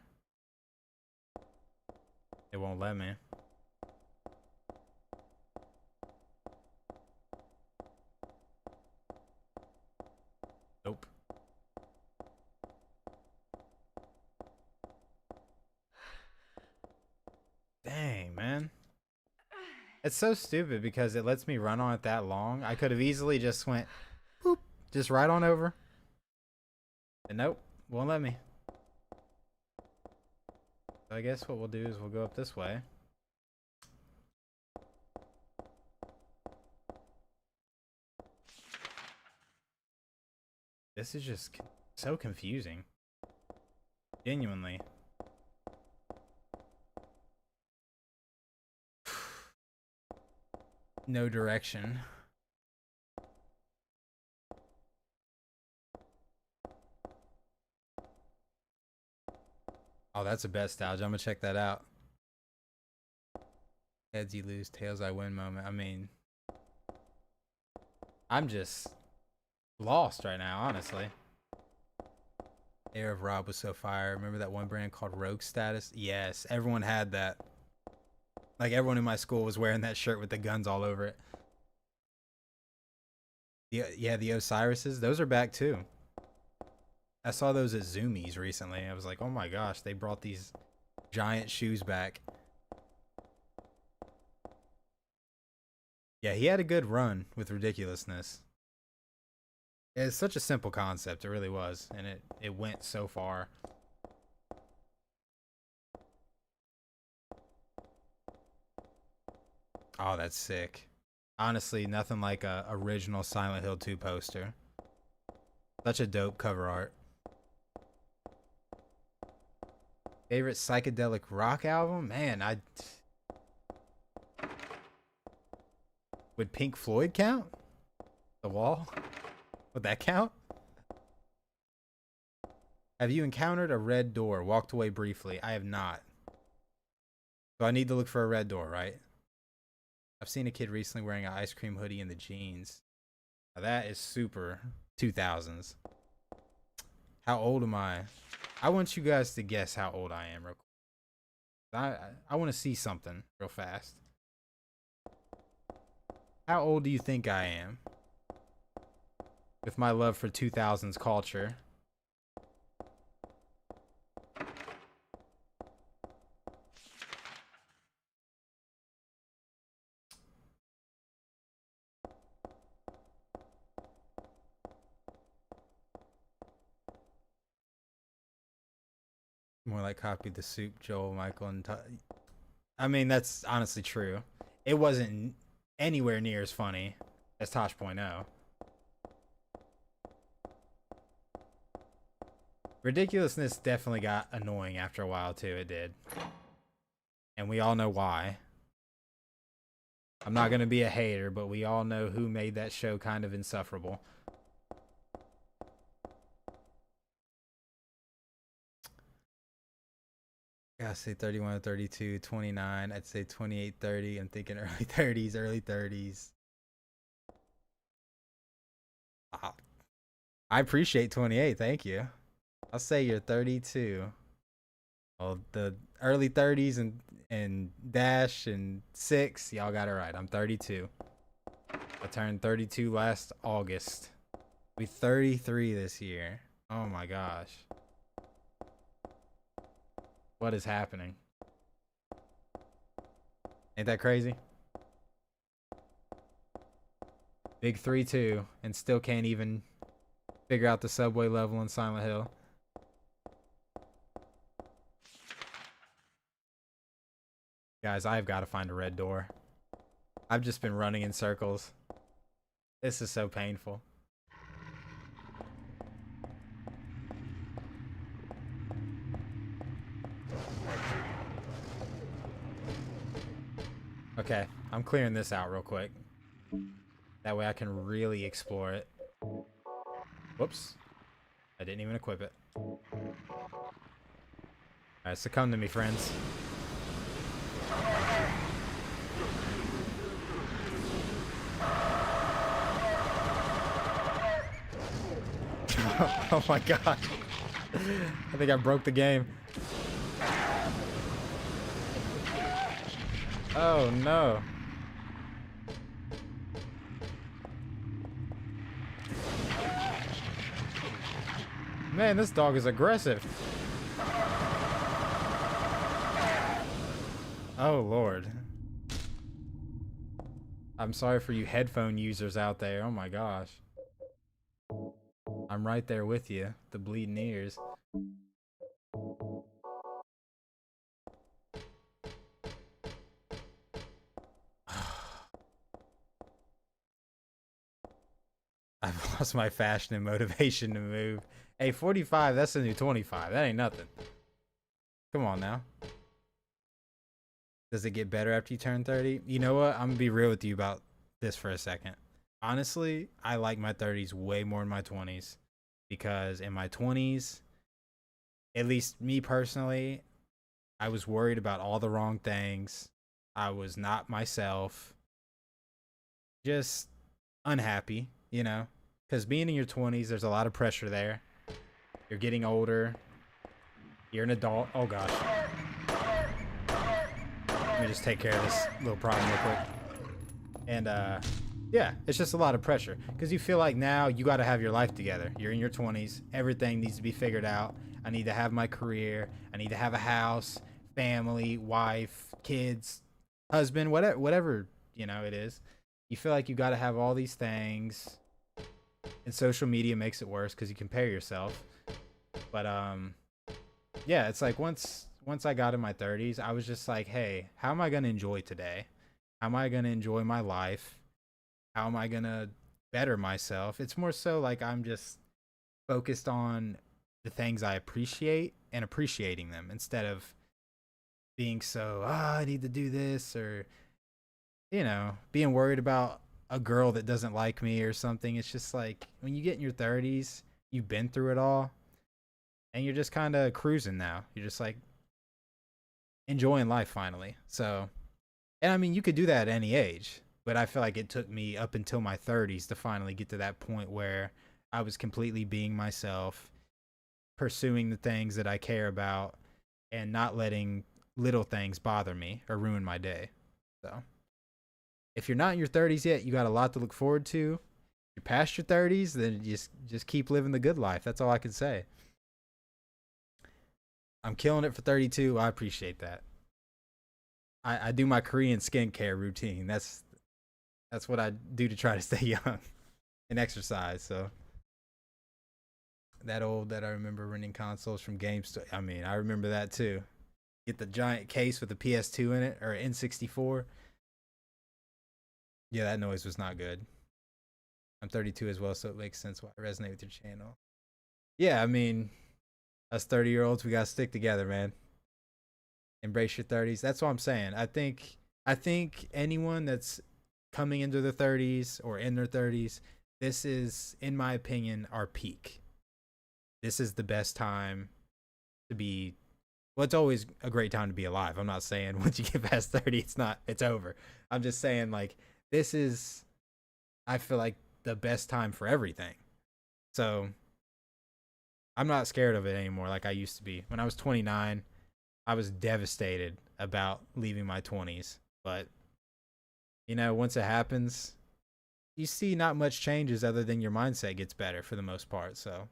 It won't let me. Nope. Dang, man. It's so stupid because it lets me run on it that long. I could have easily just went, boop, just right on over. And nope, won't let me. I guess what we'll do is we'll go up this way. This is just so confusing. Genuinely. No direction. Oh, that's a bet stalge. I'm gonna check that out. Heads you lose, tails I win moment. I mean, I'm just lost right now, honestly. Air of Rob was so fire. Remember that one brand called Rogue Status? Yes, everyone had that. Like, everyone in my school was wearing that shirt with the guns all over it. Yeah, the Osiris's, those are back too. I saw those at Zoomies recently. I was like, oh my gosh, they brought these giant shoes back. Yeah, he had a good run with ridiculousness. It's such a simple concept, it really was, and it went so far. Oh, that's sick. Honestly, nothing like a original Silent Hill 2 poster. Such a dope cover art. Favorite psychedelic rock album? Man, would Pink Floyd count? The Wall? Would that count? Have you encountered a red door? Walked away briefly. I have not. So I need to look for a red door, right? I've seen a kid recently wearing an ice cream hoodie and the jeans. Now that is super 2000s. How old am I? I want you guys to guess how old I am real quick. I want to see something real fast. How old do you think I am? With my love for 2000s culture. More like copy the soup, Joel, Michael, and I mean, that's honestly true. It wasn't anywhere near as funny as Tosh.0. Ridiculousness definitely got annoying after a while too, it did. And we all know why. I'm not gonna be a hater, but we all know who made that show kind of insufferable. Gotta say 31 to 32, 29. I'd say 28, 30. I'm thinking early 30s, early 30s. Wow. I appreciate 28. Thank you. I'll say you're 32. Well, the early 30s and dash and 6, y'all got it right. I'm 32. I turned 32 last August. I'll be 33 this year. Oh my gosh. What is happening? Ain't that crazy? Big 3-2 and still can't even figure out the subway level in Silent Hill. Guys, I've got to find a red door. I've just been running in circles. This is so painful. Okay, I'm clearing this out real quick. That way I can really explore it. Whoops. I didn't even equip it. Alright, succumb to me, friends. Oh my god. I think I broke the game. Oh no. Man, this dog is aggressive. Oh lord. I'm sorry for you headphone users out there. Oh my gosh. I'm right there with you. The bleeding ears. lost my fashion and motivation to move. Hey, 45, that's the new 25. That ain't nothing. Come on now. Does it get better after you turn 30? You know what? I'm gonna be real with you about this for a second. Honestly, I like my 30s way more than my 20s, because in my 20s, at least me personally, I was worried about all the wrong things. I was not myself. Just unhappy, you know? Because being in your 20s, there's a lot of pressure there. You're getting older. You're an adult. Oh, gosh. Let me just take care of this little problem real quick. And, yeah, it's just a lot of pressure. Because you feel like now you got to have your life together. You're in your 20s. Everything needs to be figured out. I need to have my career. I need to have a house, family, wife, kids, husband, whatever, you know, it is. You feel like you got to have all these things. And social media makes it worse because you compare yourself. But, yeah, it's like once I got in my 30s, I was just like, hey, how am I going to enjoy today? How am I going to enjoy my life? How am I going to better myself? It's more so like I'm just focused on the things I appreciate and appreciating them, instead of being so, I need to do this, or, you know, being worried about a girl that doesn't like me or something. It's just like when you get in your 30s, you've been through it all, and you're just kind of cruising now. You're just like enjoying life finally. So, and I mean, you could do that at any age, but I feel like it took me up until my 30s to finally get to that point where I was completely being myself, pursuing the things that I care about, and not letting little things bother me or ruin my day. So, if you're not in your 30s yet, you got a lot to look forward to. If you're past your 30s, then just keep living the good life. That's all I can say. I'm killing it for 32. I appreciate that. I do my Korean skincare routine. That's what I do to try to stay young and exercise. So that I remember renting consoles from GameStop. I mean, I remember that too. Get the giant case with the PS2 in it, or N64. Yeah, that noise was not good. I'm 32 as well, so it makes sense why I resonate with your channel. Yeah, I mean, us 30-year-olds, we gotta stick together, man. Embrace your 30s. That's what I'm saying. I think anyone that's coming into their 30s or in their 30s, this is, in my opinion, our peak. This is the best time to be. Well, it's always a great time to be alive. I'm not saying once you get past 30, it's over. I'm just saying, like, this is, I feel like, the best time for everything. So I'm not scared of it anymore like I used to be. When I was 29, I was devastated about leaving my 20s. But, you know, once it happens, you see not much changes other than your mindset gets better for the most part. So,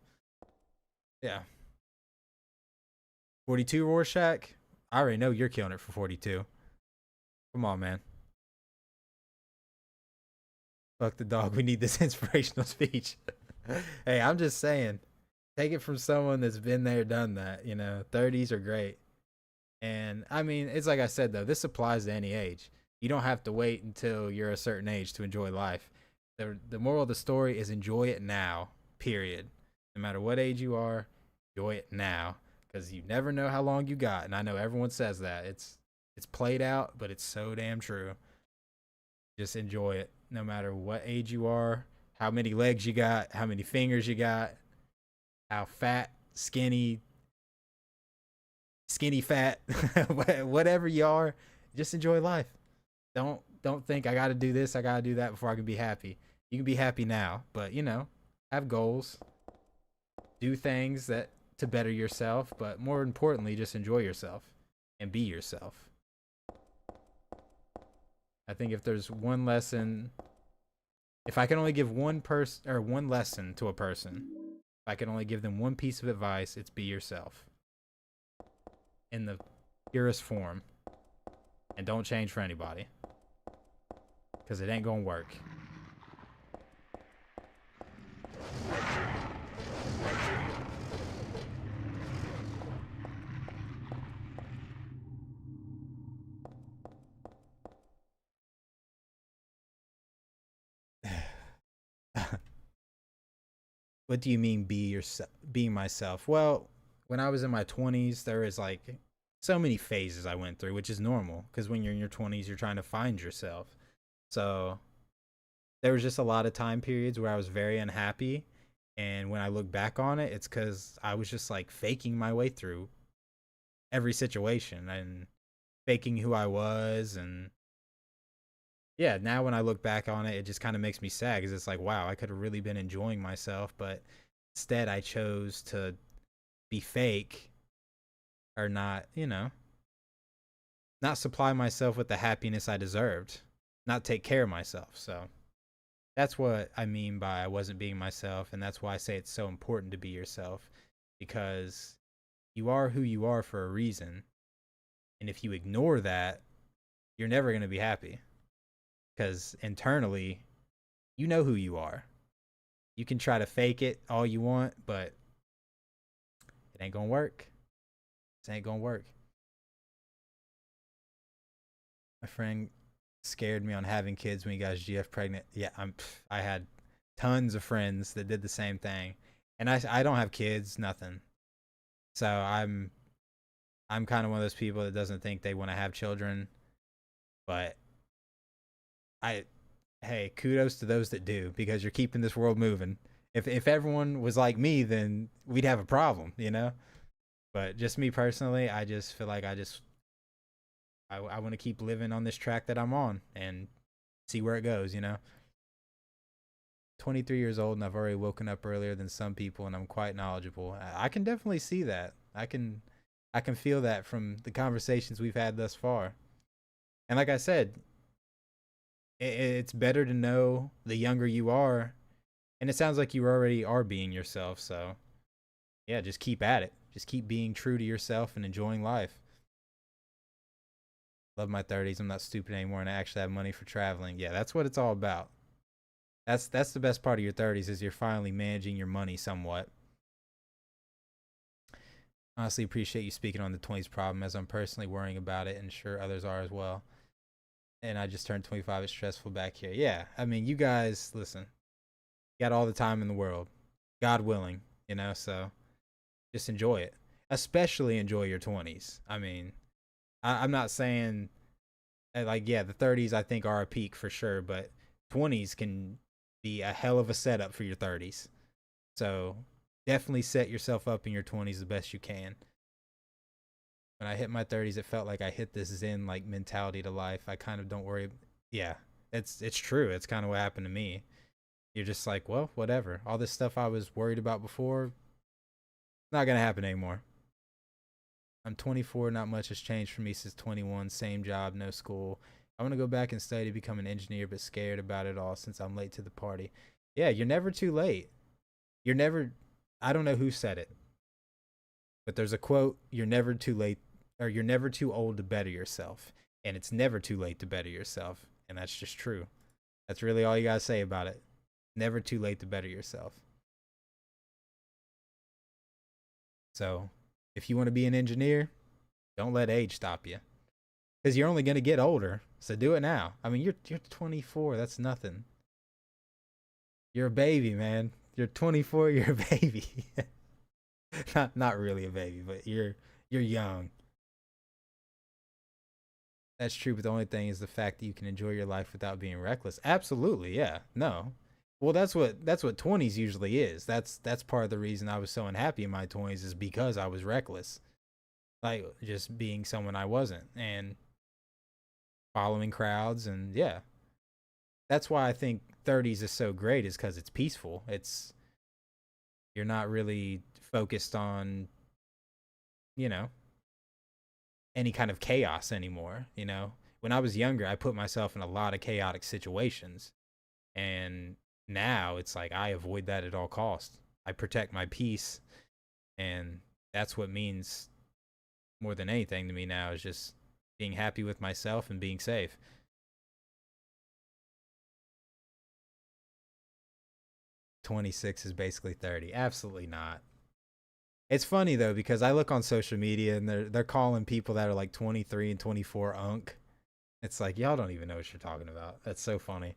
yeah. 42 Rorschach, I already know you're killing it for 42. Come on, man. Fuck the dog. We need this inspirational speech. Hey, I'm just saying, take it from someone that's been there, done that. You know, 30s are great. And I mean, it's like I said, though, this applies to any age. You don't have to wait until you're a certain age to enjoy life. The moral of the story is enjoy it now, period. No matter what age you are, enjoy it now, because you never know how long you got. And I know everyone says that. It's played out, but it's so damn true. Just enjoy it, no matter what age you are, how many legs you got, how many fingers you got, how fat, skinny, fat, whatever you are. Just enjoy life. Don't think I got to do this, I got to do that before I can be happy. You can be happy now, but, you know, have goals, do things that to better yourself, but more importantly, just enjoy yourself and be yourself. I think if there's one lesson, if I can only give one lesson to a person, if I can only give them one piece of advice, it's be yourself in the purest form, and don't change for anybody, because it ain't gonna work. What do you mean being myself? Well, when I was in my 20s, there was like so many phases I went through, which is normal because when you're in your 20s, you're trying to find yourself. So there was just a lot of time periods where I was very unhappy. And when I look back on it, it's because I was just like faking my way through every situation and faking who I was. And yeah, now when I look back on it, it just kind of makes me sad because it's like, wow, I could have really been enjoying myself. But instead, I chose to be fake or not, not supply myself with the happiness I deserved, not take care of myself. So that's what I mean by I wasn't being myself. And that's why I say it's so important to be yourself, because you are who you are for a reason. And if you ignore that, you're never going to be happy, because internally, you know who you are. You can try to fake it all you want, but it ain't going to work. It ain't going to work. My friend scared me on having kids when he got his GF pregnant. Yeah, I had tons of friends that did the same thing. And I don't have kids, nothing. So I'm kind of one of those people that doesn't think they want to have children. But hey, kudos to those that do, because you're keeping this world moving. If everyone was like me, then we'd have a problem, But just me personally, I just feel like I want to keep living on this track that I'm on and see where it goes, 23 years old and I've already woken up earlier than some people and I'm quite knowledgeable. I can definitely see that. I can feel that from the conversations we've had thus far. And like I said, it's better to know the younger you are, and it sounds like you already are being yourself. So yeah, just keep at it. Just keep being true to yourself and enjoying life. Love my 30s. I'm not stupid anymore, and I actually have money for traveling. Yeah, that's what it's all about. That's the best part of your 30s, is you're finally managing your money somewhat. Honestly, appreciate you speaking on the 20s problem, as I'm personally worrying about it, and sure others are as well. And I just turned 25. It's stressful back here. Yeah, I mean, you guys, listen, you got all the time in the world, God willing, so just enjoy it. Especially enjoy your 20s. I mean, I'm not saying, like, yeah, the 30s I think are a peak for sure, but 20s can be a hell of a setup for your 30s. So definitely set yourself up in your 20s the best you can. When I hit my 30s, it felt like I hit this zen like mentality to life. I kind of don't worry. Yeah, it's true. It's kind of what happened to me. You're just like, well, whatever. All this stuff I was worried about before, not gonna happen anymore. I'm 24. Not much has changed for me since 21. Same job, no school. I want to go back and study to become an engineer, but scared about it all since I'm late to the party. Yeah, you're never too late. You're never, I don't know who said it, but there's a quote, you're never too late, or you're never too old to better yourself. And it's never too late to better yourself. And that's just true. That's really all you gotta say about it. Never too late to better yourself. So if you want to be an engineer, don't let age stop you, because you're only going to get older. So do it now. I mean, you're 24. That's nothing. You're a baby, man. You're 24. You're a baby. not really a baby, but you're young. That's true, but the only thing is the fact that you can enjoy your life without being reckless. Absolutely, yeah. No. Well, that's what 20s usually is. That's part of the reason I was so unhappy in my 20s, is because I was reckless. Like, just being someone I wasn't, and following crowds. And yeah, that's why I think 30s is so great, is because it's peaceful. You're not really focused on, any kind of chaos anymore. When I was younger, I put myself in a lot of chaotic situations, and now it's like I avoid that at all costs. I protect my peace, and that's what means more than anything to me now, is just being happy with myself and being safe. "26 is basically 30. Absolutely not. It's funny though, because I look on social media and they're calling people that are like 23 and 24 unk. It's like, y'all don't even know what you're talking about. That's so funny.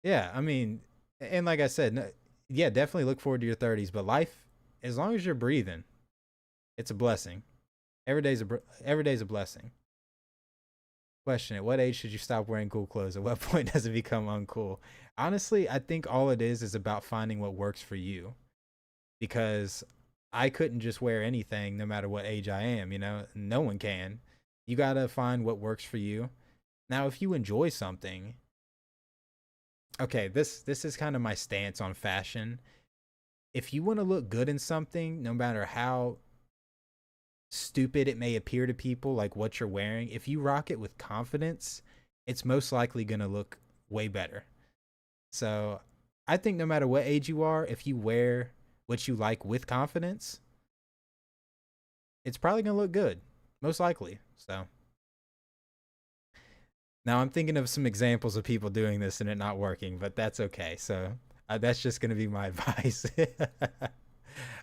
Yeah, I mean, and like I said, yeah, definitely look forward to your 30s, but life, as long as you're breathing, it's a blessing. Every day's a blessing. Question: at what age should you stop wearing cool clothes? At what point does it become uncool? Honestly, I think all it is about finding what works for you, because I couldn't just wear anything no matter what age I am, you know? No one can. You got to find what works for you. Now, if you enjoy something, okay, this is kind of my stance on fashion. If you want to look good in something, no matter how stupid it may appear to people, like what you're wearing, if you rock it with confidence, it's most likely going to look way better. So I think no matter what age you are, if you wear what you like with confidence, it's probably going to look good, most likely. So now I'm thinking of some examples of people doing this and it not working, but that's okay. So that's just going to be my advice.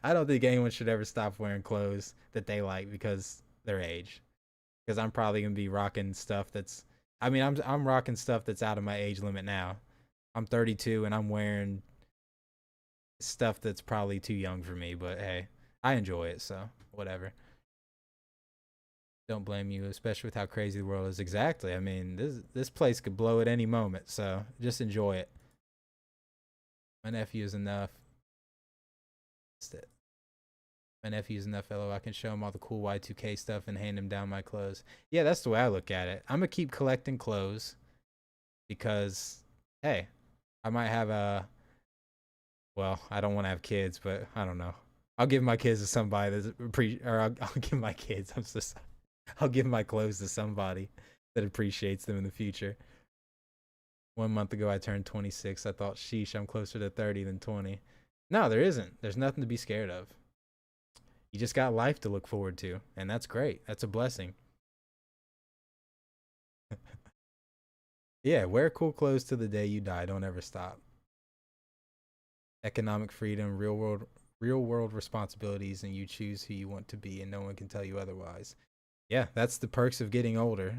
I don't think anyone should ever stop wearing clothes that they like because their age. Because I'm probably gonna be rocking stuff that's. I mean, I'm rocking stuff that's out of my age limit now. I'm 32 and I'm wearing stuff that's probably too young for me. But hey, I enjoy it, so whatever. Don't blame you, especially with how crazy the world is. Exactly. I mean, this place could blow at any moment, so just enjoy it. My nephew is enough. My nephew's enough fellow. I can show him all the cool Y2K stuff and hand him down my clothes. Yeah, that's the way I look at it. I'm gonna keep collecting clothes because, hey, I might have a. Well, I don't want to have kids, but I don't know. I'll give my kids to somebody that's or I'll give my kids. I'll give my clothes to somebody that appreciates them in the future. 1 month ago, I turned 26. I thought, sheesh, I'm closer to 30 than 20. No, there isn't. There's nothing to be scared of. You just got life to look forward to, and that's great. That's a blessing. Yeah, wear cool clothes to the day you die. Don't ever stop. Economic freedom, real world responsibilities, and you choose who you want to be, and no one can tell you otherwise. Yeah, that's the perks of getting older.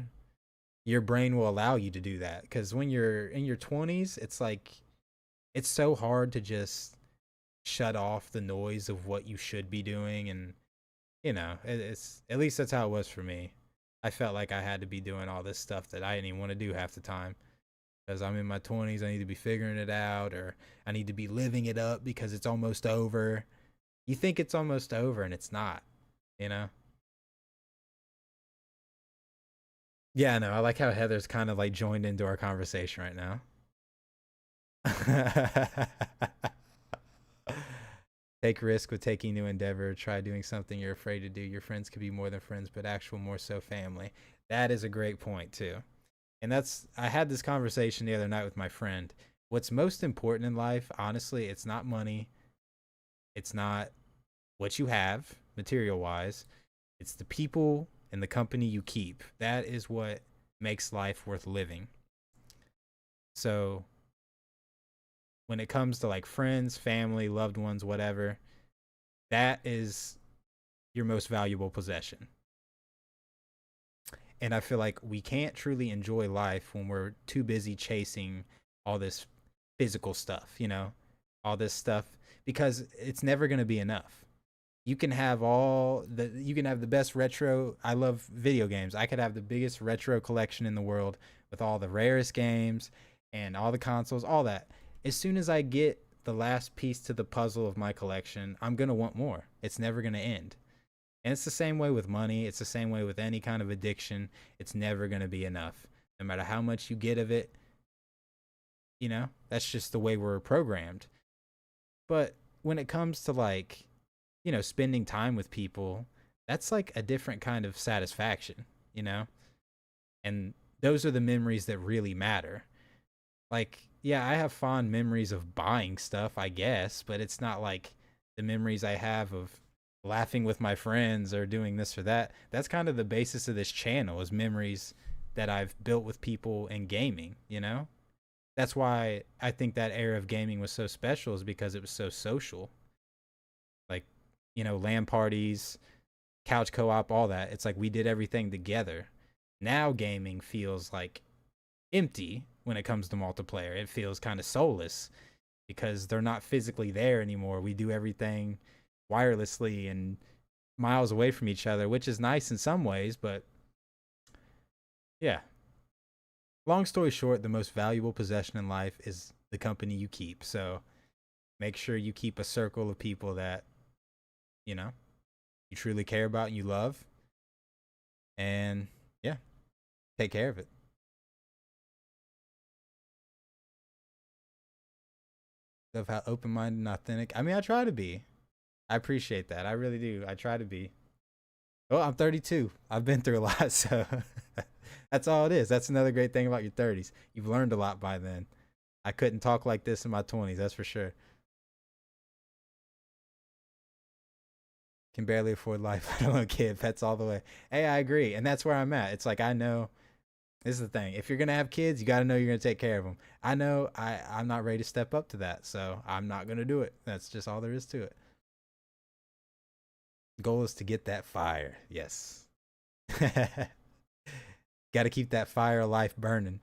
Your brain will allow you to do that, because when you're in your 20s, it's like it's so hard to just shut off the noise of what you should be doing, and you know, it's at least that's how it was for me. I felt like I had to be doing all this stuff that I didn't even want to do half the time, because I'm in my 20s. I need to be figuring it out, or I need to be living it up because it's almost over. You think it's almost over and it's not, you know? Yeah, I know. I like how Heather's kind of like joined into our conversation right now. Take risk with taking new endeavor. Try doing something you're afraid to do. Your friends could be more than friends, but actual more so family. That is a great point too. And I had this conversation the other night with my friend. What's most important in life, honestly, it's not money. It's not what you have material wise. It's the people and the company you keep. That is what makes life worth living. So when it comes to like friends, family, loved ones, whatever, that is your most valuable possession. And I feel like we can't truly enjoy life when we're too busy chasing all this physical stuff, you know, all this stuff, because it's never going to be enough. You can have the best retro. I love video games. I could have the biggest retro collection in the world with all the rarest games and all the consoles, all that. As soon as I get the last piece to the puzzle of my collection, I'm going to want more. It's never going to end. And it's the same way with money. It's the same way with any kind of addiction. It's never going to be enough. No matter how much you get of it, you know, that's just the way we're programmed. But when it comes to like, you know, spending time with people, that's like a different kind of satisfaction, you know? And those are the memories that really matter. Like, yeah, I have fond memories of buying stuff, I guess, but it's not like the memories I have of laughing with my friends or doing this or that. That's kind of the basis of this channel, is memories that I've built with people in gaming, you know? That's why I think that era of gaming was so special, is because it was so social. Like, you know, LAN parties, couch co-op, all that. It's like we did everything together. Now gaming feels like empty when it comes to multiplayer. It feels kind of soulless because they're not physically there anymore. We do everything wirelessly and miles away from each other, which is nice in some ways, but yeah. Long story short, the most valuable possession in life is the company you keep. So make sure you keep a circle of people that, you know, you truly care about and you love. And yeah, take care of it. Of how open minded and authentic. I mean, I try to be. I appreciate that. I really do. I try to be. Well, I'm 32. I've been through a lot, so that's all it is. That's another great thing about your 30s. You've learned a lot by then. I couldn't talk like this in my 20s, that's for sure. Can barely afford life. I don't want a kid. Pets all the way. Hey, I agree. And that's where I'm at. It's like, I know. This is the thing. If you're going to have kids, you got to know you're going to take care of them. I know I'm not ready to step up to that, so I'm not going to do it. That's just all there is to it. The goal is to get that fire. Yes. Got to keep that fire of life burning.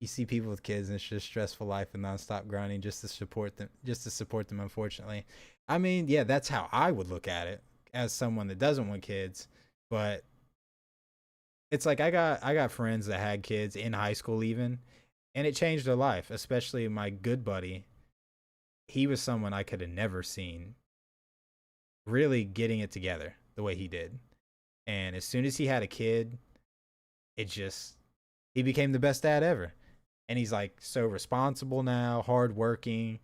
You see people with kids and it's just stressful life and nonstop grinding just to support them, unfortunately. I mean, yeah, that's how I would look at it as someone that doesn't want kids, but it's like I got friends that had kids in high school even, and it changed their life, especially my good buddy. He was someone I could have never seen really getting it together the way he did. And as soon as he had a kid, he became the best dad ever. And he's like so responsible now, hardworking.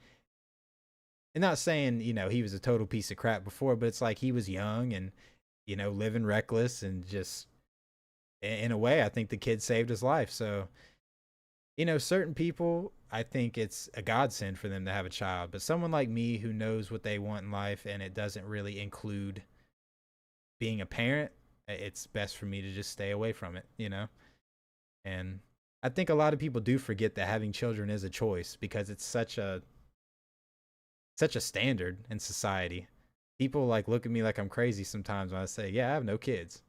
And not saying, he was a total piece of crap before, but it's like he was young and, living reckless and just, in a way, I think the kid saved his life. So, certain people, I think it's a godsend for them to have a child. But someone like me who knows what they want in life and it doesn't really include being a parent, it's best for me to just stay away from it, And I think a lot of people do forget that having children is a choice because it's such a standard in society. People like look at me like I'm crazy sometimes when I say, yeah, I have no kids.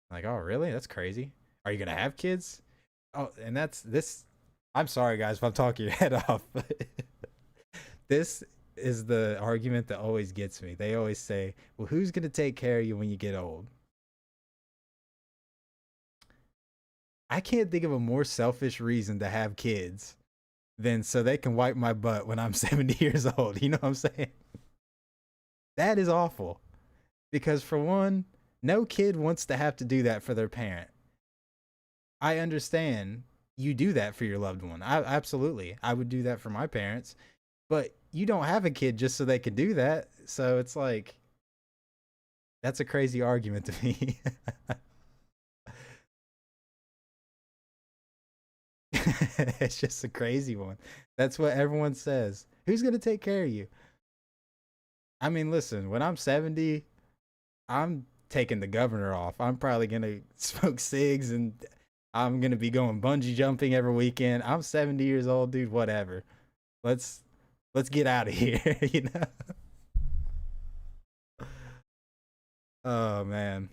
I'm like, oh, really? That's crazy. Are you going to have kids? Oh, and that's this. I'm sorry, guys, if I'm talking your head off. But this is the argument that always gets me. They always say, well, who's going to take care of you when you get old? I can't think of a more selfish reason to have kids than so they can wipe my butt when I'm 70 years old. You know what I'm saying? That is awful. Because for one, no kid wants to have to do that for their parent. I understand you do that for your loved one. Absolutely. I would do that for my parents. But you don't have a kid just so they can do that. So it's like, that's a crazy argument to me. It's just a crazy one. That's what everyone says. Who's going to take care of you? I mean, listen, when I'm 70, I'm taking the governor off. I'm probably going to smoke cigs and I'm going to be going bungee jumping every weekend. I'm 70 years old, dude, whatever. Let's get out of here, Oh, man.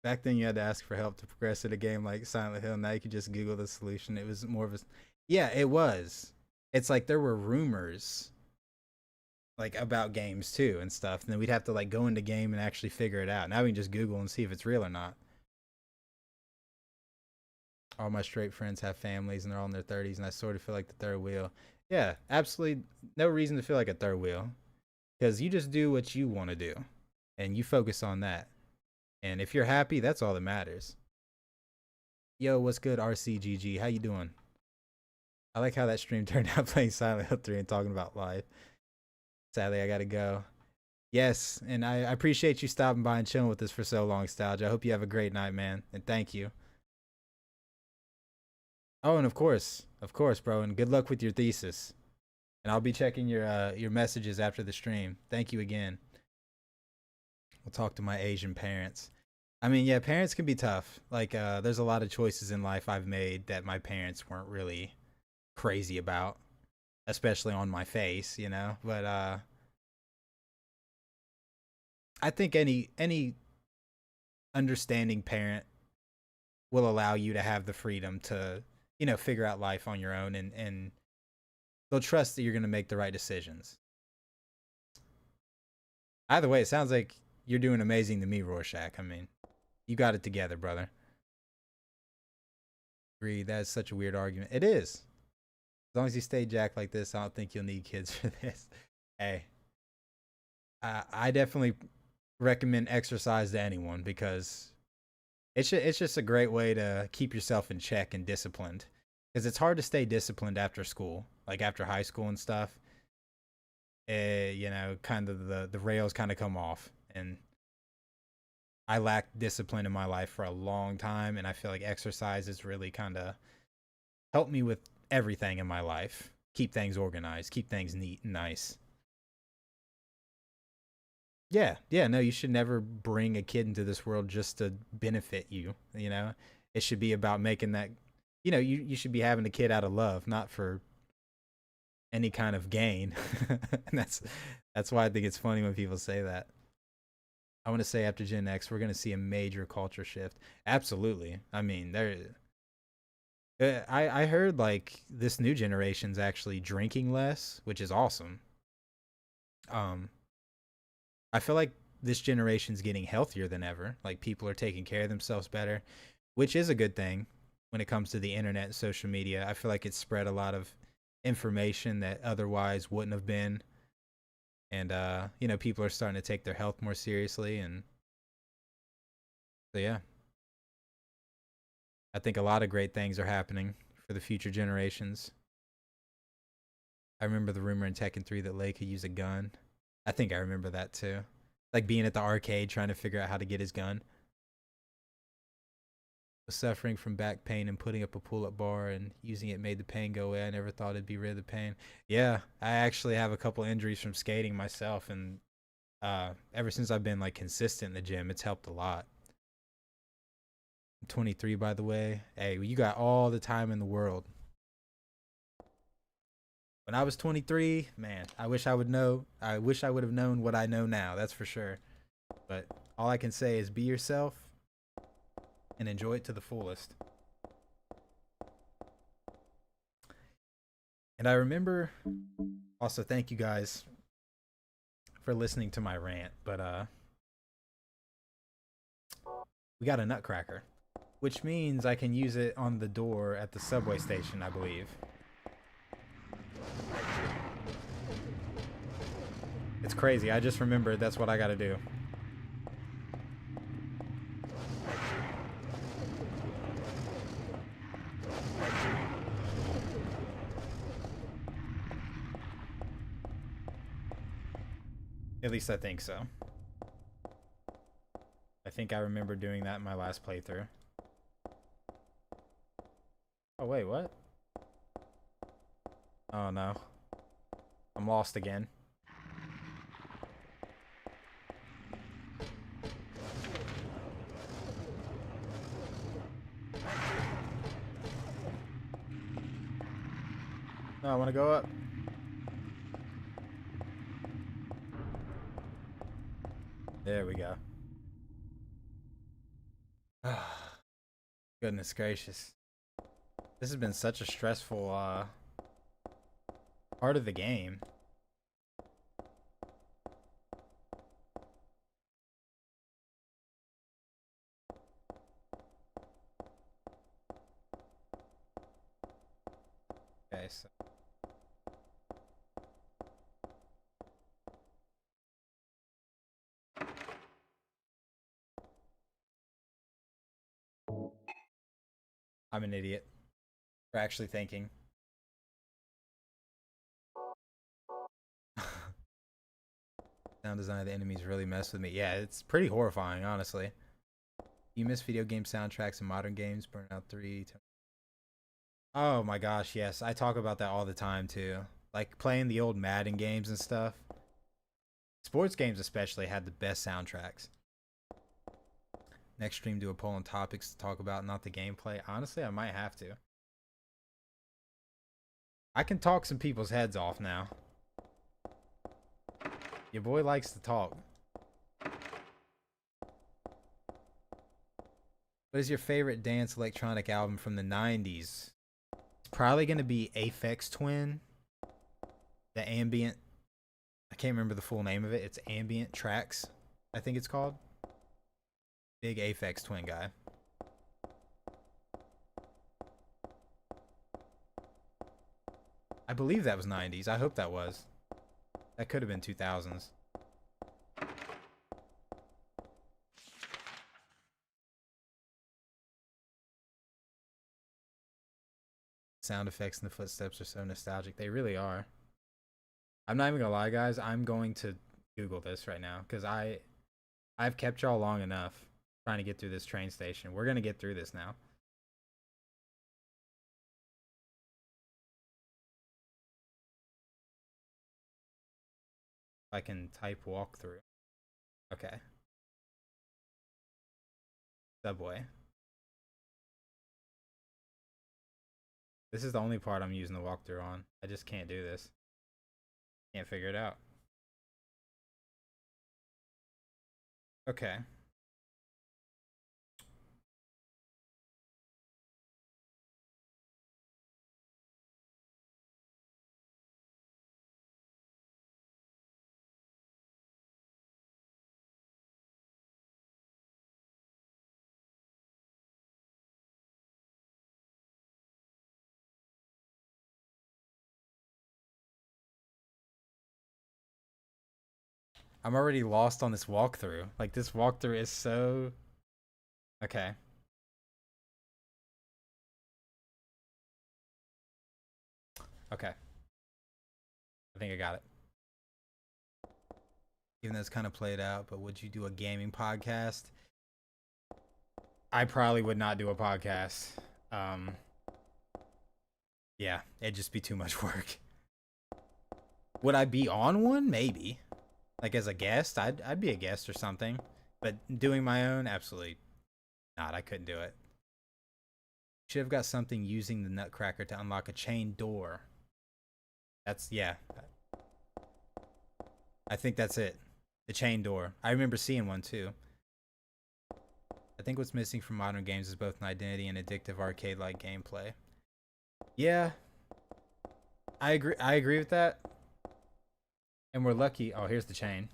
Back then, you had to ask for help to progress in a game like Silent Hill. Now you can just Google the solution. It was more of a... Yeah, it was. It's like there were rumors like about games too and stuff. And then we'd have to like go into game and actually figure it out. Now we can just Google and see if it's real or not. All my straight friends have families and they're all in their 30s and I sort of feel like the third wheel. Yeah, absolutely no reason to feel like a third wheel. Because you just do what you want to do. And you focus on that. And if you're happy, that's all that matters. Yo, what's good, RCGG? How you doing? I like how that stream turned out playing Silent Hill 3 and talking about life. Sadly, I gotta go. Yes, and I appreciate you stopping by and chilling with us for so long, Nostalgia. I hope you have a great night, man. And thank you. Oh, and of course, bro. And good luck with your thesis. And I'll be checking your messages after the stream. Thank you again. We'll talk to my Asian parents. I mean, yeah, parents can be tough. Like, there's a lot of choices in life I've made that my parents weren't really crazy about, especially on my face, But I think any understanding parent will allow you to have the freedom to, you know, figure out life on your own, and they'll trust that you're going to make the right decisions. Either way, it sounds like you're doing amazing to me, Rorschach. I mean, you got it together, brother. Agree. That is such a weird argument. It is. As long as you stay jacked like this, I don't think you'll need kids for this. Hey, I definitely recommend exercise to anyone because it's just a great way to keep yourself in check and disciplined. Because it's hard to stay disciplined after school, like after high school and stuff. You know, kind of the rails kind of come off, and I lacked discipline in my life for a long time, and I feel like exercise has really kind of helped me with everything in my life. Keep things organized, keep things neat and nice. Yeah, no, you should never bring a kid into this world just to benefit you, you know? It should be about making that, you know, you should be having a kid out of love, not for any kind of gain. And that's why I think it's funny when people say that. I want to say after Gen X, we're going to see a major culture shift. Absolutely. I mean, I heard like this new generation's actually drinking less, which is awesome. I feel like this generation's getting healthier than ever. Like people are taking care of themselves better, which is a good thing when it comes to the internet and social media. I feel like it's spread a lot of information that otherwise wouldn't have been. And, you know, people are starting to take their health more seriously. And so, yeah, I think a lot of great things are happening for the future generations. I remember the rumor in Tekken 3 that Lei could use a gun. I think I remember that too. Like being at the arcade trying to figure out how to get his gun. Was suffering from back pain and putting up a pull-up bar and using it made the pain go away. I never thought it'd be rid of the pain. Yeah, I actually have a couple injuries from skating myself, and ever since I've been like consistent in the gym, it's helped a lot. I'm 23, by the way. Hey, you got all the time in the world. When I was 23, man, I wish I would have known what I know now. That's for sure. But all I can say is be yourself and enjoy it to the fullest. And I remember also, thank you guys for listening to my rant, but we got a nutcracker, which means I can use it on the door at the subway station, I believe. It's crazy. I just remembered that's what I gotta do. At least I think so. I think I remember doing that in my last playthrough. Oh, wait, what? Oh, no. I'm lost again. No, I want to go up. There we go. Goodness gracious. This has been such a stressful part of the game. Okay, so I'm an idiot for actually thinking. Sound design of the enemies really mess with me. Yeah, it's pretty horrifying, honestly. You miss video game soundtracks in modern games, Burnout 3. Oh my gosh, yes. I talk about that all the time too. Like playing the old Madden games and stuff. Sports games especially had the best soundtracks. Next stream, do a poll on topics to talk about, not the gameplay. Honestly, I might have to. I can talk some people's heads off now. Your boy likes to talk. What is your favorite dance electronic album from the 90s? It's probably going to be Aphex Twin. The ambient, I can't remember the full name of it. It's Ambient Tracks, I think it's called. Big Aphex Twin guy. I believe that was 90s. I hope that was. That could have been 2000s. Sound effects and the footsteps are so nostalgic. They really are. I'm not even gonna lie, guys. I'm going to Google this right now because I've kept y'all long enough trying to get through this train station. We're gonna get through this now. I can type walkthrough. Okay. Subway. This is the only part I'm using the walkthrough on. I just can't do this. Can't figure it out. Okay. I'm already lost on this walkthrough. Like, this walkthrough is so... Okay. Okay. I think I got it. Even though it's kind of played out, but would you do a gaming podcast? I probably would not do a podcast. Yeah, it'd just be too much work. Would I be on one? Maybe. Like as a guest, I'd be a guest or something. But doing my own, absolutely not. I couldn't do it. Should have got something using the nutcracker to unlock a chain door. That's, yeah. I think that's it. The chain door. I remember seeing one too. I think what's missing from modern games is both an identity and addictive arcade-like gameplay. Yeah. I agree with that. And we're lucky. Oh, here's the chain.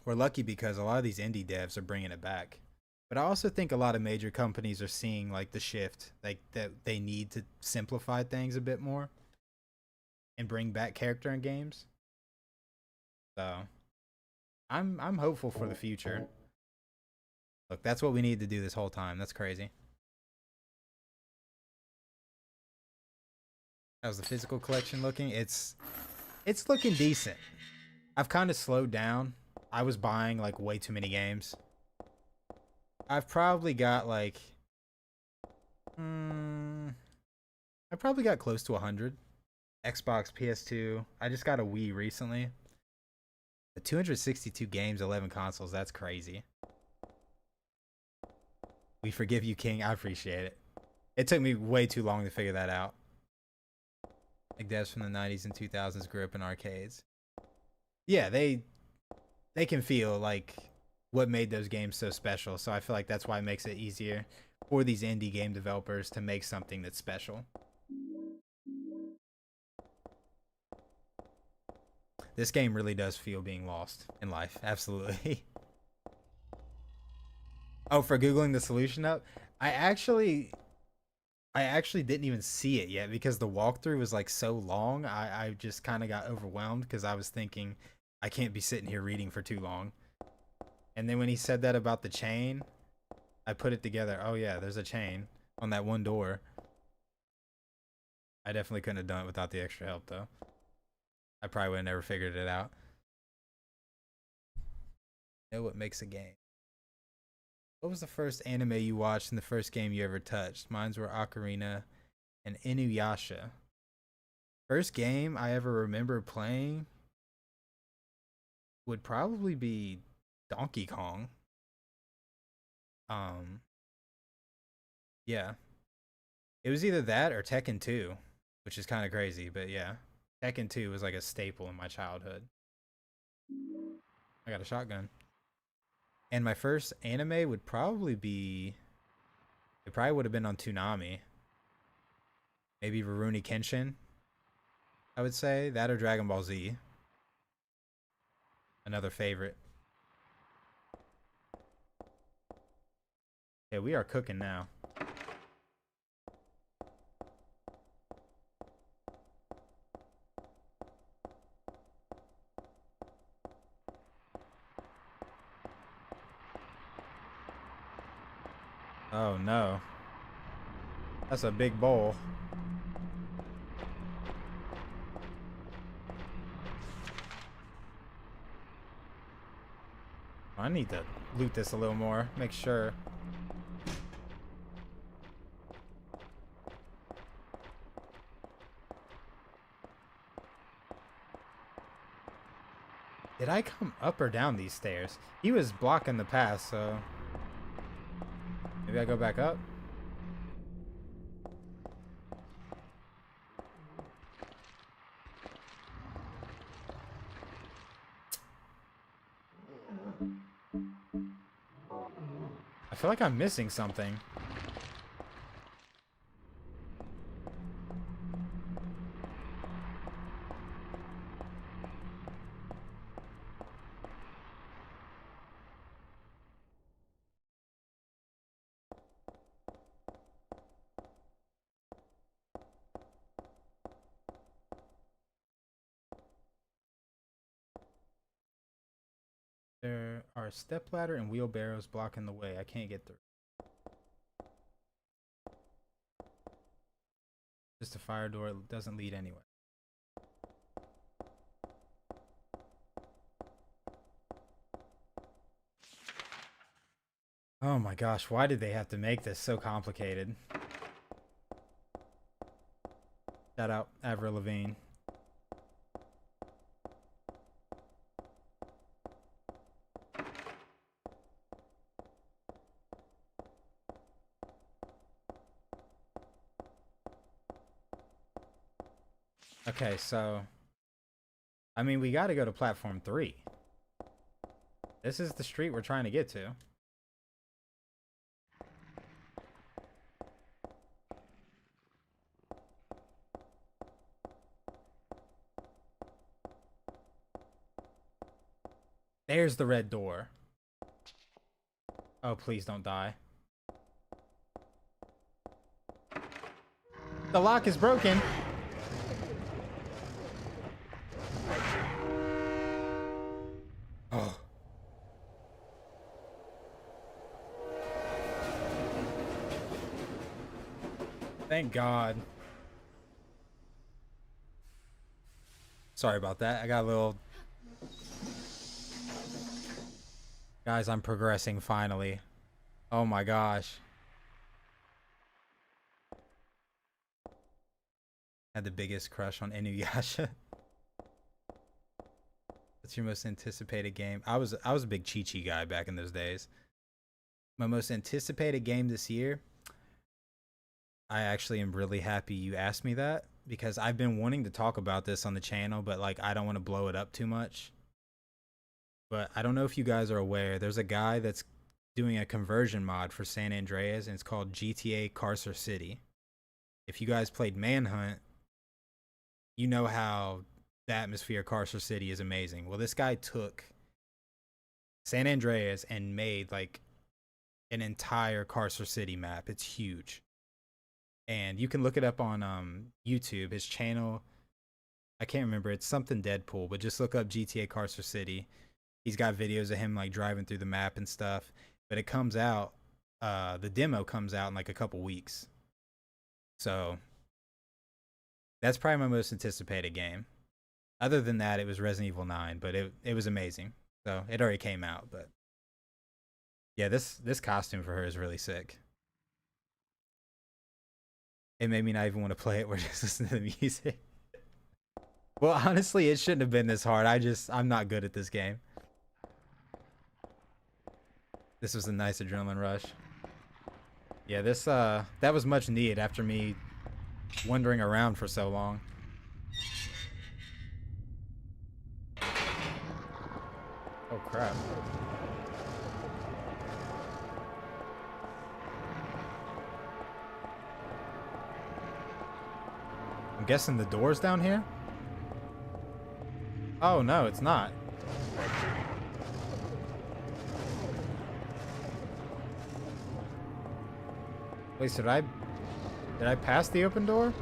We're lucky because a lot of these indie devs are bringing it back. But I also think a lot of major companies are seeing like the shift, like that they need to simplify things a bit more and bring back character in games. So I'm hopeful for the future. Look, that's what we need to do this whole time. That's crazy. How's the physical collection looking? It's looking decent. I've kind of slowed down. I was buying like way too many games. I've probably got like I probably got close to 100. Xbox, PS2. I just got a Wii recently. 262 games, 11 consoles. That's crazy. We forgive you, King. I appreciate it. It took me way too long to figure that out. Like devs from the 90s and 2000s grew up in arcades. Yeah, they can feel like what made those games so special. So I feel like that's why it makes it easier for these indie game developers to make something that's special. This game really does feel being lost in life. Absolutely. Oh, for Googling the solution up? I actually didn't even see it yet because the walkthrough was like so long. I just kind of got overwhelmed because I was thinking I can't be sitting here reading for too long. And then when he said that about the chain, I put it together. Oh yeah, there's a chain on that one door. I definitely couldn't have done it without the extra help though. I probably would have never figured it out. Know what makes a game. What was the first anime you watched and the first game you ever touched? Mine were Ocarina and Inuyasha. First game I ever remember playing would probably be Donkey Kong. Yeah. It was either that or Tekken 2, which is kind of crazy, but yeah. Tekken 2 was like a staple in my childhood. I got a shotgun. And my first anime would probably be It probably would have been on Toonami. Maybe Rurouni Kenshin, I would say. That or Dragon Ball Z. Another favorite. Yeah, we are cooking now. Oh no. That's a big bowl. I need to loot this a little more, make sure. Did I come up or down these stairs? He was blocking the path, so maybe I go back up. I feel like I'm missing something. There are a stepladder and wheelbarrows blocking the way. I can't get through. Just a fire door. It doesn't lead anywhere. Oh my gosh, why did they have to make this so complicated? Shout out Avril Lavigne. Okay, so I mean, we got to go to platform 3. This is the street we're trying to get to. There's the red door. Oh, please don't die. The lock is broken. Oh. Thank God. Sorry about that. I got a little... Guys, I'm progressing finally. Oh my gosh. Had the biggest crush on Inuyasha. What's your most anticipated game? I was a big Chi-Chi guy back in those days. My most anticipated game this year. I actually am really happy you asked me that, because I've been wanting to talk about this on the channel, but like I don't want to blow it up too much. But I don't know if you guys are aware, there's a guy that's doing a conversion mod for San Andreas, and it's called GTA Carcer City. If you guys played Manhunt, you know how the atmosphere of Carcer City is amazing. Well, this guy took San Andreas and made like an entire Carcer City map. It's huge. And you can look it up on YouTube. His channel, I can't remember, it's something Deadpool, but just look up GTA Carcer City. He's got videos of him like driving through the map and stuff. But it comes out, the demo comes out in like a couple weeks. So that's probably my most anticipated game. Other than that, it was Resident Evil 9, but it was amazing. So it already came out, but yeah, this costume for her is really sick. It made me not even want to play it. We're just listening to the music. Well, honestly, it shouldn't have been this hard. I'm not good at this game. This was a nice adrenaline rush. Yeah, this that was much needed after me wandering around for so long. Oh crap. guessing the door's down here? Oh, no, it's not. Wait, so did I pass the open door?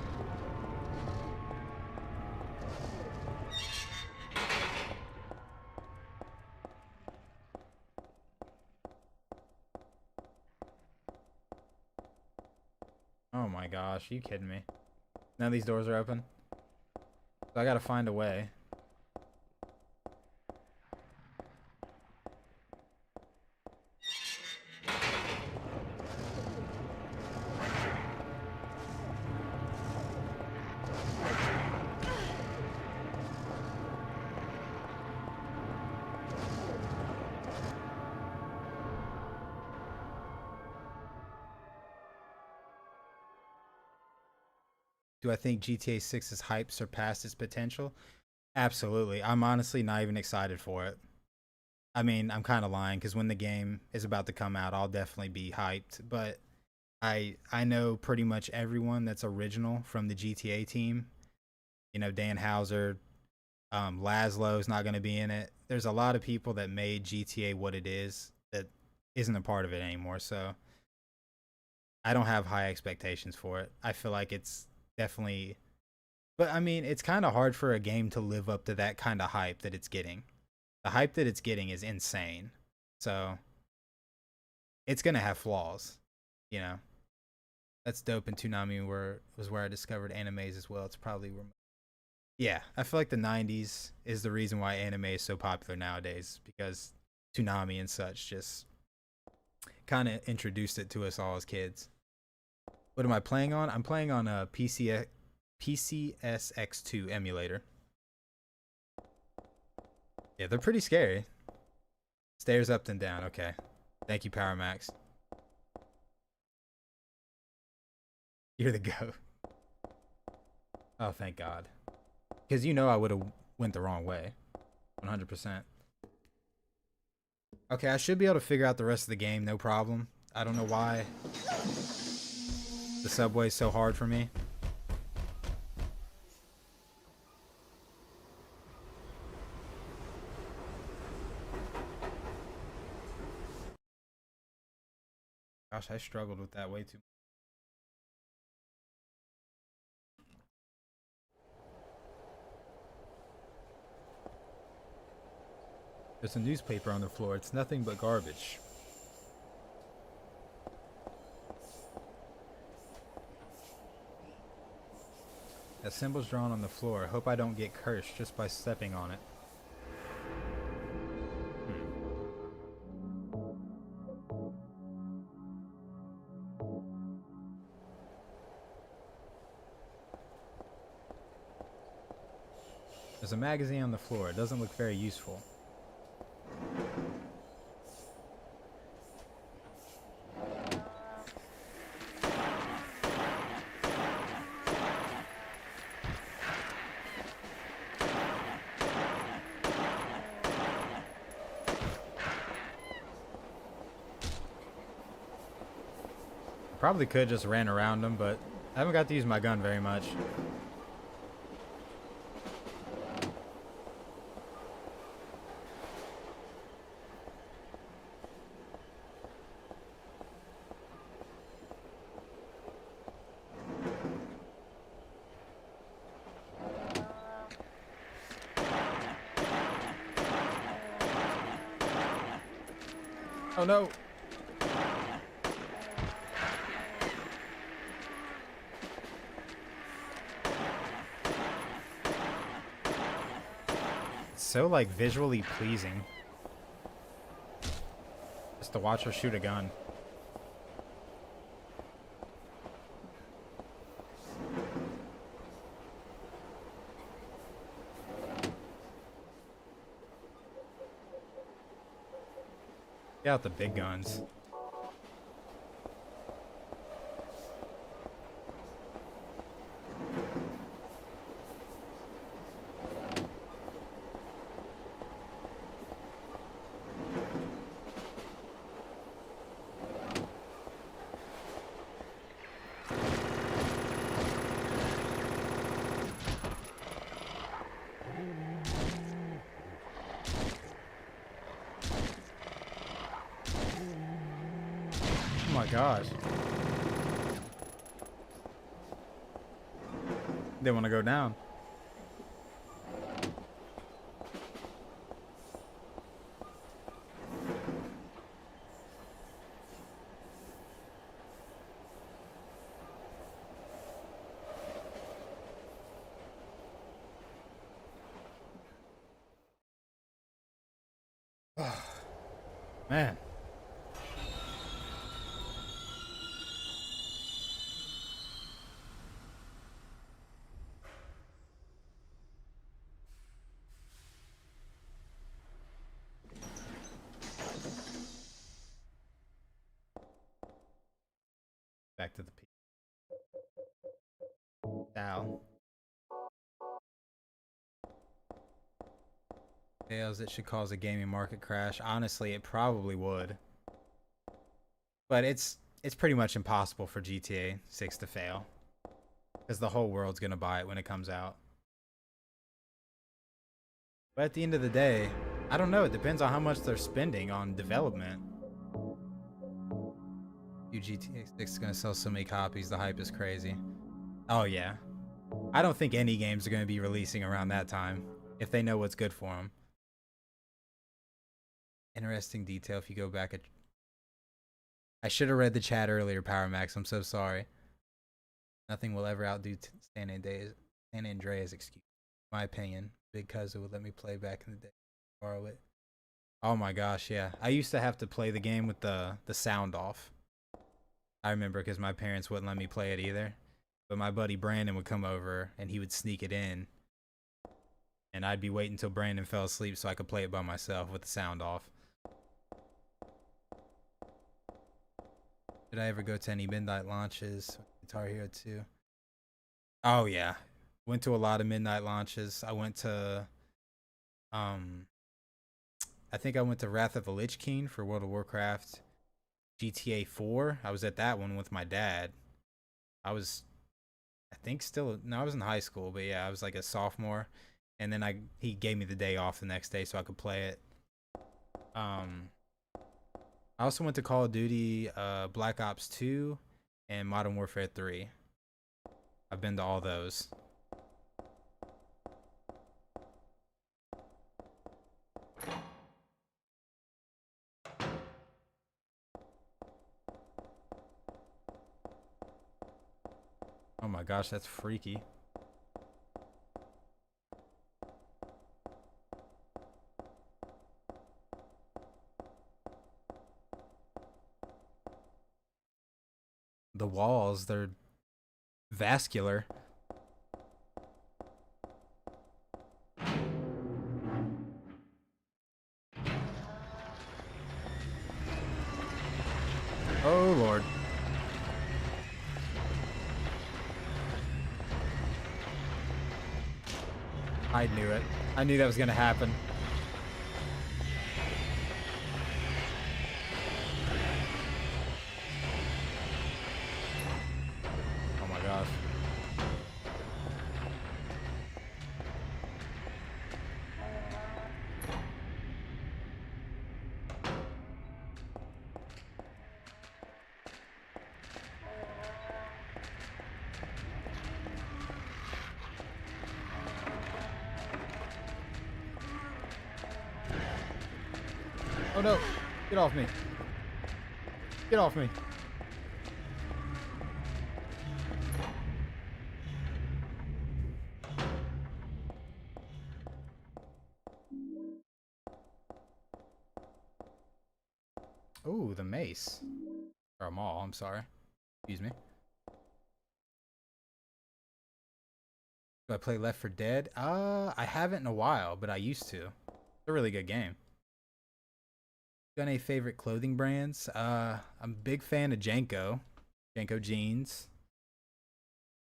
Oh my gosh, are you kidding me? None of these doors are open. So I gotta find a way. Do I think GTA 6's hype surpassed its potential? Absolutely. I'm honestly not even excited for it. I mean, I'm kind of lying because when the game is about to come out, I'll definitely be hyped. But I know pretty much everyone that's original from the GTA team. You know, Dan Houser, Laszlo's not going to be in it. There's a lot of people that made GTA what it is that isn't a part of it anymore. So I don't have high expectations for it. I feel like it's definitely, but I mean, it's kind of hard for a game to live up to that kind of hype that it's getting. The hype that it's getting is insane. So it's gonna have flaws, you know. That's dope. And Toonami was where I discovered animes as well. It's probably where, yeah, I feel like the 90s is the reason why anime is so popular nowadays, because Toonami and such just kind of introduced it to us all as kids. What am I playing on? I'm playing on a PCSX2 emulator. Yeah, they're pretty scary. Stairs up and down. Okay. Thank you, Power Max. You're the goat. Oh, thank God. Because you know I would have went the wrong way. 100%. Okay, I should be able to figure out the rest of the game, no problem. I don't know why the subway's so hard for me. Gosh, I struggled with that way too much. There's a newspaper on the floor. It's nothing but garbage. That symbol's drawn on the floor. Hope I don't get cursed just by stepping on it. There's a magazine on the floor. It doesn't look very useful. Probably could just ran around them, but I haven't got to use my gun very much. Oh no! So like visually pleasing just to watch her shoot a gun. Get out the big guns. gosh. They want to go down. Man. Back to the P. Down. Fails, it should cause a gaming market crash. Honestly, it probably would. But it's pretty much impossible for GTA 6 to fail. Because the whole world's going to buy it when it comes out. But at the end of the day, I don't know. It depends on how much they're spending on development. GTA 6 is going to sell so many copies. The hype is crazy. Oh, yeah. I don't think any games are going to be releasing around that time. If they know what's good for them. Interesting detail if you go back at... I should have read the chat earlier, Power Max. I'm so sorry. Nothing will ever outdo San Andreas excuse. My opinion. Big cousin would let me play back in the day. Borrow it. Oh my gosh, yeah. I used to have to play the game with the sound off. I remember because my parents wouldn't let me play it either. But my buddy Brandon would come over and he would sneak it in. And I'd be waiting until Brandon fell asleep so I could play it by myself with the sound off. Did I ever go to any midnight launches? Guitar Hero 2. Oh yeah. Went to a lot of midnight launches. I went to I think I went to Wrath of the Lich King for World of Warcraft. GTA 4. I was at that one with my dad. I was I was in high school, but yeah, I was like a sophomore. And then he gave me the day off the next day so I could play it. I also went to Call of Duty, Black Ops 2, and Modern Warfare 3. I've been to all those. Oh my gosh, that's freaky. The walls, they're vascular. Oh Lord. I knew it. I knew that was gonna happen. Oh my gosh. Oh no, get off me. Get off me. Ooh, the mace. Or a maul, I'm sorry. Excuse me. Do I play Left 4 Dead? I haven't in a while, but I used to. It's a really good game. Got any favorite clothing brands? I'm a big fan of Janko. Janko jeans.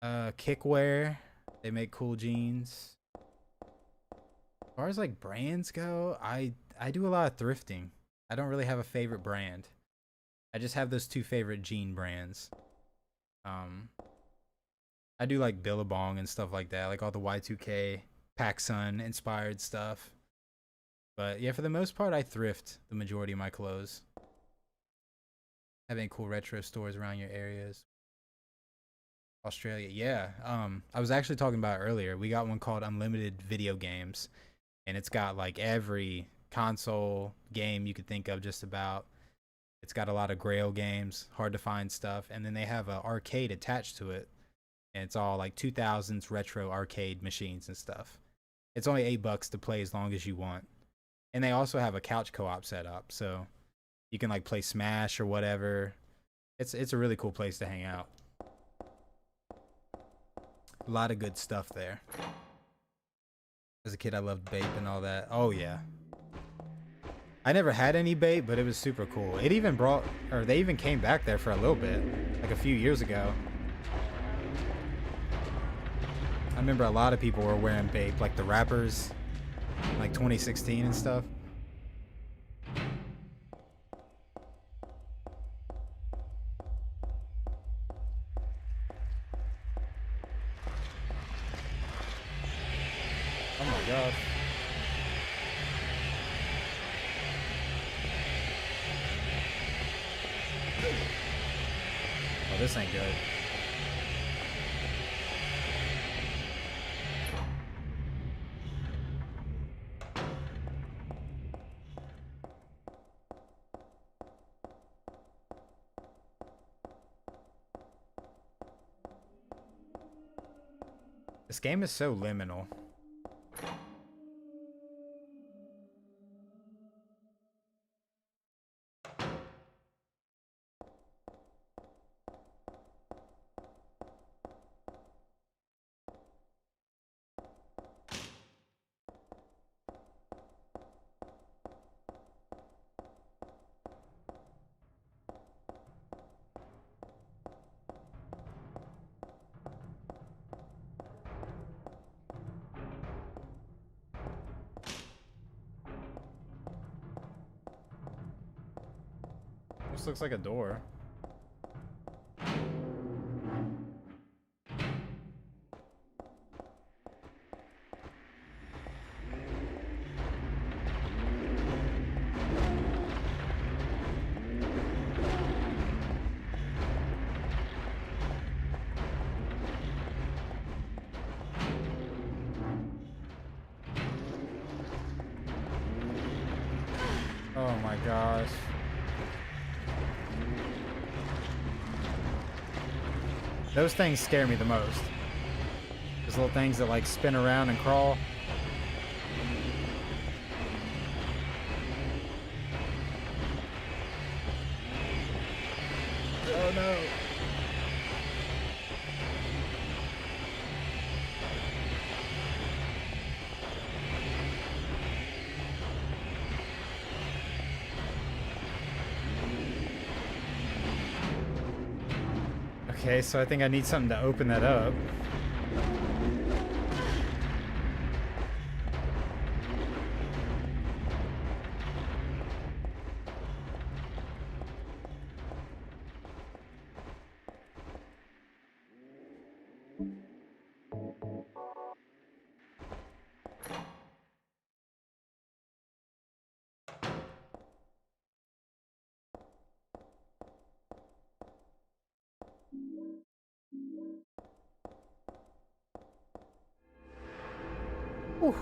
Kickwear. They make cool jeans. As far as like brands go, I do a lot of thrifting. I don't really have a favorite brand. I just have those two favorite jean brands. I do like Billabong and stuff like that, like all the Y2K, PacSun inspired stuff. But yeah, for the most part, I thrift the majority of my clothes. Have any cool retro stores around your areas? Australia, yeah. I was actually talking about it earlier. We got one called Unlimited Video Games, and it's got like every console game you could think of, just about. It's got a lot of Grail games, hard to find stuff, and then they have an arcade attached to it, and it's all like 2000s retro arcade machines and stuff. It's only $8 to play as long as you want, and they also have a couch co-op set up, so you can like play Smash or whatever. It's a really cool place to hang out. A lot of good stuff there. As a kid, I loved Bape and all that. Oh yeah. I never had any Bape, but it was super cool. It even brought, or they even came back there for a little bit, like a few years ago. I remember a lot of people were wearing Bape, like the rappers, like 2016 and stuff. Oh my gosh. Oh, this ain't good. This game is so liminal. This looks like a door. Oh my gosh. Those things scare me the most. Those little things that like spin around and crawl. Oh no. Okay, so I think I need something to open that up. Whew.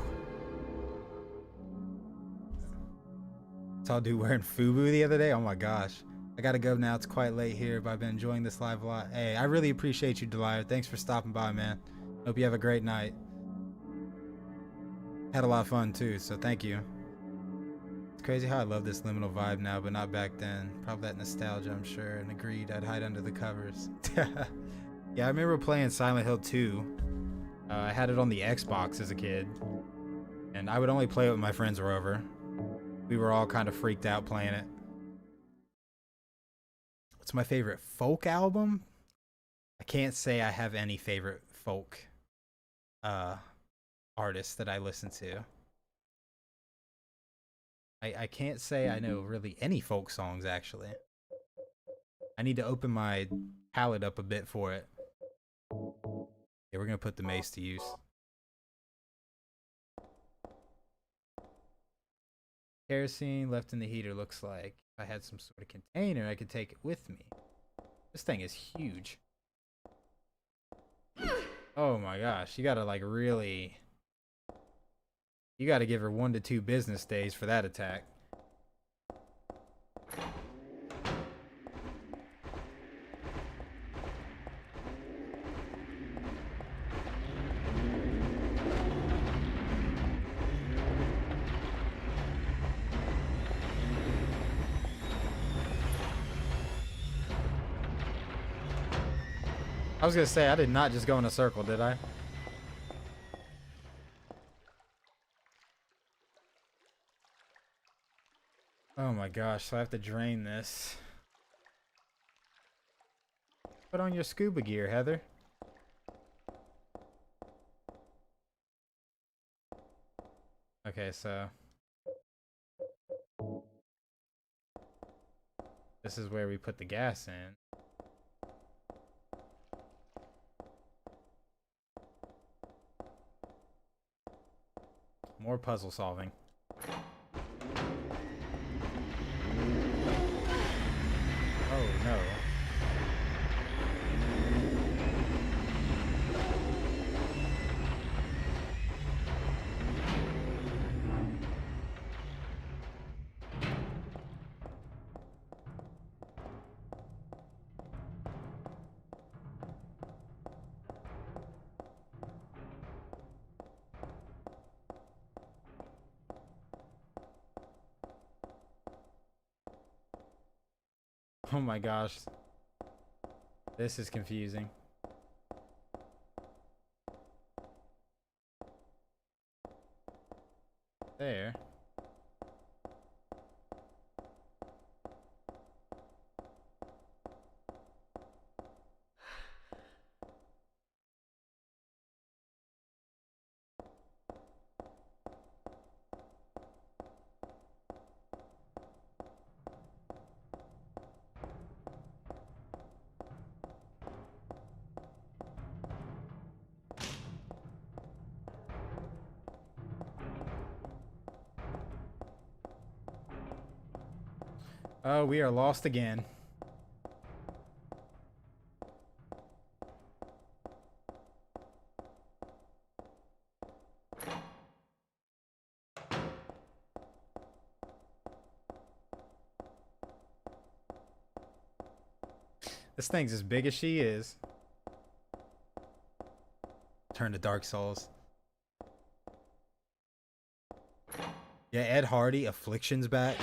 Saw a dude wearing FUBU the other day. Oh my gosh. I gotta go now. It's quite late here, but I've been enjoying this live a lot. Hey, I really appreciate you, Delia. Thanks for stopping by, man. Hope you have a great night. Had a lot of fun too, so thank you. It's crazy how I love this liminal vibe now, but not back then. Probably that nostalgia, I'm sure, and agreed I'd hide under the covers. Yeah, I remember playing Silent Hill 2. I had it on the Xbox as a kid, and I would only play it when my friends were over. We were all kind of freaked out playing it. What's my favorite folk album? I can't say I have any favorite folk artists that I listen to. I can't say I know really any folk songs, actually. I need to open my palette up a bit for it. Yeah, we're gonna put the mace to use. Kerosene left in the heater looks like. I had some sort of container, I could take it with me. This thing is huge. Oh my gosh, you gotta like really... You gotta give her 1 to 2 business days for that attack. I was gonna say, I did not just go in a circle, did I? Oh my gosh, so I have to drain this. Put on your scuba gear, Heather. Okay, so... This is where we put the gas in. More puzzle solving. Oh no. Oh my gosh. This is confusing. There. Oh, we are lost again. This thing's as big as she is. Turn to Dark Souls. Yeah, Ed Hardy, Affliction's back.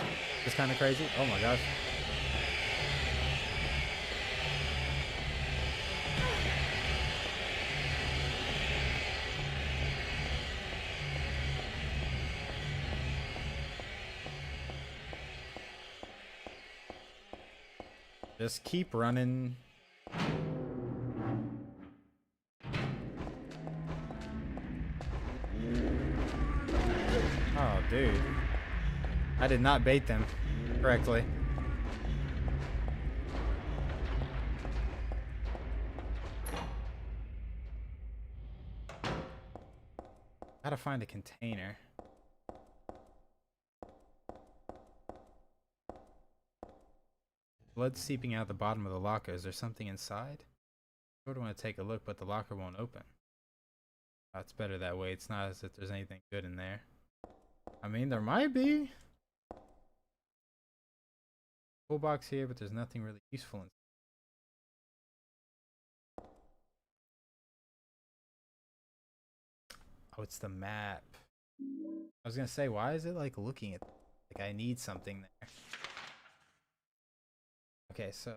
It's kind of crazy. Oh my gosh. Just keep running. Oh, dude. I did not bait them correctly. Gotta find a container. Blood seeping out the bottom of the locker. Is there something inside? I sort of want to take a look, but the locker won't open. That's better that way. It's not as if there's anything good in there. I mean, there might be. Full box here, but there's nothing really useful inside. Oh, it's the map. I was gonna say, why is it like looking at, like I need something there? Okay, so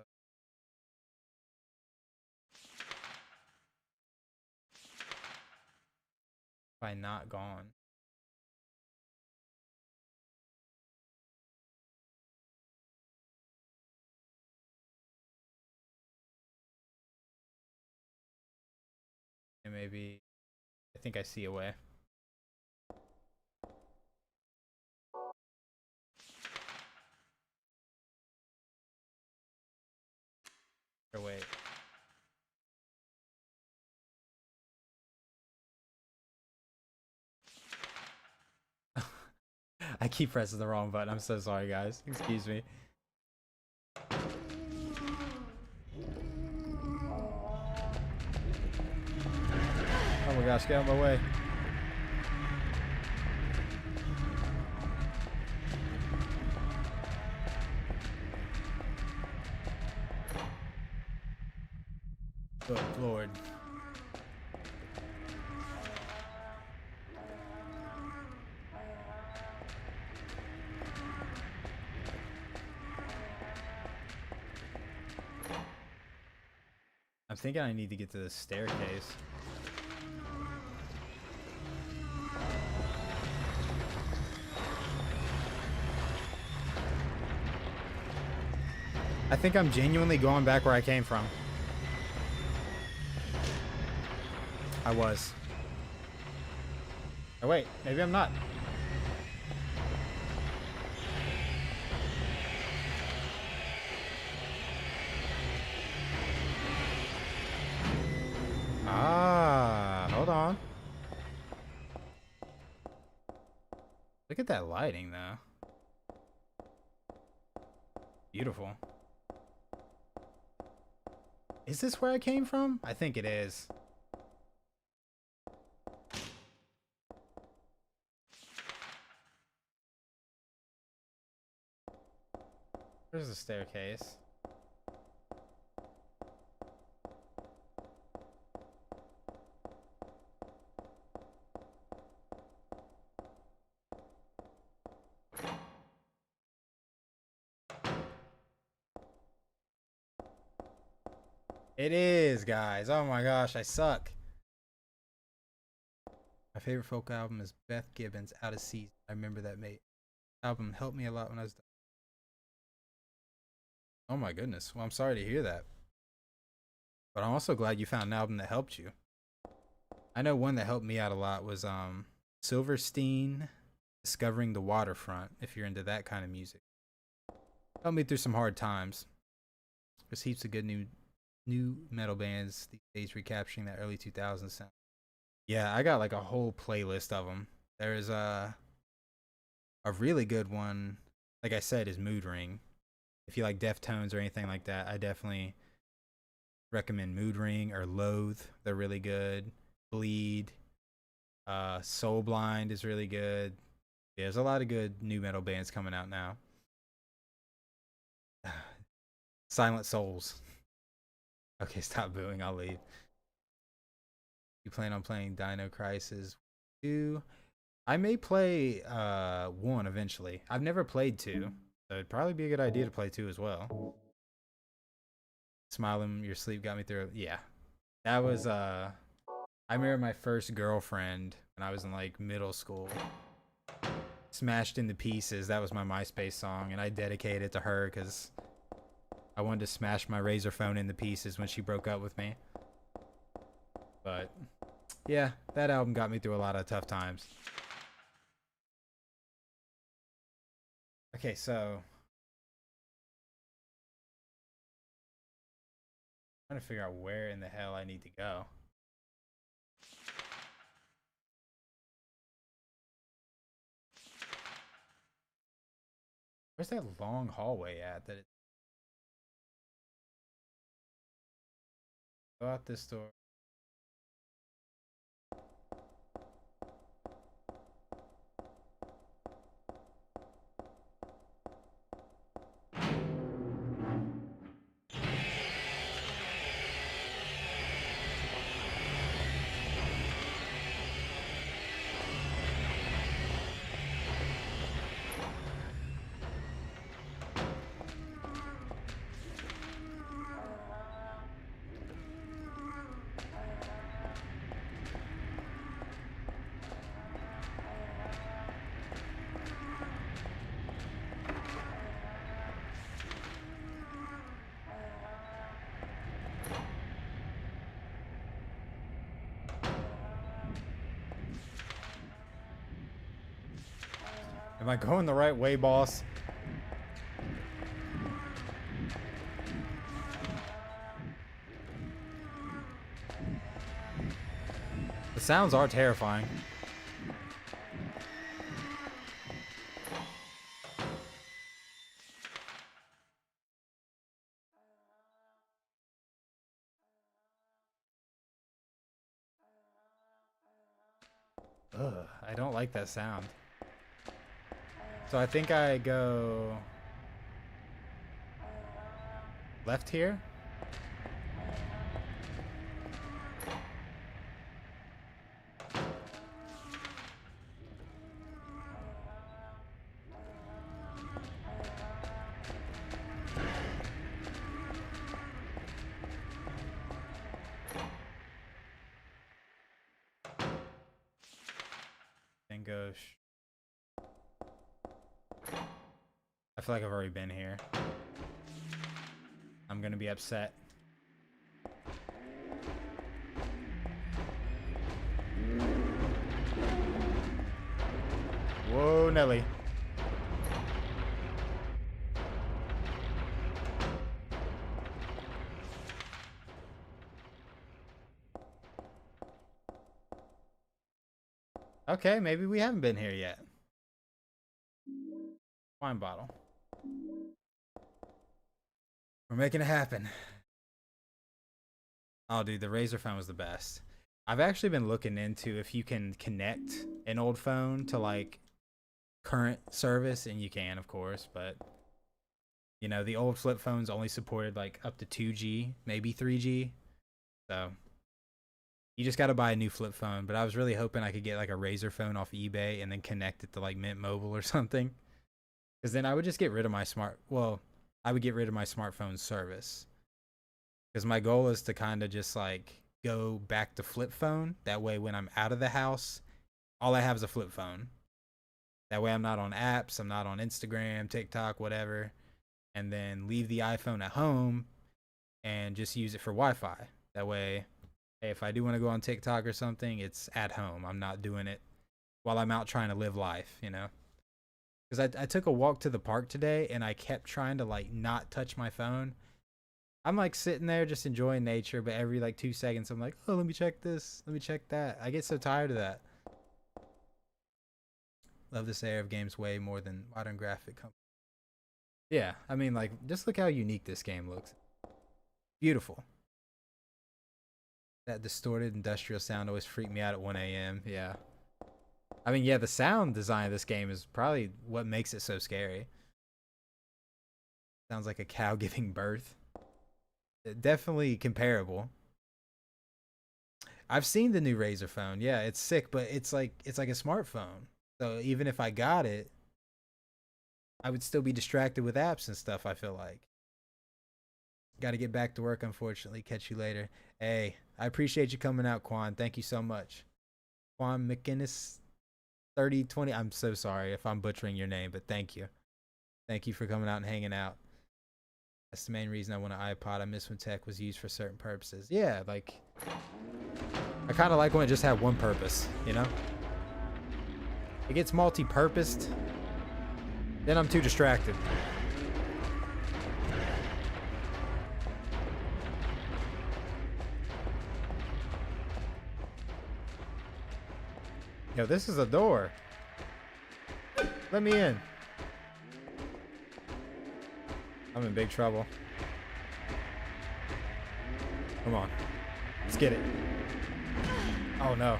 if I not gone. And maybe I think I see a way. Or wait. I keep pressing the wrong button. I'm so sorry, guys. Excuse me. gosh, get out of my way. Good Lord. I'm thinking I need to get to the staircase. I think I'm genuinely going back where I came from. I was. Oh wait, maybe I'm not. Ah, hold on. Look at that lighting though. Beautiful. Is this where I came from? I think it is. Where's the staircase? It is, guys. Oh my gosh, I suck. My favorite folk album is Beth Gibbons' Out of Season. I remember that album helped me a lot when I was done. Oh my goodness. Well, I'm sorry to hear that. But I'm also glad you found an album that helped you. I know one that helped me out a lot was Silverstein, Discovering the Waterfront, if you're into that kind of music. Helped me through some hard times. There's heaps of good new metal bands these days recapturing that early 2000s sound. Yeah, I got like a whole playlist of them. There's a really good one, like I said, is Mood Ring. If you like Deftones or anything like that, I definitely recommend Mood Ring or Loathe. They're really good. Bleed. Soul Blind is really good. Yeah, there's a lot of good new metal bands coming out now. Silent Souls. Okay, stop booing. I'll leave. You plan on playing Dino Crisis 2? I may play 1 eventually. I've never played 2, so it'd probably be a good idea to play 2 as well. Smiling Your Sleep Got Me Through. Yeah. That was I remember my first girlfriend when I was in like middle school. Smashed into Pieces. That was my MySpace song, and I dedicated it to her because I wanted to smash my Razor phone into pieces when she broke up with me. But yeah, that album got me through a lot of tough times. Okay, so I'm trying to figure out where in the hell I need to go. Where's that long hallway at? That it go out this door. Am I going the right way, boss? The sounds are terrifying. Ugh, I don't like that sound. So I think I go left here. Then go. I feel like I've already been here. I'm gonna be upset. Whoa, Nelly. Okay, maybe we haven't been here yet. Wine bottle. We're making it happen. Oh, dude, the Razor phone was the best. I've actually been looking into if you can connect an old phone to like current service, and you can, of course, but you know, the old flip phones only supported like up to 2G, maybe 3G. So you just got to buy a new flip phone. But I was really hoping I could get like a Razor phone off eBay and then connect it to like Mint Mobile or something. Because then I would just get rid of my I would get rid of my smartphone service. Because my goal is to kind of just like go back to flip phone. That way when I'm out of the house, all I have is a flip phone. That way I'm not on apps, I'm not on Instagram, TikTok, whatever. And then leave the iPhone at home and just use it for Wi-Fi. That way, hey, if I do want to go on TikTok or something, it's at home. I'm not doing it while I'm out trying to live life, you know? Because I took a walk to the park today and I kept trying to like not touch my phone. I'm like sitting there just enjoying nature, but every like 2 seconds I'm like, oh, let me check this, let me check that. I get so tired of that. Love this era of games way more than modern graphic companies. Yeah, I mean, like, just look how unique this game looks. Beautiful. That distorted industrial sound always freaked me out at 1 a.m. Yeah. I mean, yeah, the sound design of this game is probably what makes it so scary. Sounds like a cow giving birth. Definitely comparable. I've seen the new Razer phone. Yeah, it's sick, but it's like a smartphone. So even if I got it, I would still be distracted with apps and stuff, I feel like. Got to get back to work, unfortunately. Catch you later. Hey, I appreciate you coming out, Quan. Thank you so much. Quan McInnes 3020. I'm so sorry if I'm butchering your name, but thank you. Thank you for coming out and hanging out. That's the main reason I want an iPod. I miss when tech was used for certain purposes. Yeah, like, I kind of like when it just had one purpose, you know? It gets multi-purposed, then I'm too distracted. Yo, this is a door. Let me in. I'm in big trouble. Come on. Let's get it. Oh no.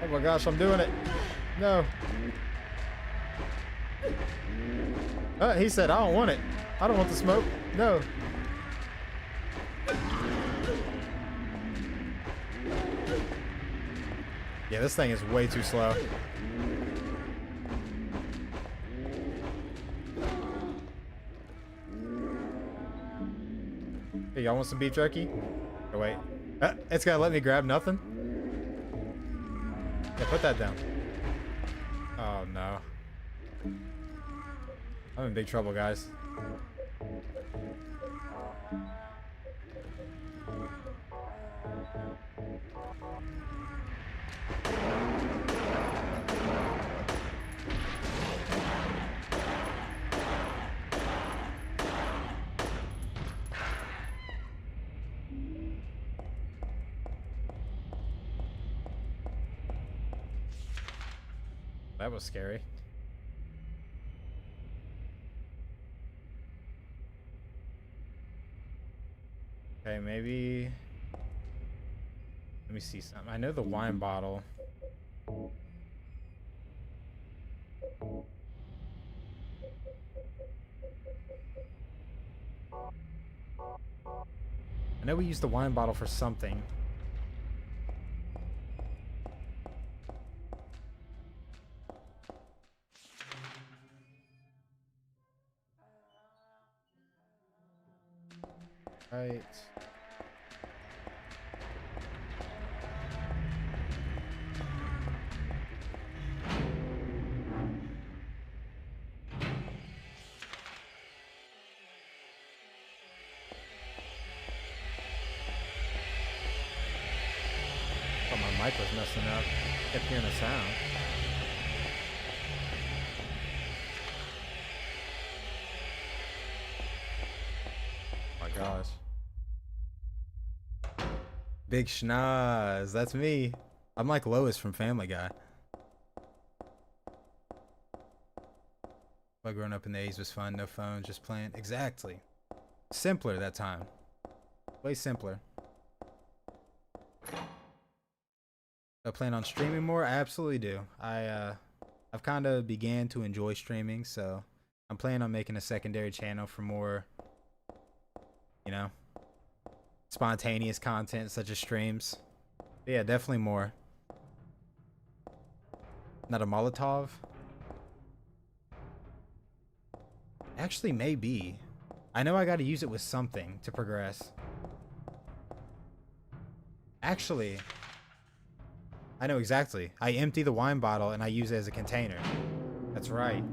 Oh my gosh, I'm doing it. No. He said, I don't want it. I don't want the smoke. No. Yeah, this thing is way too slow. Hey, y'all want some beef jerky? Oh, wait. It's gonna let me grab nothing? Yeah, put that down. Oh, no. I'm in big trouble, guys. That was scary. Okay, maybe Let me see something. I know the wine bottle. I know we used the wine bottle for something. Right. Oh, my mic was messing up. Kept hearing a sound. Oh my gosh. Big schnoz. That's me. I'm like Lois from Family Guy. While growing up in the 80s was fun. No phones, just playing. Exactly. Simpler that time. Way simpler. I plan on streaming more. I absolutely do. I've kind of began to enjoy streaming, so I'm planning on making a secondary channel for more, you know, spontaneous content such as streams. But yeah, definitely more. Not a Molotov. Actually, maybe. I know I got to use it with something to progress. Actually, I know exactly. I empty the wine bottle and I use it as a container. That's right.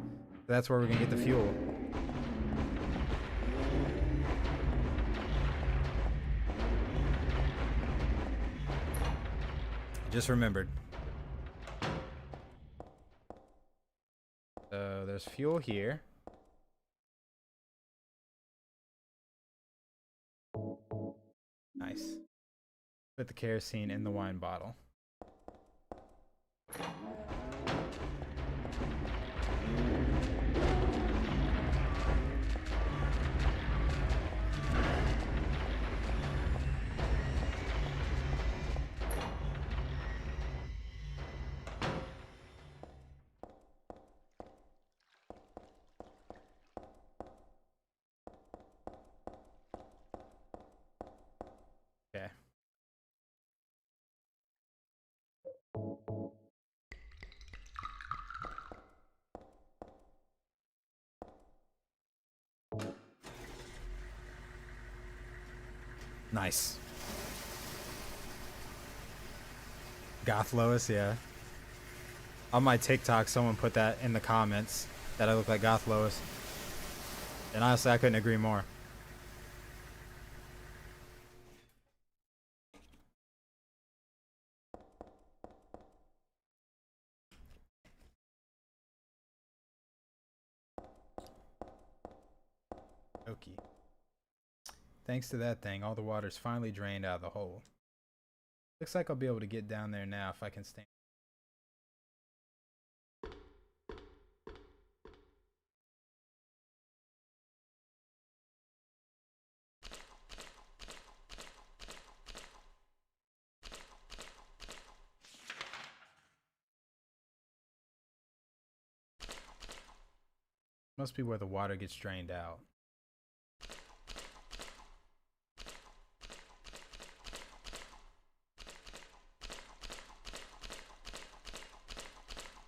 That's where we're gonna get the fuel. Just remembered. So there's fuel here. Nice. Put the kerosene in the wine bottle. Okay. Nice. Goth Lois, yeah. On my TikTok, someone put that in the comments that I look like Goth Lois. And honestly, I couldn't agree more. Okay. Thanks to that thing, all the water's finally drained out of the hole. Looks like I'll be able to get down there now if I can stand. Must be where the water gets drained out.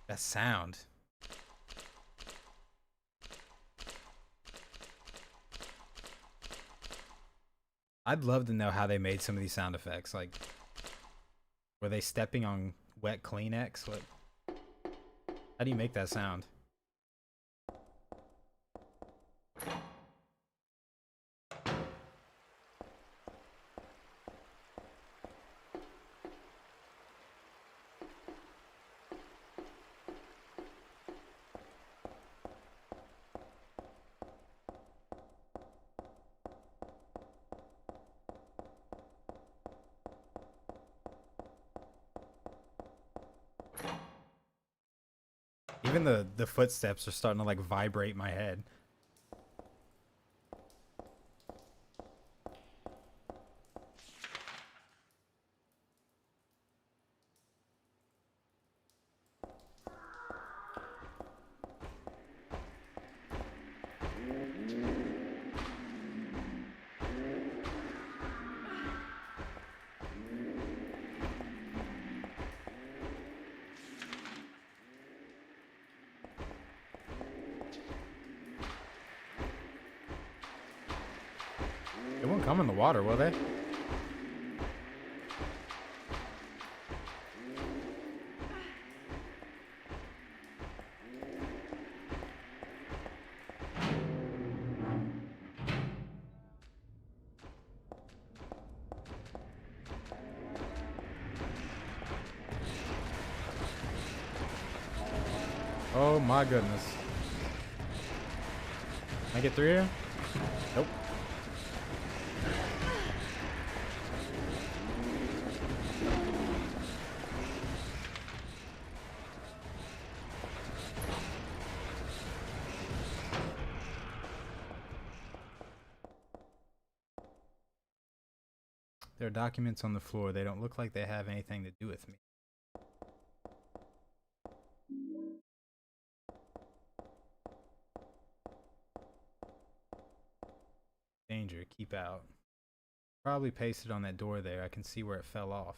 That sound. I'd love to know how they made some of these sound effects. Like, were they stepping on wet Kleenex? What? How do you make that sound? Even the footsteps are starting to like vibrate my head. come in the water, will they? Oh my goodness. Can I get through here? Nope. There are documents on the floor. They don't look like they have anything to do with me. Danger, keep out. Probably pasted on that door there. I can see where it fell off.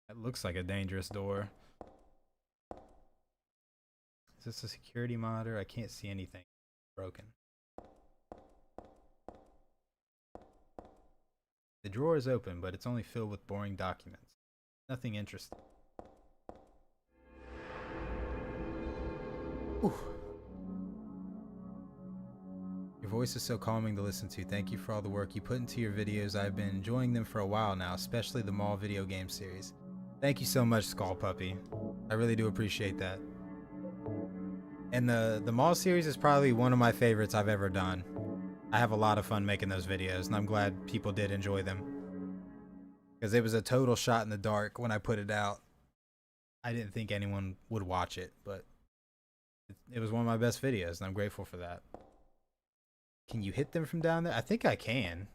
That looks like a dangerous door. Is this a security monitor? I can't see anything. Broken. The drawer is open, but it's only filled with boring documents. Nothing interesting. Ooh. Your voice is so calming to listen to. Thank you for all the work you put into your videos. I've been enjoying them for a while now, especially the mall video game series. Thank you so much, Skull Puppy. I really do appreciate that. And the mall series is probably one of my favorites I've ever done. I have a lot of fun making those videos, and I'm glad people did enjoy them. Because it was a total shot in the dark when I put it out. I didn't think anyone would watch it, but it was one of my best videos, and I'm grateful for that. Can you hit them from down there? I think I can.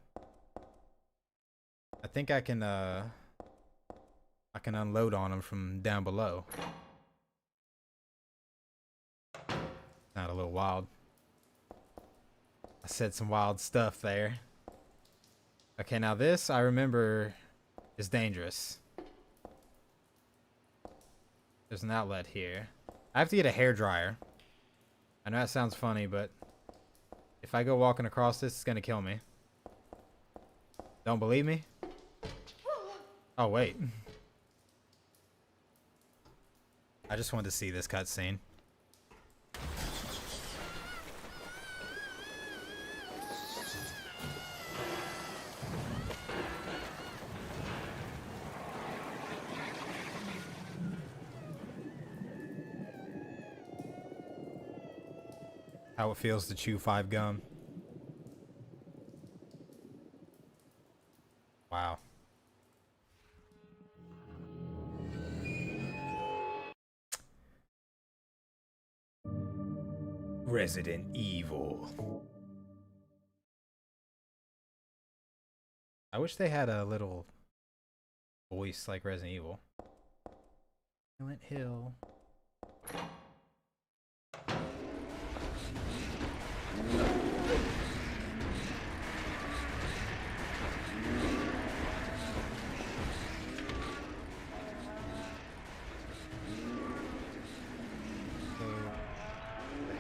I think I can unload on them from down below. Not a little wild. I said some wild stuff there. Okay, now this, I remember, is dangerous. There's an outlet here. I have to get a hairdryer. I know that sounds funny, but if I go walking across this, it's gonna kill me. Don't believe me? Oh, wait. I just wanted to see this cutscene. How it feels to chew 5 gum. Wow. Resident Evil. I wish they had a little voice like Resident Evil. Silent Hill.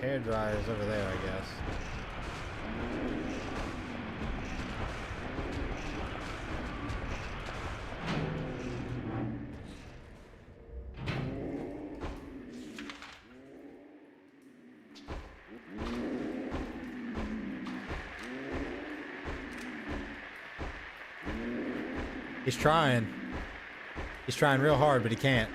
Hairdryer is over there, I guess. He's trying. He's trying real hard, but he can't.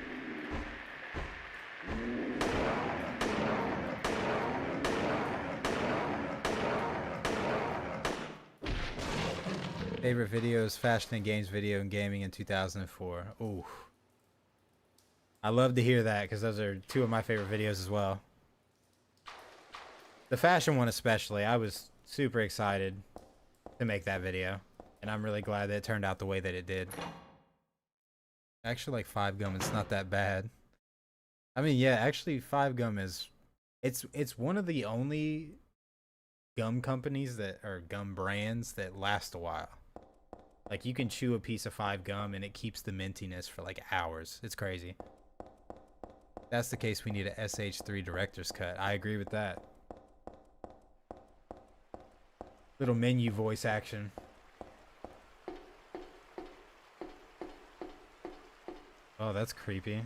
Favorite videos, fashion and games video and gaming in 2004. Ooh. I love to hear that because those are 2 of my favorite videos as well. The fashion one especially. I was super excited to make that video. And I'm really glad that it turned out the way that it did. Actually, like 5 gum, it's not that bad. I mean, yeah, actually 5 gum is... It's one of the only gum companies that... or gum brands that last a while. Like, you can chew a piece of 5 gum and it keeps the mintiness for like hours. It's crazy. If that's the case, we need a SH3 director's cut. I agree with that. Little menu voice action. Oh, that's creepy.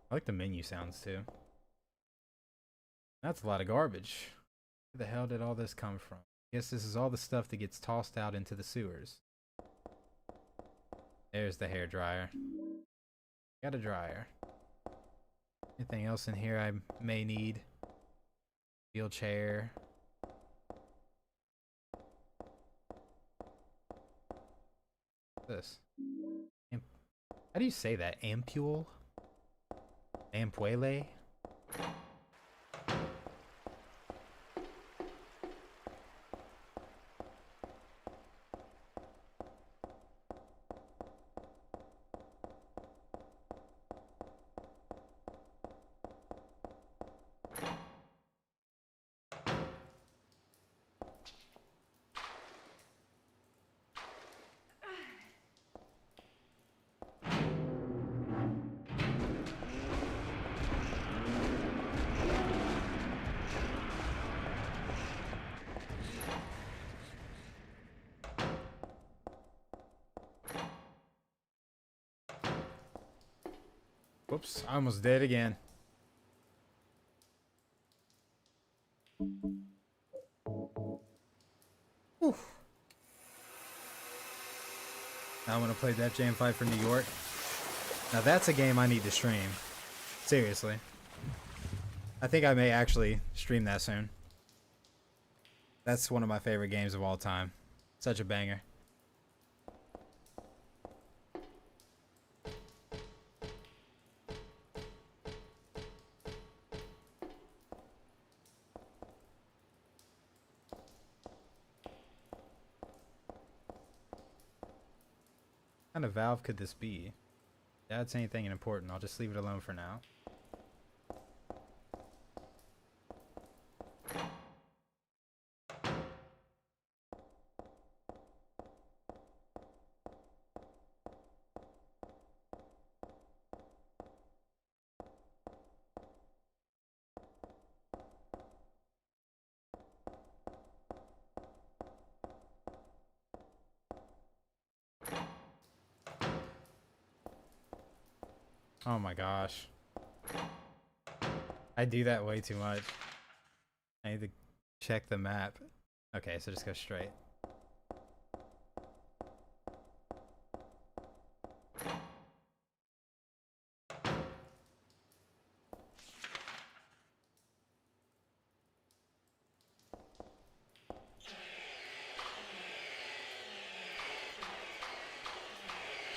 I like the menu sounds too. That's a lot of garbage. Where the hell did all this come from? Guess this is all the stuff that gets tossed out into the sewers. There's the hairdryer. Got a dryer. Anything else in here I may need? Wheelchair. What's this? How do you say that? Ampule? Ampuele? Whoops, I almost did again. Whew. Now I'm gonna play Def Jam Fight for New York. Now that's a game I need to stream. Seriously. I think I may actually stream that soon. That's one of my favorite games of all time. Such a banger. What kind of valve could this be? That's anything important. I'll just leave it alone for now. Oh my gosh. I do that way too much. I need to check the map. Okay, so just go straight.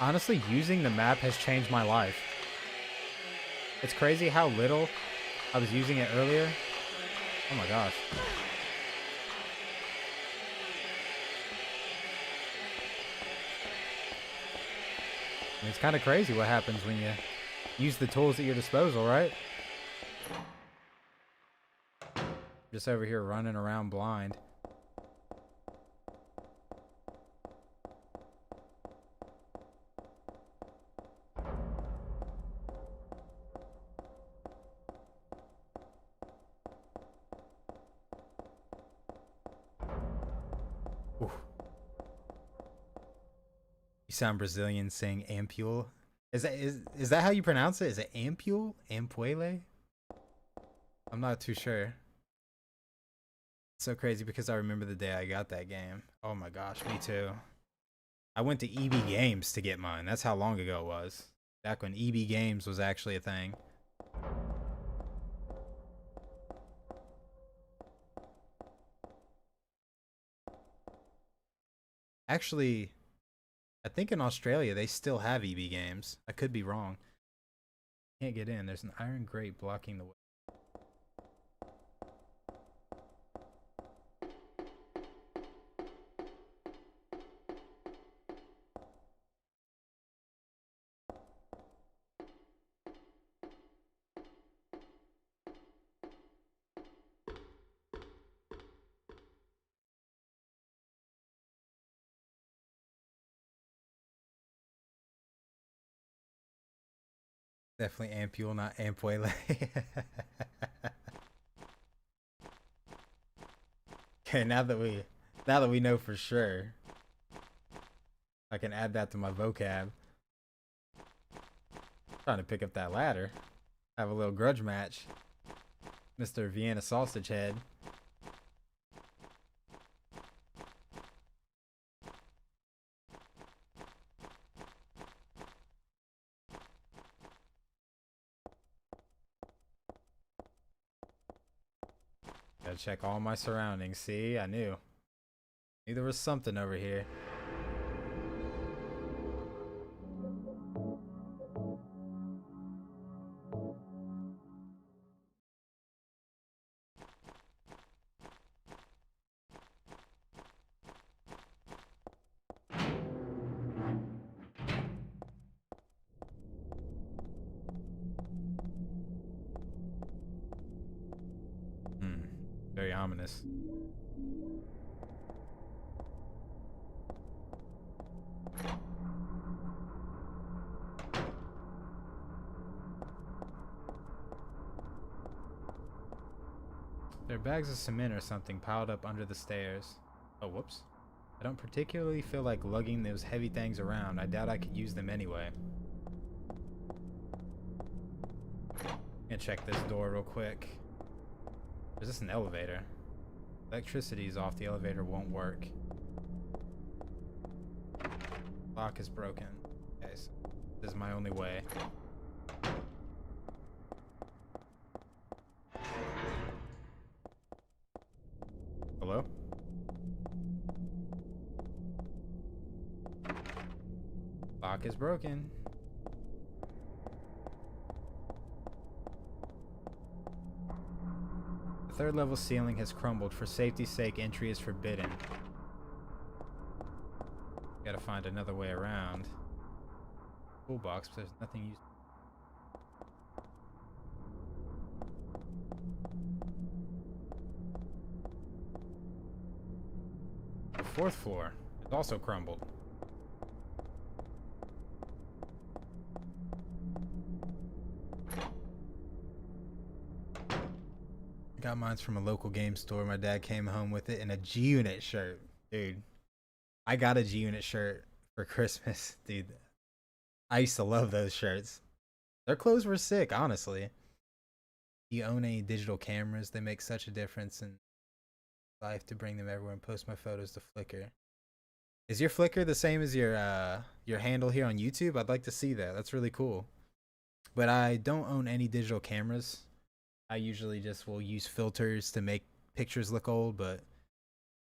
Honestly, using the map has changed my life. It's crazy how little I was using it earlier. Oh my gosh. And it's kind of crazy what happens when you use the tools at your disposal, right? Just over here running around blind. Ooh. You sound Brazilian saying ampule. Is that how you pronounce it? Is it ampule? Ampuele? I'm not too sure. It's so crazy because I remember the day I got that game. Oh my gosh, me too. I went to EB Games to get mine. That's how long ago it was. Back when EB Games was actually a thing. Actually, I think in Australia they still have EB Games. I could be wrong. Can't get in. There's an iron grate blocking the way. Definitely ampule, not ampuele. Okay, now that we know for sure, I can add that to my vocab. Trying to pick up that ladder. Have a little grudge match. Mr. Vienna Sausage Head. Gotta check all my surroundings. See, I knew. Knew there was something over here. Very ominous. There are bags of cement or something piled up under the stairs. Oh, whoops. I don't particularly feel like lugging those heavy things around. I doubt I could use them anyway. Gonna check this door real quick. Is this an elevator? Electricity's off, the elevator won't work. Lock is broken. Okay, so this is my only way. Hello? Lock is broken. The third level ceiling has crumbled. For safety's sake, entry is forbidden. Gotta find another way around. Toolbox, but there's nothing used. The fourth floor is also crumbled. Got mine from a local game store. My dad came home with it in a G-Unit shirt. Dude, I got a G-Unit shirt for Christmas, dude. I used to love those shirts. Their clothes were sick, honestly. Do you own any digital cameras? They make such a difference in life to bring them everywhere and post my photos to Flickr. Is your Flickr the same as your handle here on YouTube? I'd like to see that. That's really cool. But I don't own any digital cameras. I usually just will use filters to make pictures look old, but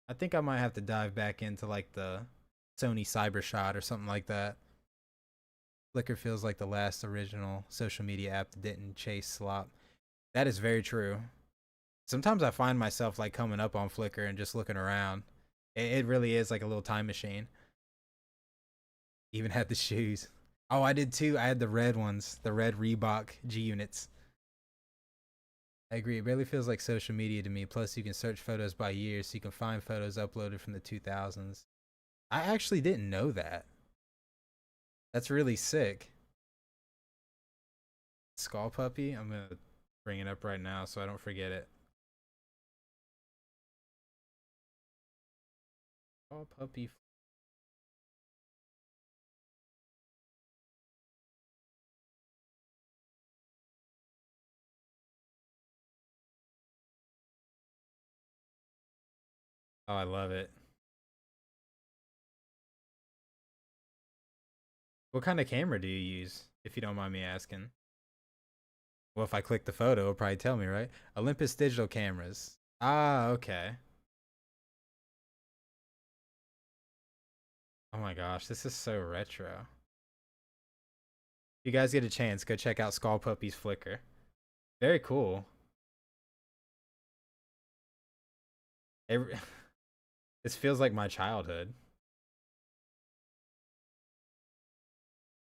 I think I might have to dive back into like the Sony Cybershot or something like that. Flickr feels like the last original social media app that didn't chase slop. That is very true. Sometimes I find myself like coming up on Flickr and just looking around. It really is like a little time machine. Even had the shoes. Oh, I did too. I had the red ones, the red Reebok G-Units. I agree. It really feels like social media to me. Plus, you can search photos by year, so you can find photos uploaded from the 2000s. I actually didn't know that. That's really sick. Skull Puppy? I'm going to bring it up right now so I don't forget it. Skull Puppy. Oh, I love it. What kind of camera do you use, if you don't mind me asking? Well, if I click the photo, it'll probably tell me, right? Olympus Digital Cameras. Ah, okay. Oh my gosh, this is so retro. If you guys get a chance, go check out Skull Puppy's Flickr. Very cool. This feels like my childhood.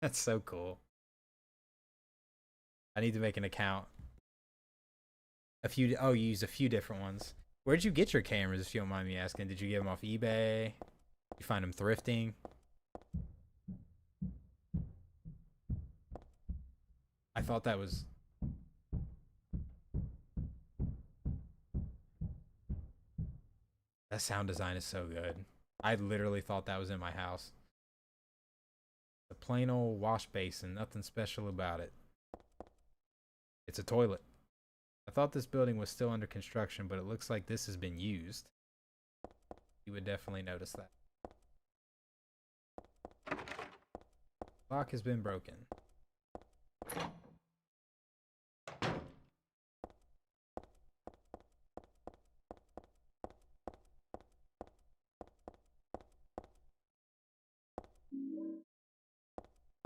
That's so cool. I need to make an account. Oh, you used a few different ones. Where'd you get your cameras, if you don't mind me asking? Did you get them off eBay? You find them thrifting? I I thought that was... That sound design is so good. I literally thought that was in my house. A plain old wash basin, nothing special about it. It's a toilet. I thought this building was still under construction, but it looks like this has been used. You would definitely notice that. Lock has been broken.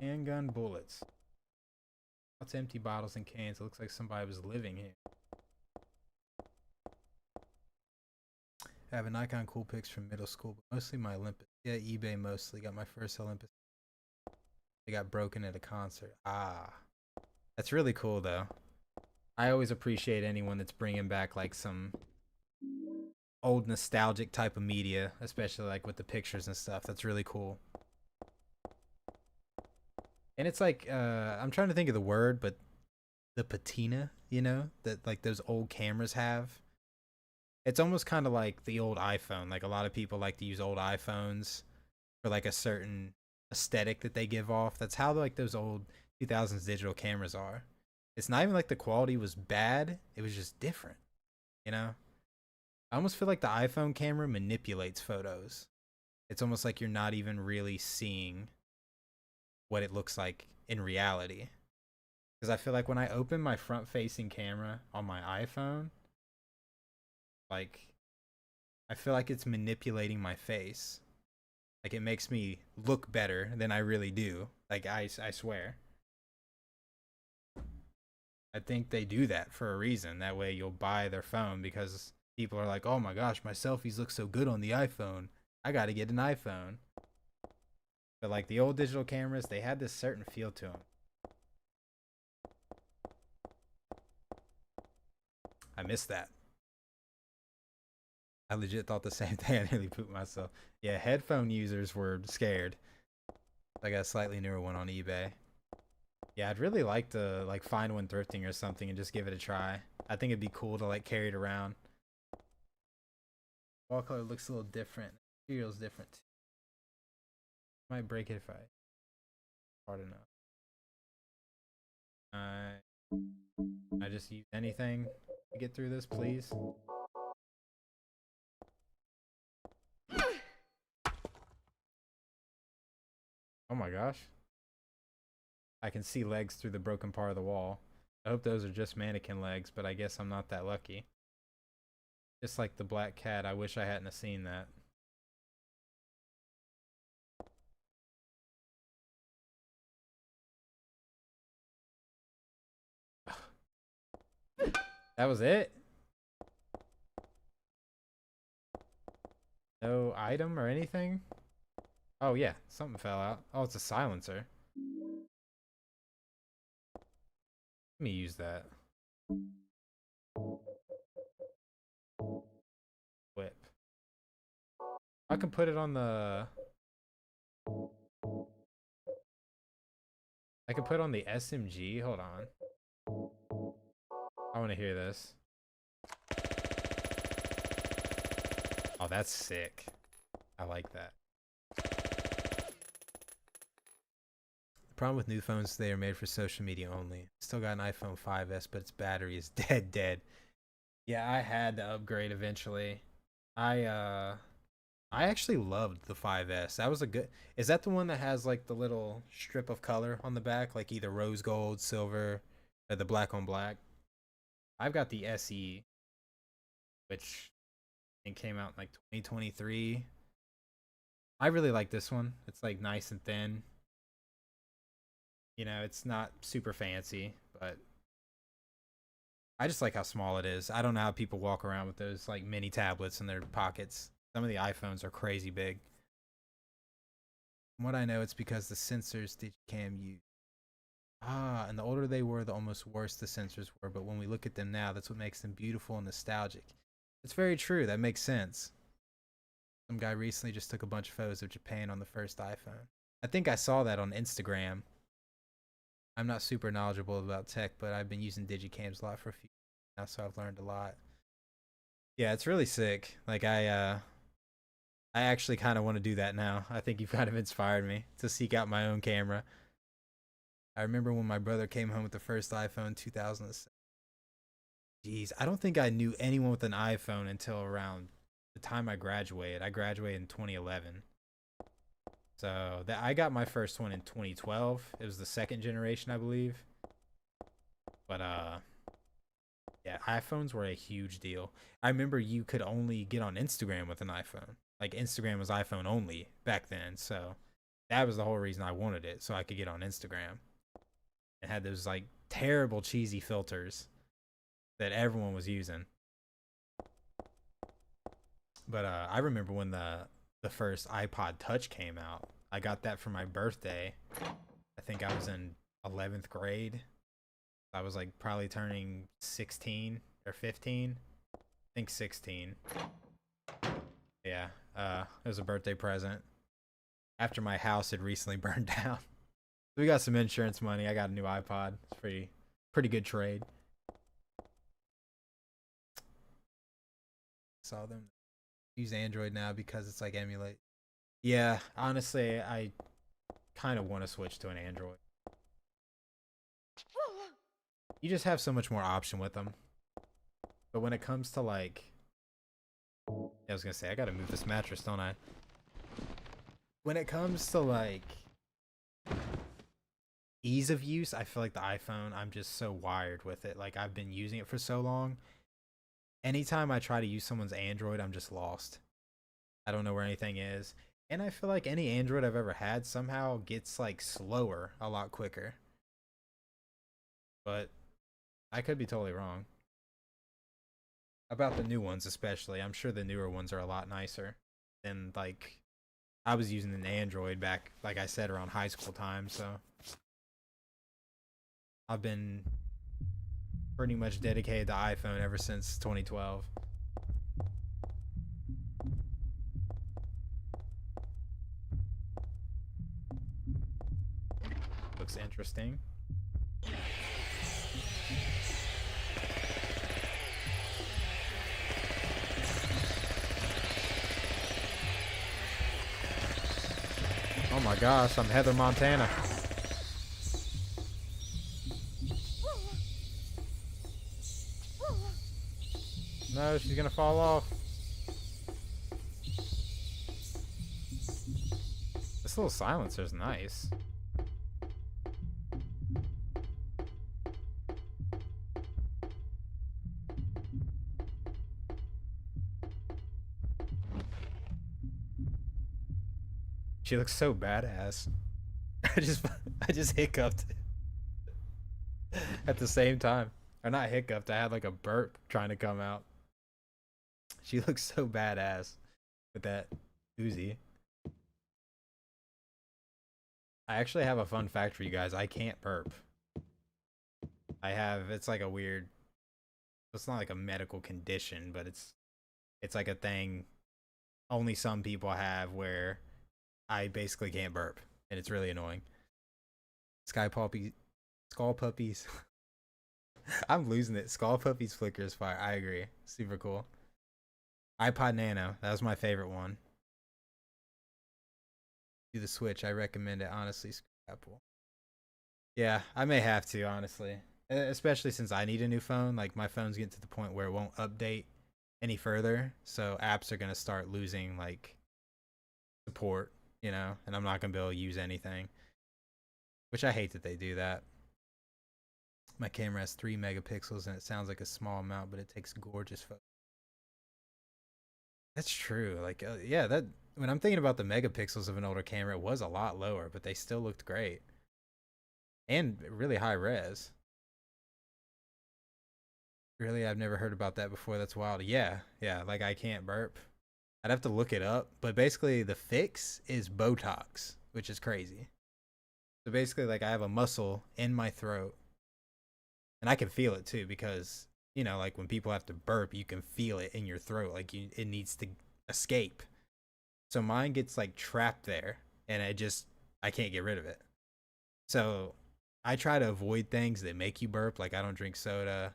Handgun bullets. Lots of empty bottles and cans. It looks like somebody was living here. I have a Nikon cool pics from middle school, but mostly my Olympus. Yeah, eBay mostly. Got my first Olympus. They got broken at a concert. Ah. That's really cool, though. I always appreciate anyone that's bringing back, like, some old nostalgic type of media, especially, like, with the pictures and stuff. That's really cool. And it's like, I'm trying to think of the word, but the patina, you know, that, like, those old cameras have. It's almost kind of like the old iPhone. Like, a lot of people like to use old iPhones for, like, a certain aesthetic that they give off. That's how, like, those old 2000s digital cameras are. It's not even like the quality was bad. It was just different, you know? I almost feel like the iPhone camera manipulates photos. It's almost like you're not even really seeing what it looks like in reality. Because I feel like when I open my front-facing camera on my iPhone, like, I feel like it's manipulating my face. Like, it makes me look better than I really do. Like, I swear. I think they do that for a reason. That way you'll buy their phone because people are like, oh my gosh, my selfies look so good on the iPhone. I gotta get an iPhone. But like the old digital cameras, they had this certain feel to them. I miss that. I legit thought the same thing. I nearly pooped myself. Yeah, headphone users were scared. I got a slightly newer one on eBay. Yeah, I'd really like to like find one thrifting or something and just give it a try. I think it'd be cool to like carry it around. Wall color looks a little different. Material's different too. Might break it if hard enough. I just use anything to get through this, please. Oh my gosh. I can see legs through the broken part of the wall. I hope those are just mannequin legs, but I guess I'm not that lucky. Just like the black cat, I wish I hadn't have seen that. That was it? No item or anything? Oh yeah, something fell out. Oh, it's a silencer. Let me use that. Whip. I can put it on the... I can put on the SMG. Hold on. I want to hear this. Oh, that's sick. I like that. The problem with new phones, they are made for social media only. Still got an iPhone 5S, but its battery is dead. Yeah, I had to upgrade eventually. I actually loved the 5S. That was a good... Is that the one that has like the little strip of color on the back? Like either rose gold, silver, or the black on black? I've got the SE, which I think came out in like 2023. I really like this one. It's like nice and thin. You know, it's not super fancy, but I just like how small it is. I don't know how people walk around with those like mini tablets in their pockets. Some of the iPhones are crazy big. From what I know, it's because the sensors Digicam use. Ah, and the older they were, the almost worse the sensors were. But when we look at them now, that's what makes them beautiful and nostalgic. It's very true. That makes sense. Some guy recently just took a bunch of photos of Japan on the first iPhone. I think I saw that on Instagram. I'm not super knowledgeable about tech, but I've been using digicams a lot for a few years now, so I've learned a lot. Yeah, it's really sick. Like I actually kind of want to do that now. I think you've kind of inspired me to seek out my own camera. I remember when my brother came home with the first iPhone, 2007. Jeez, I don't think I knew anyone with an iPhone until around the time I graduated. I graduated in 2011. So that I got my first one in 2012. It was the second generation, I believe. But yeah, iPhones were a huge deal. I remember you could only get on Instagram with an iPhone. Like Instagram was iPhone only back then. So that was the whole reason I wanted it, so I could get on Instagram. It had those like terrible cheesy filters that everyone was using. But I remember when the first iPod Touch came out. I got that for my birthday. I think I was in 11th grade. I was like probably turning 16 or 15. I think 16. Yeah, it was a birthday present after my house had recently burned down. We got some insurance money. I got a new iPod. It's pretty good trade. Saw them use Android now because it's like emulate. Yeah, honestly, I kind of want to switch to an Android. You just have so much more option with them. But when it comes to like, I was gonna say, I gotta move this mattress, don't I? When it comes to like ease of use, I feel like the iPhone, I'm just so wired with it. Like I've been using it for so long. Anytime I try to use someone's Android, I'm just lost. I don't know where anything is. And I feel like any Android I've ever had somehow gets like slower a lot quicker. But I could be totally wrong. About the new ones especially. I'm sure the newer ones are a lot nicer than like I was using an Android back, like I said, around high school time, so I've been pretty much dedicated to iPhone ever since 2012. Looks interesting. Oh my gosh, I'm Heather Montana. No, she's gonna fall off. This little silencer's nice. She looks so badass. I just hiccuped at the same time. Or not hiccuped, I had like a burp trying to come out. She looks so badass with that Uzi. I actually have a fun fact for you guys. I can't burp. It's like a weird, it's not like a medical condition, but it's like a thing only some people have where I basically can't burp, and it's really annoying. Skull puppies. I'm losing it. Skull puppies flicker is fire. I agree. Super cool. iPod Nano. That was my favorite one. Do the Switch. I recommend it. Honestly, screw Apple. Yeah, I may have to, honestly. Especially since I need a new phone. Like, my phone's getting to the point where it won't update any further. So apps are going to start losing, like, support, you know? And I'm not going to be able to use anything. Which I hate that they do that. My camera has 3 megapixels and it sounds like a small amount, but it takes gorgeous photos. That's true. Like, yeah, that when I'm thinking about the megapixels of an older camera, it was a lot lower, but they still looked great. And really high res. Really, I've never heard about that before. That's wild. Yeah, like I can't burp. I'd have to look it up. But basically, the fix is Botox, which is crazy. So basically, like I have a muscle in my throat. And I can feel it too because, you know, like when people have to burp, you can feel it in your throat. Like it needs to escape. So mine gets like trapped there and I can't get rid of it. So I try to avoid things that make you burp. Like I don't drink soda.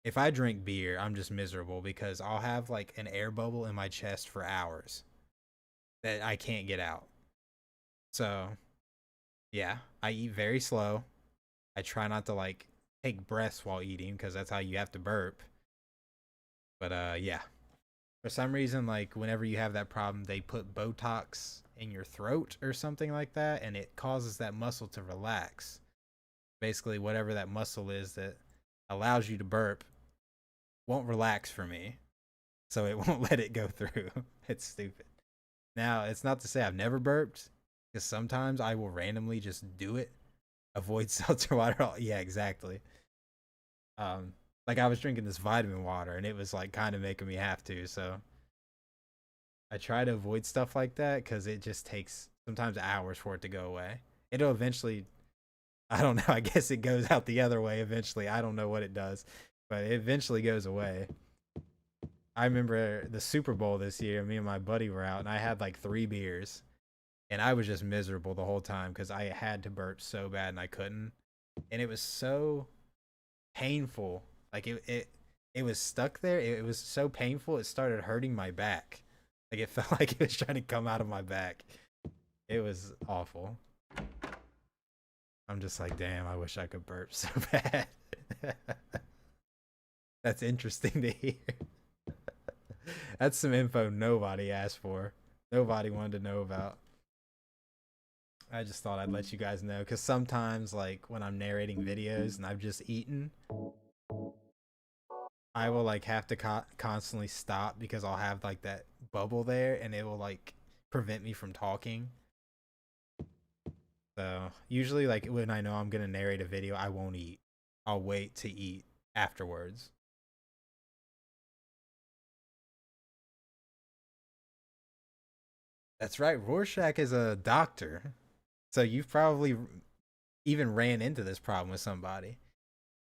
If I drink beer, I'm just miserable because I'll have like an air bubble in my chest for hours that I can't get out. So, yeah, I eat very slow. I try not to like take breaths while eating because that's how you have to burp. But yeah. For some reason, like whenever you have that problem, they put Botox in your throat or something like that, and it causes that muscle to relax. Basically, whatever that muscle is that allows you to burp won't relax for me, so it won't let it go through. It's stupid. Now, it's not to say I've never burped, because sometimes I will randomly just do it. Avoid seltzer water. Yeah, exactly. Like I was drinking this vitamin water, and it was like kind of making me have to, so I try to avoid stuff like that because it just takes sometimes hours for it to go away. It'll eventually, I don't know, I guess it goes out the other way eventually. I don't know what it does, but it eventually goes away. I remember the Super Bowl this year, me and my buddy were out, and I had like 3 beers, and I was just miserable the whole time because I had to burp so bad and I couldn't. And it was so painful. Like it was stuck there. It was so painful, it started hurting my back. Like it felt like it was trying to come out of my back. It was awful. I'm just like, damn, I wish I could burp so bad. That's interesting to hear. That's some info nobody asked for. Nobody wanted to know about. I just thought I'd let you guys know, because sometimes, like, when I'm narrating videos and I've just eaten, I will, like, have to constantly stop because I'll have, like, that bubble there, and it will, like, prevent me from talking. So, usually, like, when I know I'm gonna narrate a video, I won't eat. I'll wait to eat afterwards. That's right, Rorschach is a doctor. So you've probably even ran into this problem with somebody.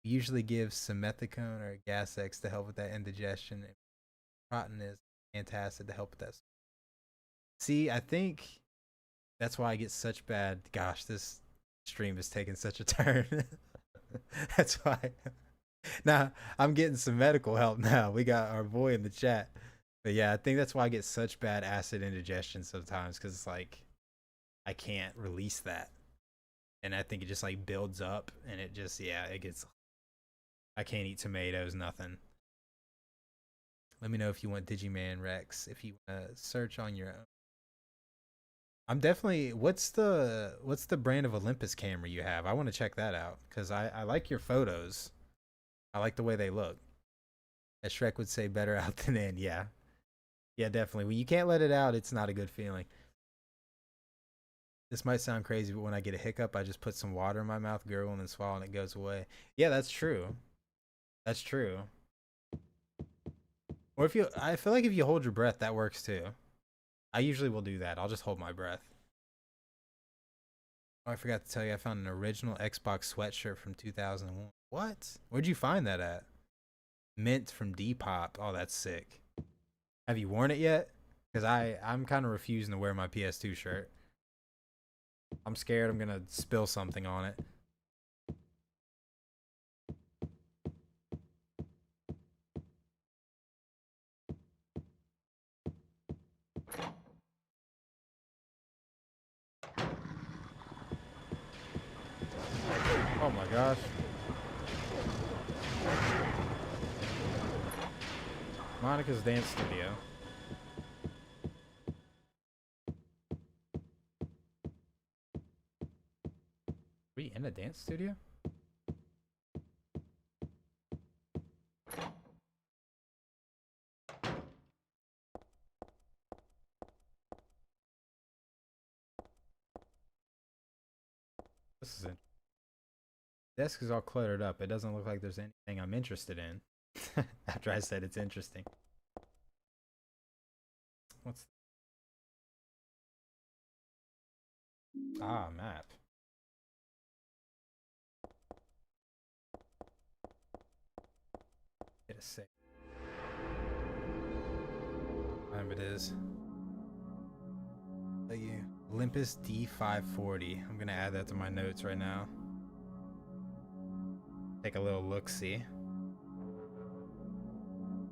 Usually gives simethicone or gas X to help with that indigestion. Protein is antacid to help with that. See, I think that's why I get such bad. Gosh, this stream is taking such a turn. That's why. Now I'm getting some medical help now. We got our boy in the chat. But yeah, I think that's why I get such bad acid indigestion sometimes, because it's like I can't release that. And I think it just like builds up, and it just, yeah, it gets, I can't eat tomatoes, nothing. Let me know if you want Digiman Rex, if you want to search on your own. I'm definitely, what's the brand of Olympus camera you have? I want to check that out, because I like your photos. I like the way they look. As Shrek would say, better out than in. Yeah. Yeah, definitely. When you can't let it out, it's not a good feeling. This might sound crazy, but when I get a hiccup, I just put some water in my mouth, gurgle, and then swallow, and it goes away. Yeah, that's true. That's true. Or if you, I feel like if you hold your breath, that works too. I usually will do that. I'll just hold my breath. Oh, I forgot to tell you, I found an original Xbox sweatshirt from 2001. What? Where'd you find that at? Mint from Depop. Oh, that's sick. Have you worn it yet? Because I'm kind of refusing to wear my PS2 shirt. I'm scared I'm gonna spill something on it. Oh my gosh. Monica's dance studio. Are we in a dance studio? This is it. Desk is all cluttered up. It doesn't look like there's anything I'm interested in. After I said it's interesting. What's... Ah, map. Get a sec. It is. Tell you, Olympus D540. I'm gonna add that to my notes right now. Take a little look-see.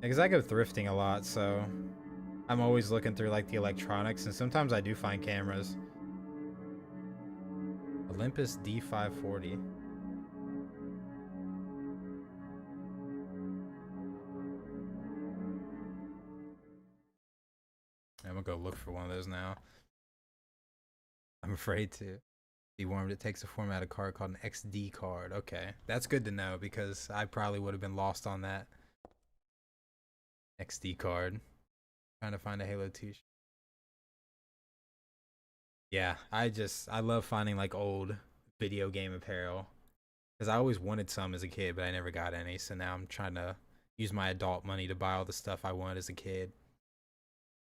Because I go thrifting a lot, so I'm always looking through like the electronics, and sometimes I do find cameras. Olympus D540. I'm gonna go look for one of those now. I'm afraid to. Be warmed. It takes a formatted card called an XD card. Okay, that's good to know because I probably would have been lost on that. XD card. Trying to find a Halo 2. Yeah, I love finding like old video game apparel because I always wanted some as a kid, but I never got any. So now I'm trying to use my adult money to buy all the stuff I wanted as a kid.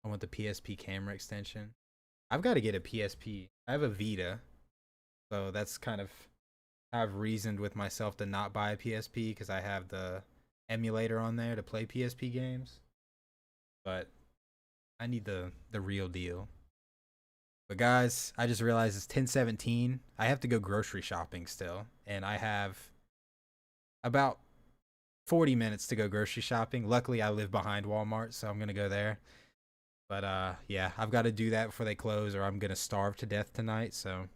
I want the PSP camera extension. I've got to get a PSP. I have a Vita. So that's kind of how I've reasoned with myself to not buy a PSP because I have the emulator on there to play PSP games. But I need the real deal. But guys, I just realized it's 10:17. I have to go grocery shopping still. And I have about 40 minutes to go grocery shopping. Luckily, I live behind Walmart, so I'm going to go there. But yeah, I've got to do that before they close or I'm going to starve to death tonight. So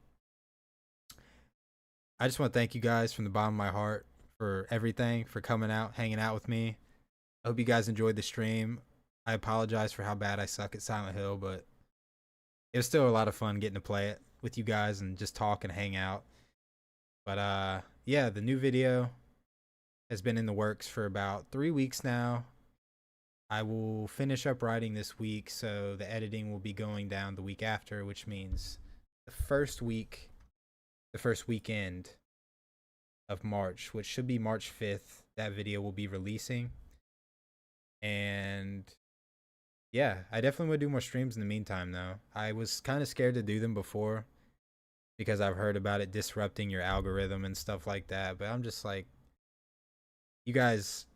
I just want to thank you guys from the bottom of my heart for everything, for coming out, hanging out with me. I hope you guys enjoyed the stream. I apologize for how bad I suck at Silent Hill, but it was still a lot of fun getting to play it with you guys and just talk and hang out. But yeah, the new video has been in the works for about 3 weeks now. I will finish up writing this week, so the editing will be going down the week after, which means the first weekend of March, which should be March 5th, that video will be releasing. And yeah, I definitely would do more streams in the meantime though. I was kind of scared to do them before because I've heard about it disrupting your algorithm and stuff like that, but I'm just like, you guys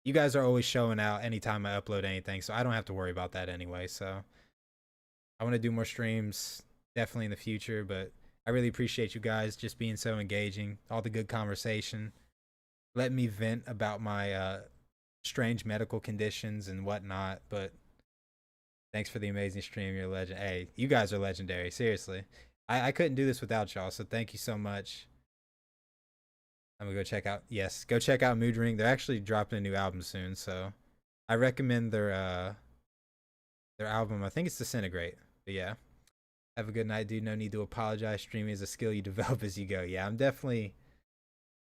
are always showing out anytime I upload anything, so I don't have to worry about that anyway. So I want to do more streams definitely in the future, but I really appreciate you guys just being so engaging, all the good conversation, letting me vent about my strange medical conditions and whatnot. But thanks for the amazing stream. You're a legend. Hey, you guys are legendary. Seriously. I couldn't do this without y'all, so thank you so much. I'm gonna go check out, yes, go check out Mood Ring. They're actually dropping a new album soon, so I recommend their album. I think it's Disintegrate. But yeah. Have a good night, dude. No need to apologize. Streaming is a skill you develop as you go. Yeah, I'm definitely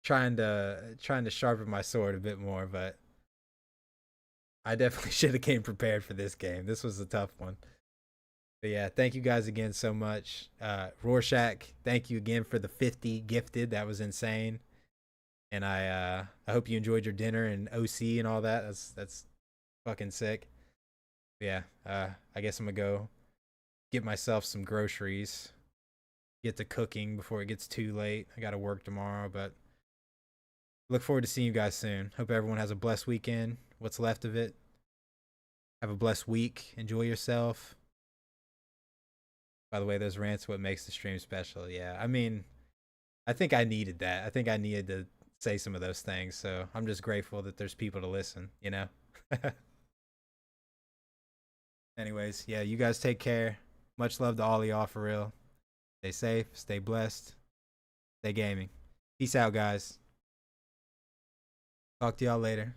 trying to sharpen my sword a bit more, but I definitely should have came prepared for this game. This was a tough one. But yeah, thank you guys again so much. Rorschach, thank you again for the 50 gifted. That was insane. And I hope you enjoyed your dinner and OC and all that. That's fucking sick. But yeah, I guess I'm gonna go get myself some groceries, get to cooking before it gets too late. I gotta work tomorrow, but look forward to seeing you guys soon. Hope everyone has a blessed weekend, what's left of it. Have a blessed week. Enjoy yourself. By the way, those rants are what makes the stream special. Yeah, I mean, I think I needed that. I think I needed to say some of those things, so I'm just grateful that there's people to listen, you know? Anyways, yeah, you guys take care. Much love to all of y'all, for real. Stay safe, stay blessed, stay gaming. Peace out, guys. Talk to y'all later.